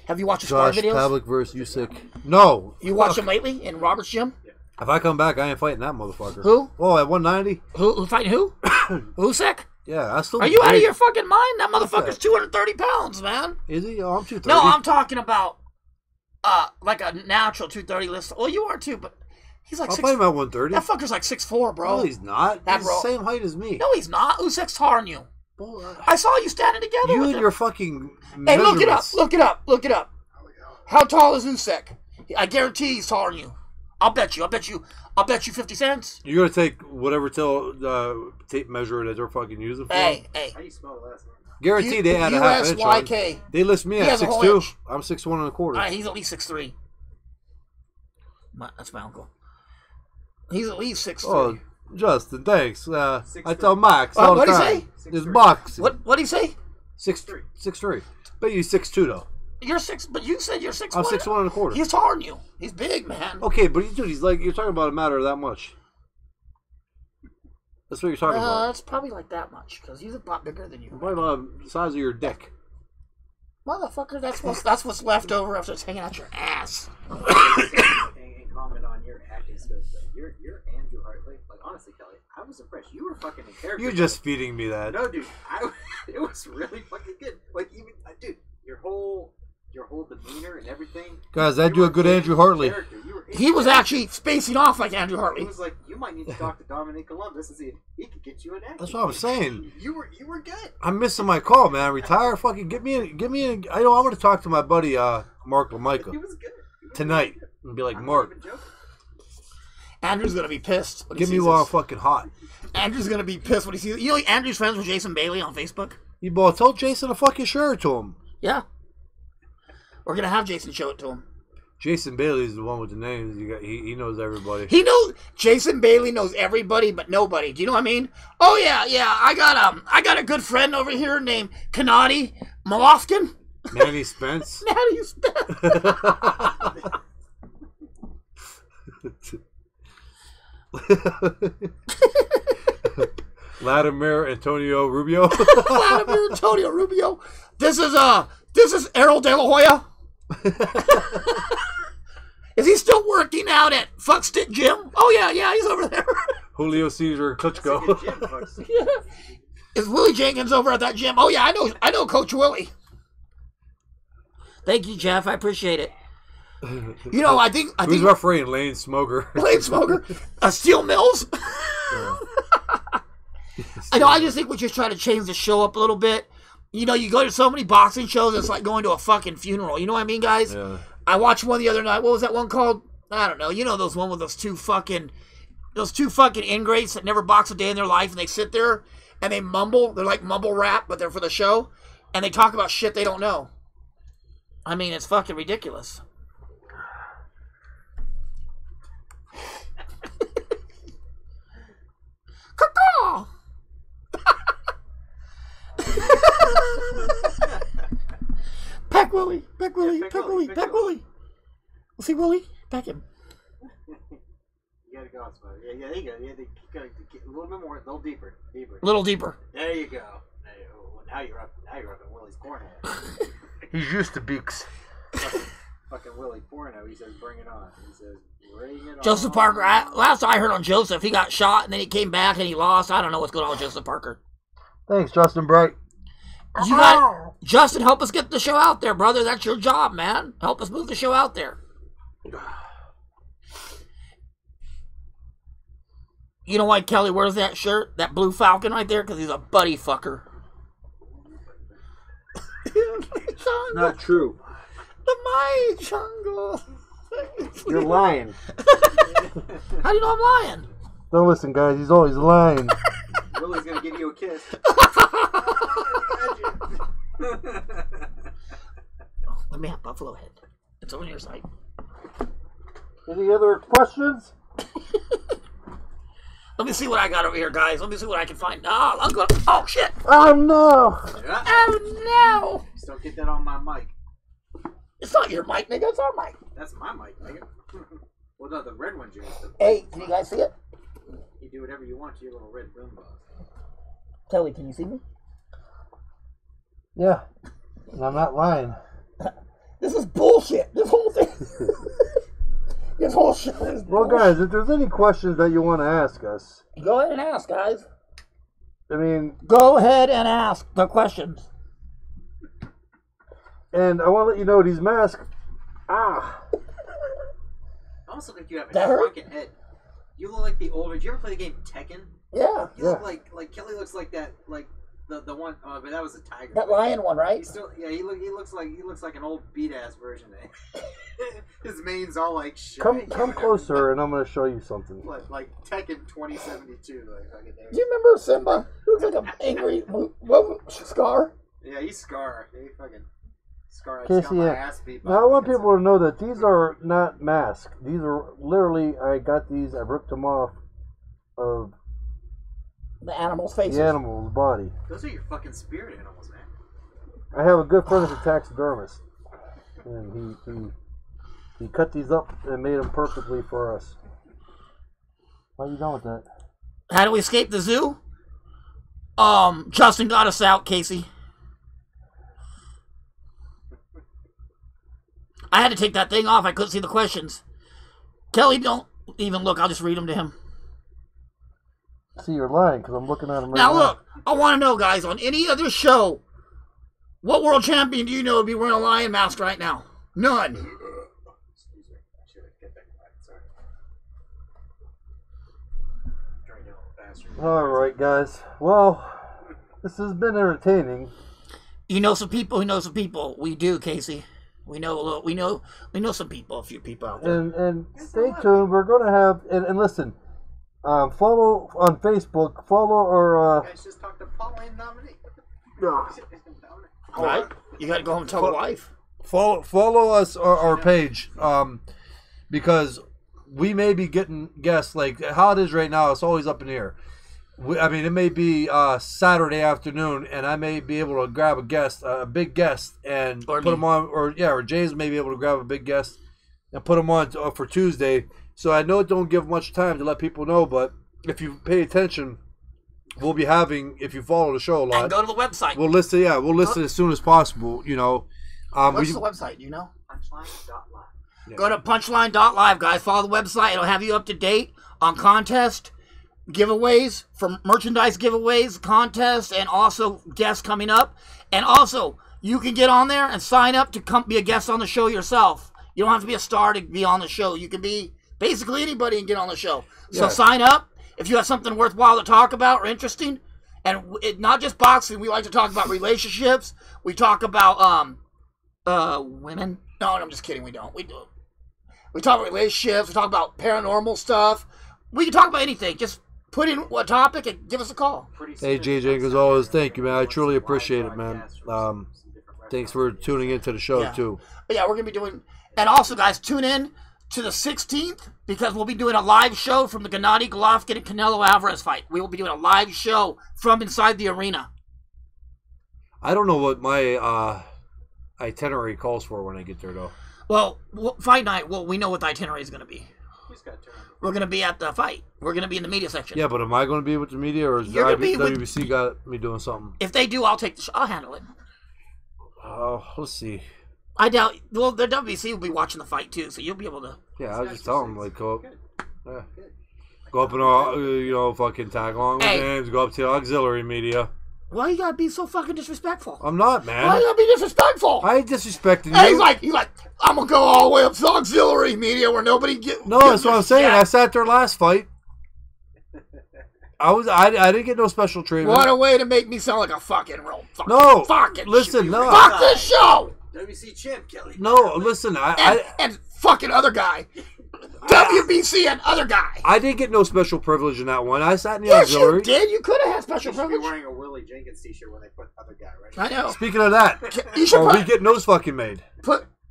Have you watched the Spar videos? Pavlik versus Usyk. No. You watched him lately in Robert's gym? If I come back, I ain't fighting that motherfucker. Who? Oh, at 190. Who fighting who? Usyk? Yeah, I still. Are you out of your fucking mind? That motherfucker's 230 pounds, man. Is he? Oh, I'm 230. No, I'm talking about like a natural 230 list. Well, you are too, but he's like. I'll fight him at 130. That fucker's like 6'4", bro. No, he's not. He's the same height as me. No, he's not. Usyk's taller than you. I saw you standing together. You with and him. your fucking. Hey, look it up. Look it up. Look it up. How tall is Usyk? I guarantee he's taller than you. I'll bet you 50 cents. You're gonna take whatever tape measure that they're fucking using for. Hey. How do you spell the last name? Guaranteed they had a half inch on. USYK. They list me at 6'2". I'm 6'1" and a quarter. He's at least 6'3". That's my uncle. He's at least 6'3". Oh, Justin, thanks. I tell Max all the what'd time. he say? This boxing. What'd he say? 6'3". But he's 6'2" though. You're 6, but you said you're 6'1". I'm 6'1" and a quarter. He's taller than you. He's big, man. Okay, but he's like, you're talking about a matter of that much. That's what you're talking about. It's probably like that much because he's a lot bigger than you. Probably about the size of your dick. Motherfucker, that's what's left over after it's hanging out your ass. And comment on your acting skills, but you're Andrew Hartley. Like honestly, Kelly, I was impressed. You were fucking in character. You're just feeding me that. No, dude, it was really fucking good. Like even, dude, your whole demeanor and everything. Guys, I do a good Andrew Hartley. He was actually spacing off like Andrew Hartley. It was like, you might need to talk to Dominique Columbus and see if he could get you an acting. That's what I'm saying. You were good. I'm missing my call, man. Retire, fucking get me in. I know I'm gonna talk to my buddy Mark LaMica He was good. tonight and be like, Mark, Andrew's gonna be pissed. get me while I'm fucking hot. Andrew's gonna be pissed when he sees it. You know, Andrew's friends with Jason Bailey on Facebook. You both tell Jason to fucking share it to him. Yeah. We're gonna have Jason show it to him. Jason Bailey's the one with the names. He knows everybody. Jason Bailey knows everybody but nobody. Do you know what I mean? Oh yeah. I got a good friend over here named Kanadi Malofkin. Manny Spence. Manny Spence. Vladimir Antonio Rubio. Vladimir Antonio Rubio. This is Errol De La Hoya. Is he still working out at Fuckstick Gym? Oh yeah, he's over there. Julio Cesar Klitschko. Yeah. Is Willie Jenkins over at that gym? Oh yeah, I know Coach Willie. Thank you, Jeff. I appreciate it. You know, I think who's refereeing? Lane Smoker. Lane Smoker. Steel Mills. I know. I just think we're just trying to change the show up a little bit. You know, you go to so many boxing shows, it's like going to a fucking funeral. You know what I mean, guys? Yeah. I watched one the other night. What was that one called? I don't know. You know those one with those two fucking ingrates that never box a day in their life, and they sit there and they mumble. They're like mumble rap, but they're for the show, and they talk about shit they don't know. I mean, it's fucking ridiculous. Caw-caw! Peck Willie. We'll see Willie. Peck him. You gotta go, yeah, there you go. Yeah, you gotta get a little bit more, a little deeper. A little deeper. There you go. now you're up in Willie's porno. He's used to beaks. Fucking Willie porno. He says, "Bring it on." He says, "Bring it on." Joseph Parker. Last I heard on Joseph, he got shot and then he came back and he lost. I don't know what's going on with Joseph Parker. Thanks, Justin Bright. You got Justin. Help us get the show out there, brother. That's your job, man. Help us move the show out there. You know why Kelly wears that shirt, that blue Falcon right there? Because he's a buddy fucker. Not true. My jungle. You're lying. How do you know I'm lying? Don't listen, guys. He's always lying. Willie's gonna give you a kiss. Let me have Buffalo Head. It's on your side. Any other questions? Let me see what I got over here, guys. Let me see what I can find. Oh, shit. Oh, no. Oh, no. Just don't get that on my mic. It's not your mic, nigga. It's our mic. That's my mic, nigga. Well, no, the red one's yours. Hey, can you guys see it? You do whatever you want to your little red boombox. Kelly, can you see me? Yeah. And I'm not lying. This is bullshit. This whole thing. This whole show is bullshit. Well, guys, if there's any questions that you want to ask us, go ahead and ask, guys. I mean, go ahead and ask the questions. And I want to let you know these masks. I also think you have a shrunken head. You look like the older. Did you ever play the game Tekken? Yeah. You look like Kelly looks like that, like the one. Oh, but that was a tiger. That lion one, right? He looks like an old beat ass version of it. His mane's all like shit. Come closer, and I'm gonna show you something. Like Tekken 2072. Do you remember Simba? He looks like an angry Scar. Yeah, he's Scar. He fucking Scar. Casey, now I want people to know that these are not masks. These are literally. I got these. I ripped them off of the animal's faces. The animal's body. Those are your fucking spirit animals, man. I have a good friend that's a taxidermist, and he cut these up and made them perfectly for us. How you done with that? How do we escape the zoo? Justin got us out, Casey. I had to take that thing off. I couldn't see the questions. Kelly, don't even look. I'll just read them to him. See, you're lying because I'm looking at them right now. Now, look. I want to know, guys, on any other show, what world champion do you know would be wearing a lion mask right now? None. Excuse me. I should have get back sorry. All right, guys. Well, this has been entertaining. You know some people who know some people. We do, Casey. We know some people, a few people out there. And stay tuned. We're gonna have and listen. Follow on Facebook. Follow our. Guys, just talk to Paulie and Dominique. All right, you got to go home and tell the wife. Follow us our page, because we may be getting guests. Like how it is right now, it's always up in the air. It may be Saturday afternoon, and I may be able to grab a guest, a big guest, and put them on, or James may be able to grab a big guest and put them on for Tuesday. So I know it don't give much time to let people know, but if you pay attention, we'll be having, if you follow the show a lot, and go to the website. We'll list it. Yeah, we'll list it as soon as possible. You know, what's the website? Do you know? Punchline.live. Yeah. Go to punchline.live, guys. Follow the website. It'll have you up to date on contest, giveaways, for merchandise giveaways, contests, and also guests coming up. And also, you can get on there and sign up to come be a guest on the show yourself. You don't have to be a star to be on the show. You can be basically anybody and get on the show. So sign up if you have something worthwhile to talk about or interesting. And not just boxing. We like to talk about relationships. We talk about women. No, I'm just kidding. We don't. We do. We talk about relationships. We talk about paranormal stuff. We can talk about anything. Just put in a topic and give us a call. Hey, JJ, as always, thank you, man. I truly appreciate it, man. Thanks for tuning into the show, too. But yeah, we're going to be doing... And also, guys, tune in to the 16th because we'll be doing a live show from the Gennady Golovkin and Canelo Alvarez fight. We will be doing a live show from inside the arena. I don't know what my itinerary calls for when I get there, though. Well, fight night, we know what the itinerary is going to be. we're gonna be at the fight. We're gonna be in the media section. Yeah, but am I going to be with the media, or is You're gonna be WBC got me doing something? If they do, I'll I'll handle it. Oh, let's see. I doubt. Well, the WBC will be watching the fight too, so you'll be able to. Yeah, I'll just tell them like go up. Yeah. Go up and all, fucking tag along with names. Go up to the auxiliary media. Why you gotta be so fucking disrespectful? I'm not, man. Why you gotta be disrespectful? I ain't disrespecting you. Hey, he's like, I'm gonna go all the way up to the auxiliary media where nobody get. No, that's what I'm saying. I sat there last fight. I didn't get no special treatment. What a way to make me sound like a fucking real fucking. No, fucking listen, shit. no. Fuck this show. WC champ, Kelly. No, listen, and fucking other guy. WBC and other guy. I didn't get no special privilege in that one. I sat in the auxiliary. You did. You could have had special You should privilege. be wearing a Willie Jenkins t-shirt when they put other guy right. I know. Speaking of that, we getting those fucking made?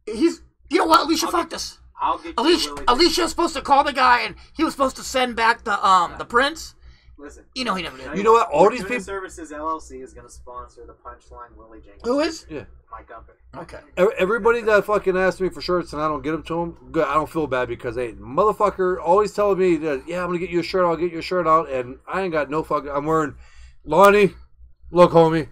You know what? Alicia fucked us. I'll get Alicia was supposed to call the guy, and he was supposed to send back the prince. Listen, you know he never did. You know what? All these people. Services LLC is going to sponsor the punchline Willie Jenkins. Who is? Yeah. My company. Okay. Everybody that fucking asks me for shirts and I don't get them to them, good. I don't feel bad because they motherfucker always telling me that I'm gonna get you a shirt. I'll get you a shirt out, and I ain't got no fucking. I'm wearing Lonnie. Look, homie.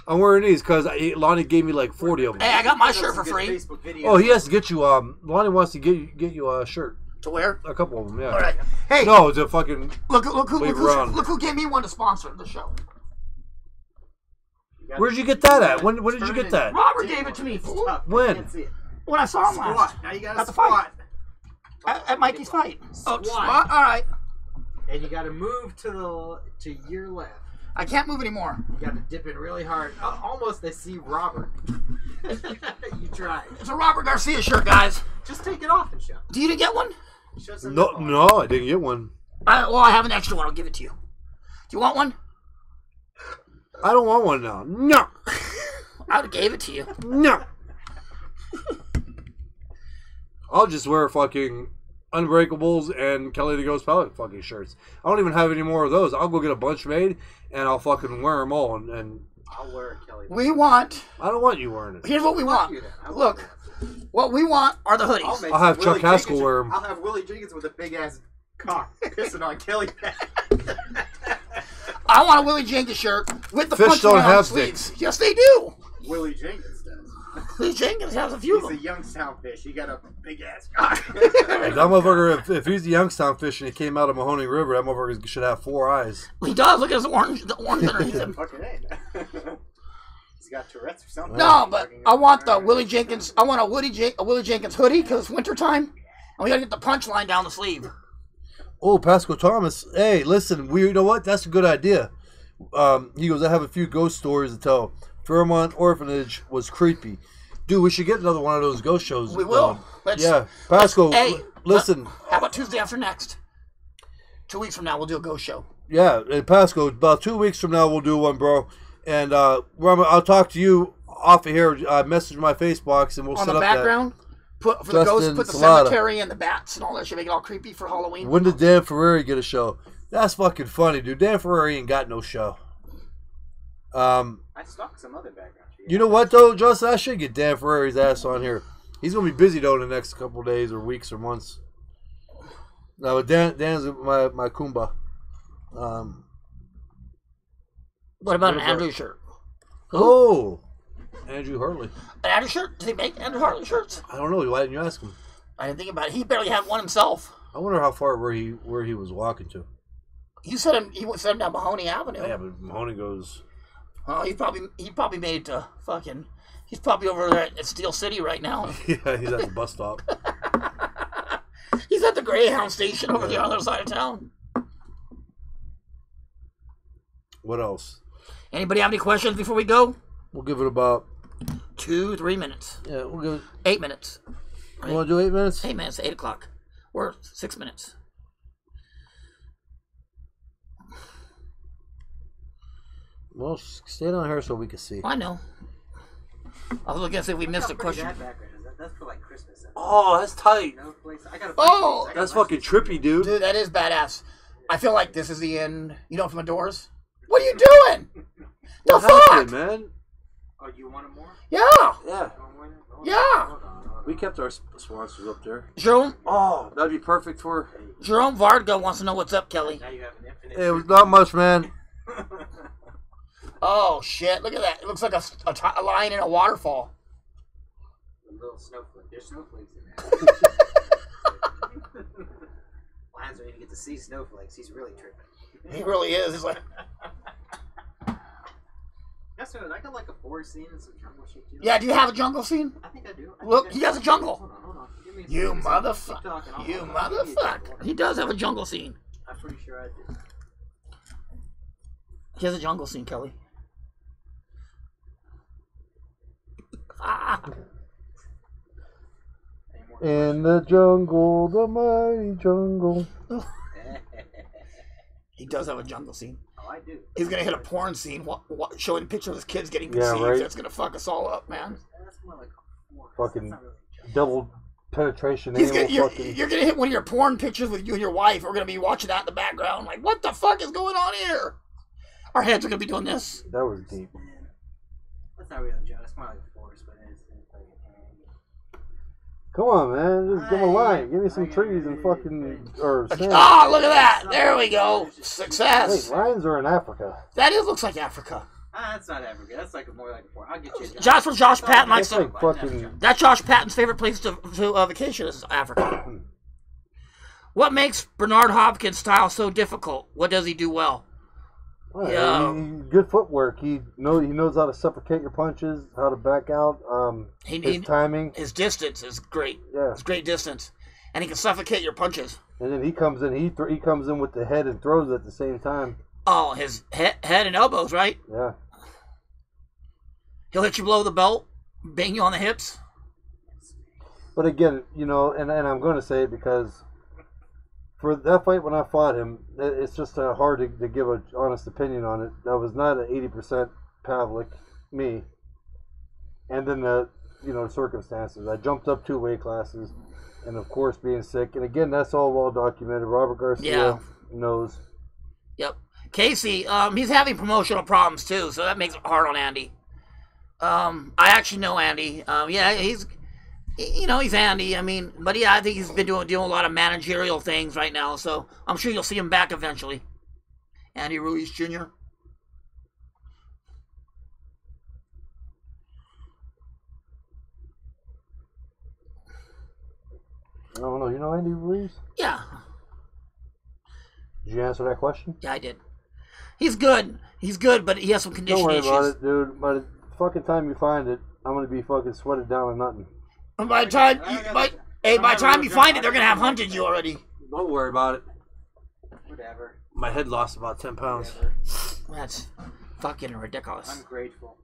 I'm wearing these because Lonnie gave me like 40 of them. Hey, I got my shirt for free. Oh, he has to get you. Lonnie wants to get you a shirt. To wear? A couple of them, yeah. All right. Hey. No, it's a fucking. Look who gave me one to sponsor the show. Where'd you get that at? When did you get that? Robert gave it to me. When? When I saw him last. Now you got at the fight. At Mikey's fight. Squat. All right. And you got to move to your left. I can't move anymore. You got to dip in really hard. Almost I see Robert. You tried. It's a Robert Garcia shirt, guys. Just take it off and show. Do you didn't get one? No, I didn't get one. I have an extra one. I'll give it to you. Do you want one? I don't want one now. No. I would have gave it to you. No. I'll just wear fucking Unbreakables and Kelly the Ghost Pellet fucking shirts. I don't even have any more of those. I'll go get a bunch made and I'll fucking wear them all. And I'll wear a Kelly. I don't want you wearing it. Here's what we want. Look. What we want are the hoodies. I'll have Chuck Haskell wear them. I'll have Willie Jenkins with a big ass cock pissing on Kelly. I want a Willie Jenkins shirt with the Fish don't have sleeves. sticks. Yes, they do. Willie Jenkins does. Willie Jenkins has a few of them. He's a Youngstown fish. He got a big ass cock. That motherfucker, if he's a Youngstown fish and he came out of Mahoning River, that motherfucker should have 4 eyes. He does. Look at his orange, the orange underneath him. Fucking He's got Tourette's or something. No, but I want the Willie Jenkins. I want a Willie Jenkins hoodie because it's wintertime, and we gotta get the punchline down the sleeve. Oh, Pascal Thomas. Hey, listen, you know what? That's a good idea. He goes, I have a few ghost stories to tell. Fairmont Orphanage was creepy. Dude, we should get another one of those ghost shows. We will. Yeah. Pascal, listen. How about Tuesday after next? 2 weeks from now, we'll do a ghost show. Yeah, and Pascal, about 2 weeks from now, we'll do one, bro. And I'll talk to you off of here. Message my face box, and we'll set up that. On the background? For the ghosts, put the cemetery and the bats and all that shit. Make it all creepy for Halloween. When did Dan Ferrari get a show? That's fucking funny, dude. Dan Ferrari ain't got no show. I stalked some other background. You know what, though, Justin? I should get Dan Ferrari's ass on here. He's going to be busy, though, in the next couple of days or weeks or months. No, but Dan's my Kumba. What about an Andrew shirt? Oh, Andrew Hartley. An Andrew shirt? Does he make Andrew Hartley shirts? I don't know. Why didn't you ask him? I didn't think about it. He barely had one himself. I wonder how far where he was walking to. You said he sent him down Mahoney Avenue. Yeah, but Mahoney goes. Oh, he probably made it to fucking. He's probably over there at Steel City right now. Yeah, he's at the bus stop. He's at the Greyhound station over there on the other side of town. What else? Anybody have any questions before we go? We'll give it about 2-3 minutes. Yeah, we'll give it 8 minutes. Right? You want to do 8 minutes? 8 minutes, 8 o'clock. Or 6 minutes. Well, stay down here so we can see. I know. I was looking to see if we missed a question. That's for like Christmas. Oh, that's tight. Oh, that's fucking trippy, dude. Dude, that is badass. I feel like this is the end. You know, from the Doors. What are you doing? The fuck, man? Oh, you wanted more? Yeah. Yeah. Yeah. We kept our sponsors up there. Jerome. Oh, that'd be perfect for. Jerome Varga wants to know what's up, Kelly. Now you have an infinite. It was not much, man. Oh shit! Look at that. It looks like a line in a waterfall. A little snowflake. There's snowflakes in there. Lions don't even get to see snowflakes. He's really tripping. He really is. He's like. That's what I got like a forest scene and some jungle shit too. Yeah. Do you have a jungle scene? I think I do. Look, he has a jungle. Hold on. Give me a You second. motherfucker. You motherfucker. He does have a jungle scene. I'm pretty sure I do. He has a jungle scene, Kelly. Ah. In the jungle, the mighty jungle. He does have a jungle scene. Oh, I do. He's gonna hit a porn scene showing pictures of his kids getting Yeah, conceived. right. That's gonna fuck us all up, man. That's more like a forest. Fucking That's not really double penetration. You're anal fucking. gonna hit one of your porn pictures with you and your wife. We're gonna be watching that in the background. Like, what the fuck is going on here? Our heads are gonna be doing this. That was deep. That's not really a joke. It's more like a forest, but it's like Come on, man. Just give him a line. Give me some trees and fucking or sand. Ah, look at that. There we go. Success. Wait, lions are in Africa. That looks like Africa. that's not Africa. That's like more like a forest. I'll get you. Josh from Josh Patton likes That's to. like fucking. That's Josh Patton's favorite place to vacation is Africa. What makes Bernard Hopkins' style so difficult? What does he do well? Well, Yeah. good footwork. He knows how to suffocate your punches, how to back out. His timing. His distance is great. Yeah. It's great distance, and he can suffocate your punches. And then he comes in. He comes in with the head and throws it at the same time. Oh, his head and elbows, right? Yeah. He'll hit you below the belt, bang you on the hips. But again, and I'm going to say it because for that fight when I fought him, it's just hard to give an honest opinion on it. That was not an 80% Pavlik, me. And then the circumstances. I jumped up 2 weight classes, and of course being sick. And again, that's all well documented. Robert Garcia knows. Yep. Casey, he's having promotional problems too, so that makes it hard on Andy. I actually know Andy. Yeah, he's Andy. I mean, but yeah, I think he's been doing a lot of managerial things right now, so I'm sure you'll see him back eventually. Andy Ruiz Jr. I don't know. You know Andy Ruiz? Yeah. Did you answer that question? Yeah, I did. He's good. He's good, but he has some condition Don't worry issues. about it, dude. By the fucking time you find it, I'm gonna be fucking sweated down to nothing. And by the time you find it, they're gonna have hunted you already. Don't worry about it. Whatever. My head lost about 10 pounds. That's fucking ridiculous. I'm grateful.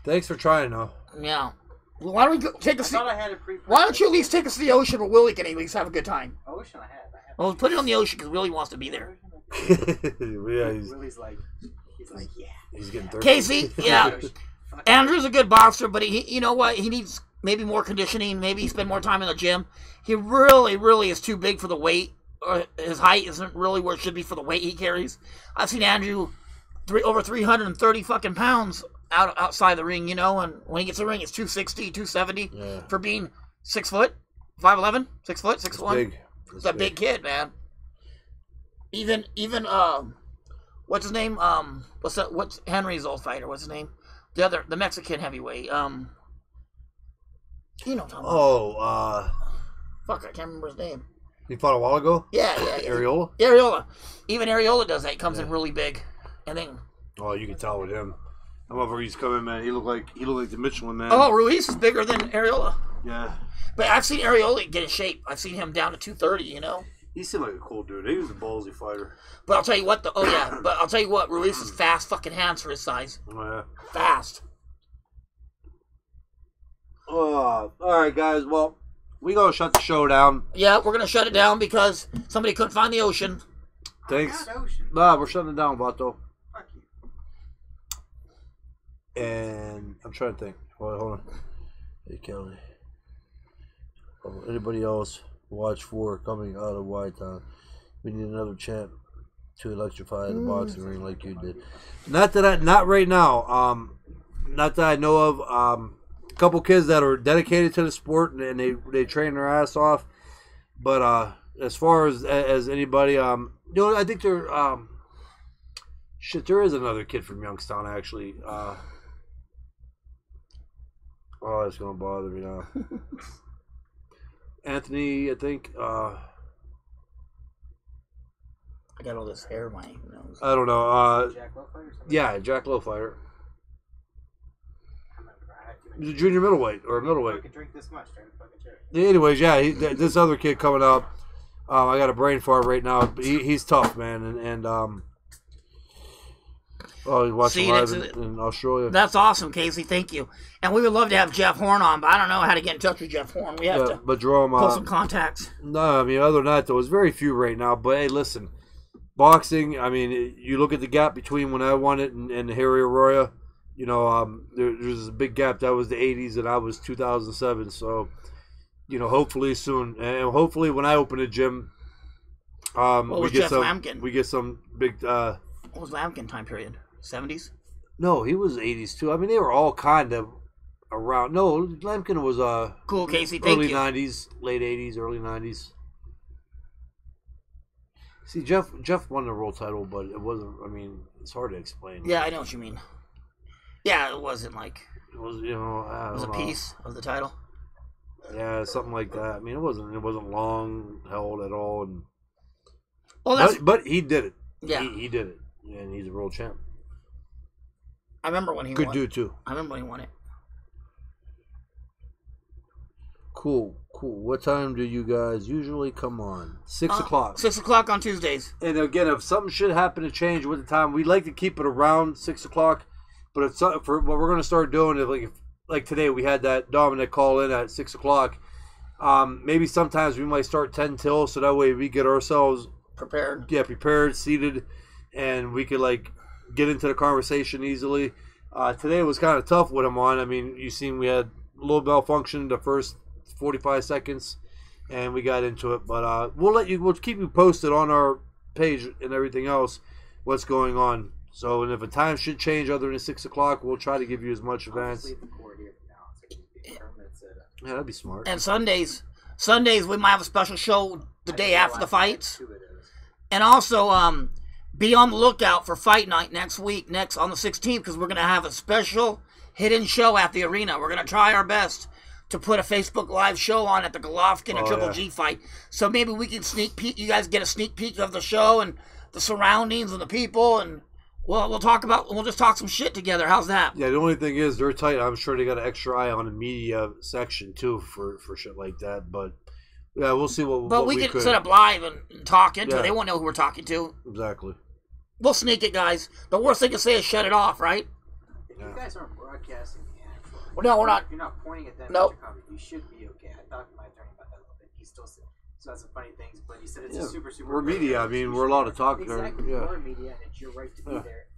Thanks for trying, though. Yeah. Well, why don't we take I us? thought I had it Why don't you at least take us to the ocean where Willie can at least have a good time? Ocean, I have. Well, put it on the ocean because Willie wants to be there. Yeah, Willie's like, yeah. he's getting thirsty. Casey, yeah. Andrew's a good boxer, but he you know what? He needs maybe more conditioning. Maybe he spend more time in the gym. He really, really is too big for the weight. Or his height isn't really where it should be for the weight he carries. I've seen Andrew over 330 fucking pounds outside the ring, and when he gets in the ring, it's 260, 270 for being 6 foot, 5'11", 6 foot, 6'1". Big. He's a big kid, man. Even what's his name? What's Henry's old fighter? What's his name? The Mexican heavyweight. You know what I'm talking about. Fuck, I can't remember his name. He fought a while ago? Yeah. Areola. Even Areola does that. He comes in really big, and then. Oh, you can tell with him. That motherfucker, he's coming, man. He looked like the Michelin man. Oh, Ruiz is bigger than Areola. Yeah. But I've seen Areola get in shape. I've seen him down to 230. He seemed like a cool dude. He was a ballsy fighter. But I'll tell you what. Ruiz is fast fucking hands for his size. Oh yeah. Fast. All right, guys. Well, we gonna shut the show down. Yeah, we're gonna shut it down because somebody couldn't find the ocean. Thanks. Ocean. Nah, we're shutting it down, Vato. Fuck you. And I'm trying to think. Hold on. Hey, Kelly. Anybody else watch for coming out of White Town? We need another champ to electrify the boxing ring like you did. Not right now. not that I know of. A couple kids that are dedicated to the sport and they train their ass off. But as far as anybody, I think there there is another kid from Youngstown actually. Oh, that's gonna bother me now. Anthony, I think. I got all this hair in my nose. I don't know. Jack Lowfighter or something? Yeah, Jack Lowfighter. He's a junior middleweight or middleweight. I could drink this much during the fucking show. Anyways, yeah, this other kid coming up. I got a brain fart right now. But he's tough, man, and he's watching live in Australia. That's awesome, Casey. Thank you. And we would love to have Jeff Horn on, but I don't know how to get in touch with Jeff Horn. We have to but Jerome, pull some contacts. No, I mean, other than that, though, it's very few right now. But hey, listen, boxing. I mean, you look at the gap between when I won it and Harry Arroyo. There's a big gap. That was the 80s, and I was 2007. So, hopefully soon, and hopefully when I open a gym, we get some big. What was Lampkin time period? 70s? No, he was 80s too. I mean, they were all kind of around. No, Lampkin was cool, Casey. Thank early you. 90s, late 80s, early 90s. See, Jeff won the world title, but it wasn't. I mean, it's hard to explain. Yeah, I know what you mean. Yeah, it wasn't like it was. It was a piece of the title. Yeah, something like that. I mean, it wasn't long held at all, and but he did it. Yeah, he did it, and he's a world champ. I remember when he won. Good dude too. I remember when he won it. Cool. What time do you guys usually come on? 6 o'clock. 6 o'clock on Tuesdays. And again, if something should happen to change with the time, we like to keep it around 6 o'clock. But if for what we're going to start doing is like today, we had that Dominic call in at 6 o'clock. Maybe sometimes we might start 10 till, so that way we get ourselves prepared. Yeah, prepared, seated, and we could get into the conversation easily. Today was kind of tough with him on. I mean, you seen we had a little malfunction the first 45 seconds, and we got into it. But we'll keep you posted on our page and everything else what's going on. So, and if a time should change other than 6 o'clock, we'll try to give you as much advance. Yeah, that'd be smart. And Sundays we might have a special show the day after the fights. And also, be on the lookout for Fight Night next on the 16th, because we're going to have a special hidden show at the arena. We're going to try our best to put a Facebook Live show on at the Golovkin and Triple G fight. So maybe we can sneak peek. You guys get a sneak peek of the show and the surroundings and the people, and we'll just talk some shit together. How's that? Yeah, the only thing is they're tight. I'm sure they got an extra eye on the media section too for shit like that. But yeah, we'll see what we can set up live and talk into it. They won't know who we're talking to. Exactly. We'll sneak it, guys. The worst they can say is shut it off, right? If you guys aren't broadcasting the actual... Well, no, we're not. If you're not pointing at them, you should be okay. I talked to my attorney about that a little bit. He still had some funny things, but he said it's a super... We're media. I mean, we're allowed to talk. Exactly. We're media, and it's your right to be there.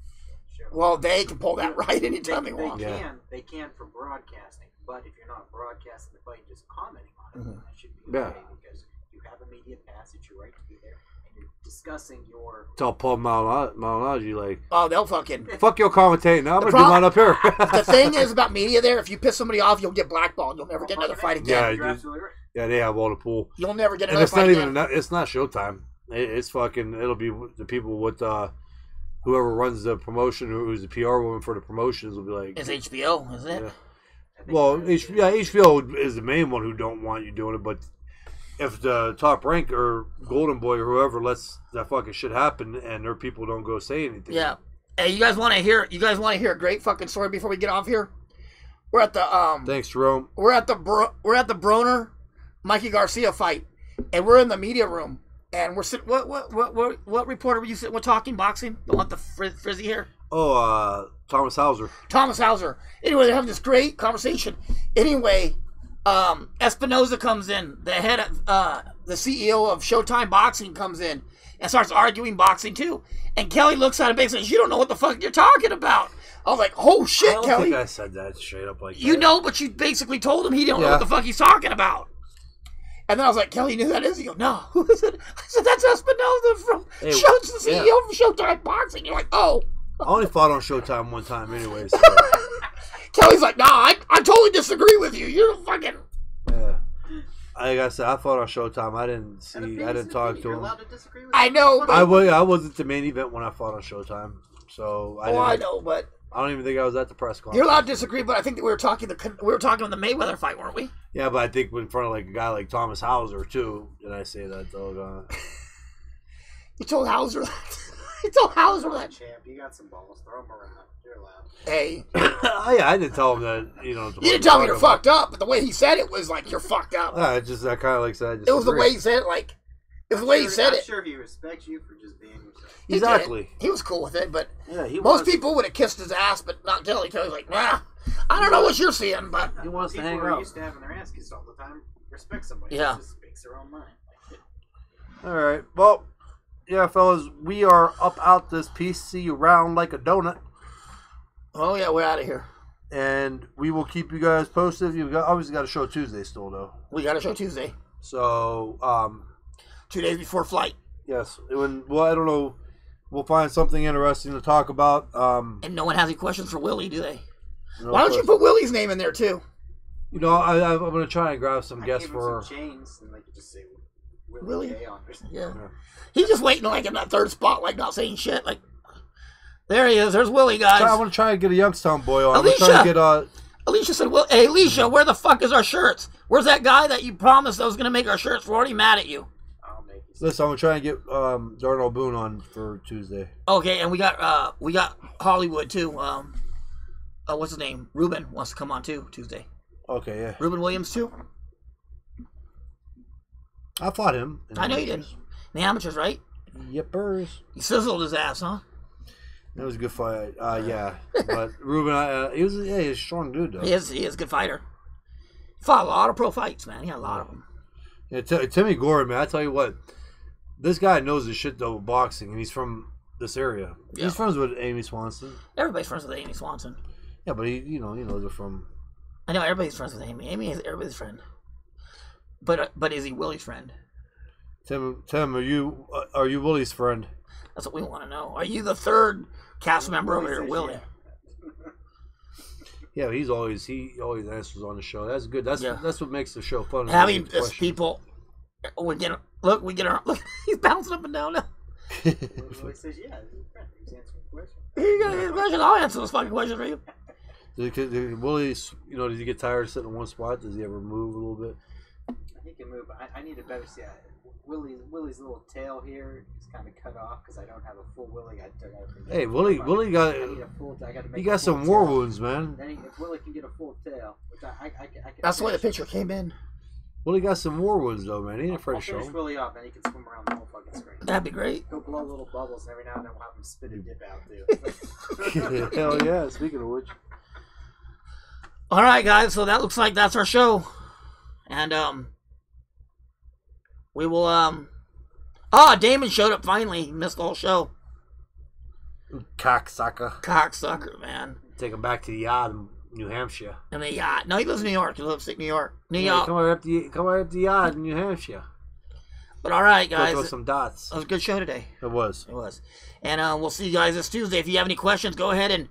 Well, they can pull that right anytime they want. They can for broadcasting, but if you're not broadcasting the fight, just commenting on it, then that should be okay, because you have a media pass, it's your right to be there, and you're discussing your... Tell Paul Malignaggi, oh, they'll fucking... Fuck your commentating. Now I'm going to do mine up here. The thing is about media there, if you piss somebody off, you'll get blackballed. You'll never get another fight again. Yeah, you're absolutely right. Yeah, they have all the pool. You'll never get another fight again. It's not Showtime. It's fucking... It'll be the people with... whoever runs the promotion, who's the PR woman for the promotions, will be like... It's HBO, isn't it? Yeah. Well, HBO is the main one who don't want you doing it, but if the Top Rank or Golden Boy or whoever lets that fucking shit happen and their people don't go say anything... Yeah. Hey, you guys want to hear a great fucking story before we get off here? We're at the... Thanks, Jerome. We're at the Broner Mikey Garcia fight, and we're in the media room. And we're sitting. What reporter were you sitting with talking boxing? The one with the frizzy hair? Oh, Thomas Hauser. Thomas Hauser. Anyway, they're having this great conversation. Anyway, Espinoza comes in. The head of the CEO of Showtime Boxing comes in and starts arguing boxing too. And Kelly looks at him and says, "You don't know what the fuck you're talking about." I was like, "Oh shit, Kelly!" I don't think I said that straight up like that. You know, but you basically told him he don't know what the fuck he's talking about. And then I was like, "Kelly, you knew that is?" He goes, "No, who is it?" I said, "That's Espinoza from the CEO of Showtime Boxing." You're like, "Oh." I only fought on Showtime one time anyway. So. Kelly's like, nah, I totally disagree with you. You're fucking. Yeah. Like I said, I fought on Showtime. I didn't talk to him. I know. But... I wasn't the main event when I fought on Showtime. So I know, but I don't even think I was at the press conference. You're allowed to disagree, but I think that we were talking on the Mayweather fight, weren't we? Yeah, but I think in front of like a guy like Thomas Hauser too. Did I say that though? You told Hauser that. You told Hauser that. Champ, you got some balls. Throw them around. You're allowed. Hey. Yeah, I didn't tell him that. You didn't tell me you're fucked up, but the way he said it was like you're fucked up. I kind of like said. It was the way he said it. Like it was the way he said it. I'm sure he respects you for just being yourself. Exactly. He was cool with it, but yeah, most people would have kissed his ass, but not Kelly. Kelly's like, nah, I don't know what you're seeing, but he wants to hang out. People are out. used to having their ass kissed all the time. Respect somebody. Yeah. Just speaks their own mind. All right. Well, yeah, fellas, we are up out this piece. See you round like a donut. Oh yeah, we're out of here. And we will keep you guys posted. You obviously got a show Tuesday still, though. We got a show Tuesday. So, 2 days before flight. Yes. I don't know. We'll find something interesting to talk about. And no one has any questions for Willie, do they? No Why don't you put Willie's name in there, too? I'm going to try and grab some guests for... some chains, and they could just say Willie? J on or Yeah. He's just waiting, like, in that third spot, like, not saying shit. Like, there he is. There's Willie, guys. I want to try and get a Youngstown boy on. Alicia! I'm trying to get, Alicia said, well, hey, Alicia, where the fuck is our shirts? Where's that guy that you promised that was going to make our shirts? We're already mad at you. Listen, I'm going to try and get Darnell Boone on for Tuesday. Okay, and we got Hollywood, too. What's his name? Ruben wants to come on, too, Tuesday. Okay, yeah. Ruben Williams, too? I fought him. I know you did. The amateurs, right? Yepers. He sizzled his ass, huh? That was a good fight. Yeah. But Ruben, he was a strong dude, though. He is a good fighter. Fought a lot of pro fights, man. He had a lot of them. Yeah, Timmy Gordon, man, I tell you what. This guy knows his shit, though, with boxing, and he's from this area. Yeah. He's friends with Amy Swanson. Everybody's friends with Amy Swanson. Yeah, but he knows her from... I know, everybody's friends with Amy. Amy is everybody's friend. But is he Willie's friend? Tim, are you Willie's friend? That's what we want to know. Are you the third cast member over here, Willie? Yeah, he always answers on the show. That's good. That's what makes the show fun. Having people, look, he's bouncing up and down now. Willie says, yeah, he's answering questions. You got any questions? I'll answer this fucking question for you. Did Willie, does he get tired of sitting in one spot? Does he ever move a little bit? He can move. I need a better see. Willie's little tail here is kind of cut off because I don't have a full Willie. Hey, Willie got. He got some war wounds, man. Then if Willie can get a full tail, which I can. That's the way the picture came in. Willie got some war wounds, though, man. He ain't afraid to show him. Willie off, and he can swim around the whole fucking screen. That'd be great. He'll blow little bubbles, and every now and then we'll have him spit a dip out too. Hell yeah! Speaking of which. All right, guys. So that looks like that's our show, and we will Damon showed up finally. He missed the whole show. Cocksucker, man. Take him back to the yacht in New Hampshire. I mean, yacht. No, he lives in New York. He lives in New York. Come on up the yacht in New Hampshire. But all right, guys. Throw some dots. It was a good show today. It was. And we'll see you guys this Tuesday. If you have any questions, go ahead and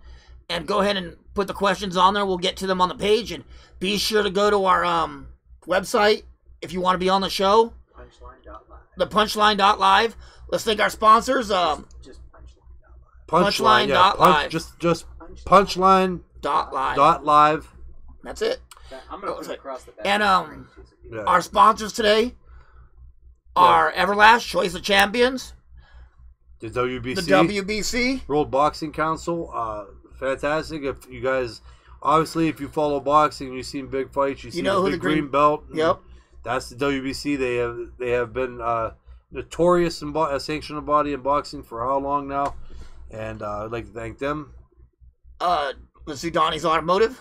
put the questions on there. We'll get to them on the page. And be sure to go to our website if you want to be on the show. Punchline.live. The punchline.live. Let's thank our sponsors. Just punchline.live. Punchline.live. Just punchline.live. That's it. I'm going to put it across the back. And our sponsors today are Everlast, Choice of Champions. The WBC. The WBC. World Boxing Council. Fantastic. If you guys, obviously, if you follow boxing, you've seen big fights. You see the big green belt. Yep. That's the WBC. They have been notorious in a sanctioned body in boxing for how long now? And I'd like to thank them. Let's see, Donnie's Automotive.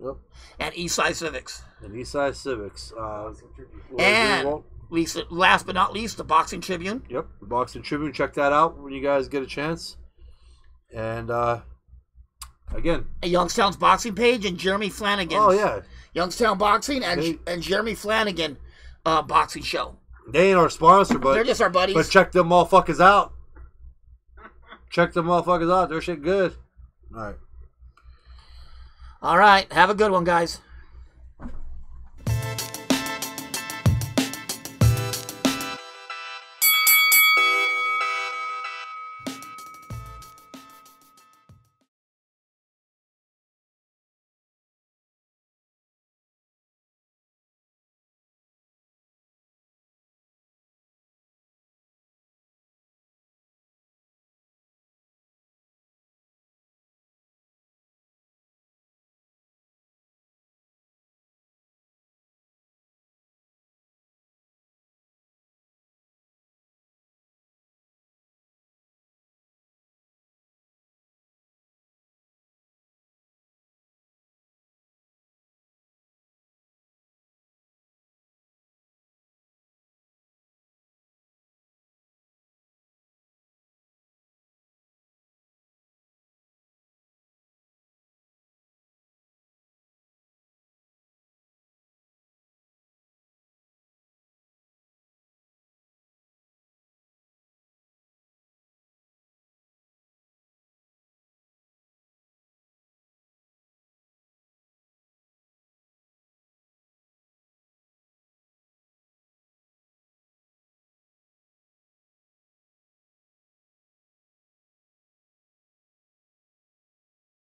Yep. And Eastside Civics. And last but not least, the Boxing Tribune. Yep, the Boxing Tribune. Check that out when you guys get a chance. And again, Youngstown's boxing page and Jeremy Flanagan's. Oh yeah, Youngstown Boxing and Jeremy Flanagan boxing show. They ain't our sponsor, but they're just our buddies. But check them motherfuckers out. Check them motherfuckers out. Their shit good. All right. All right. Have a good one, guys.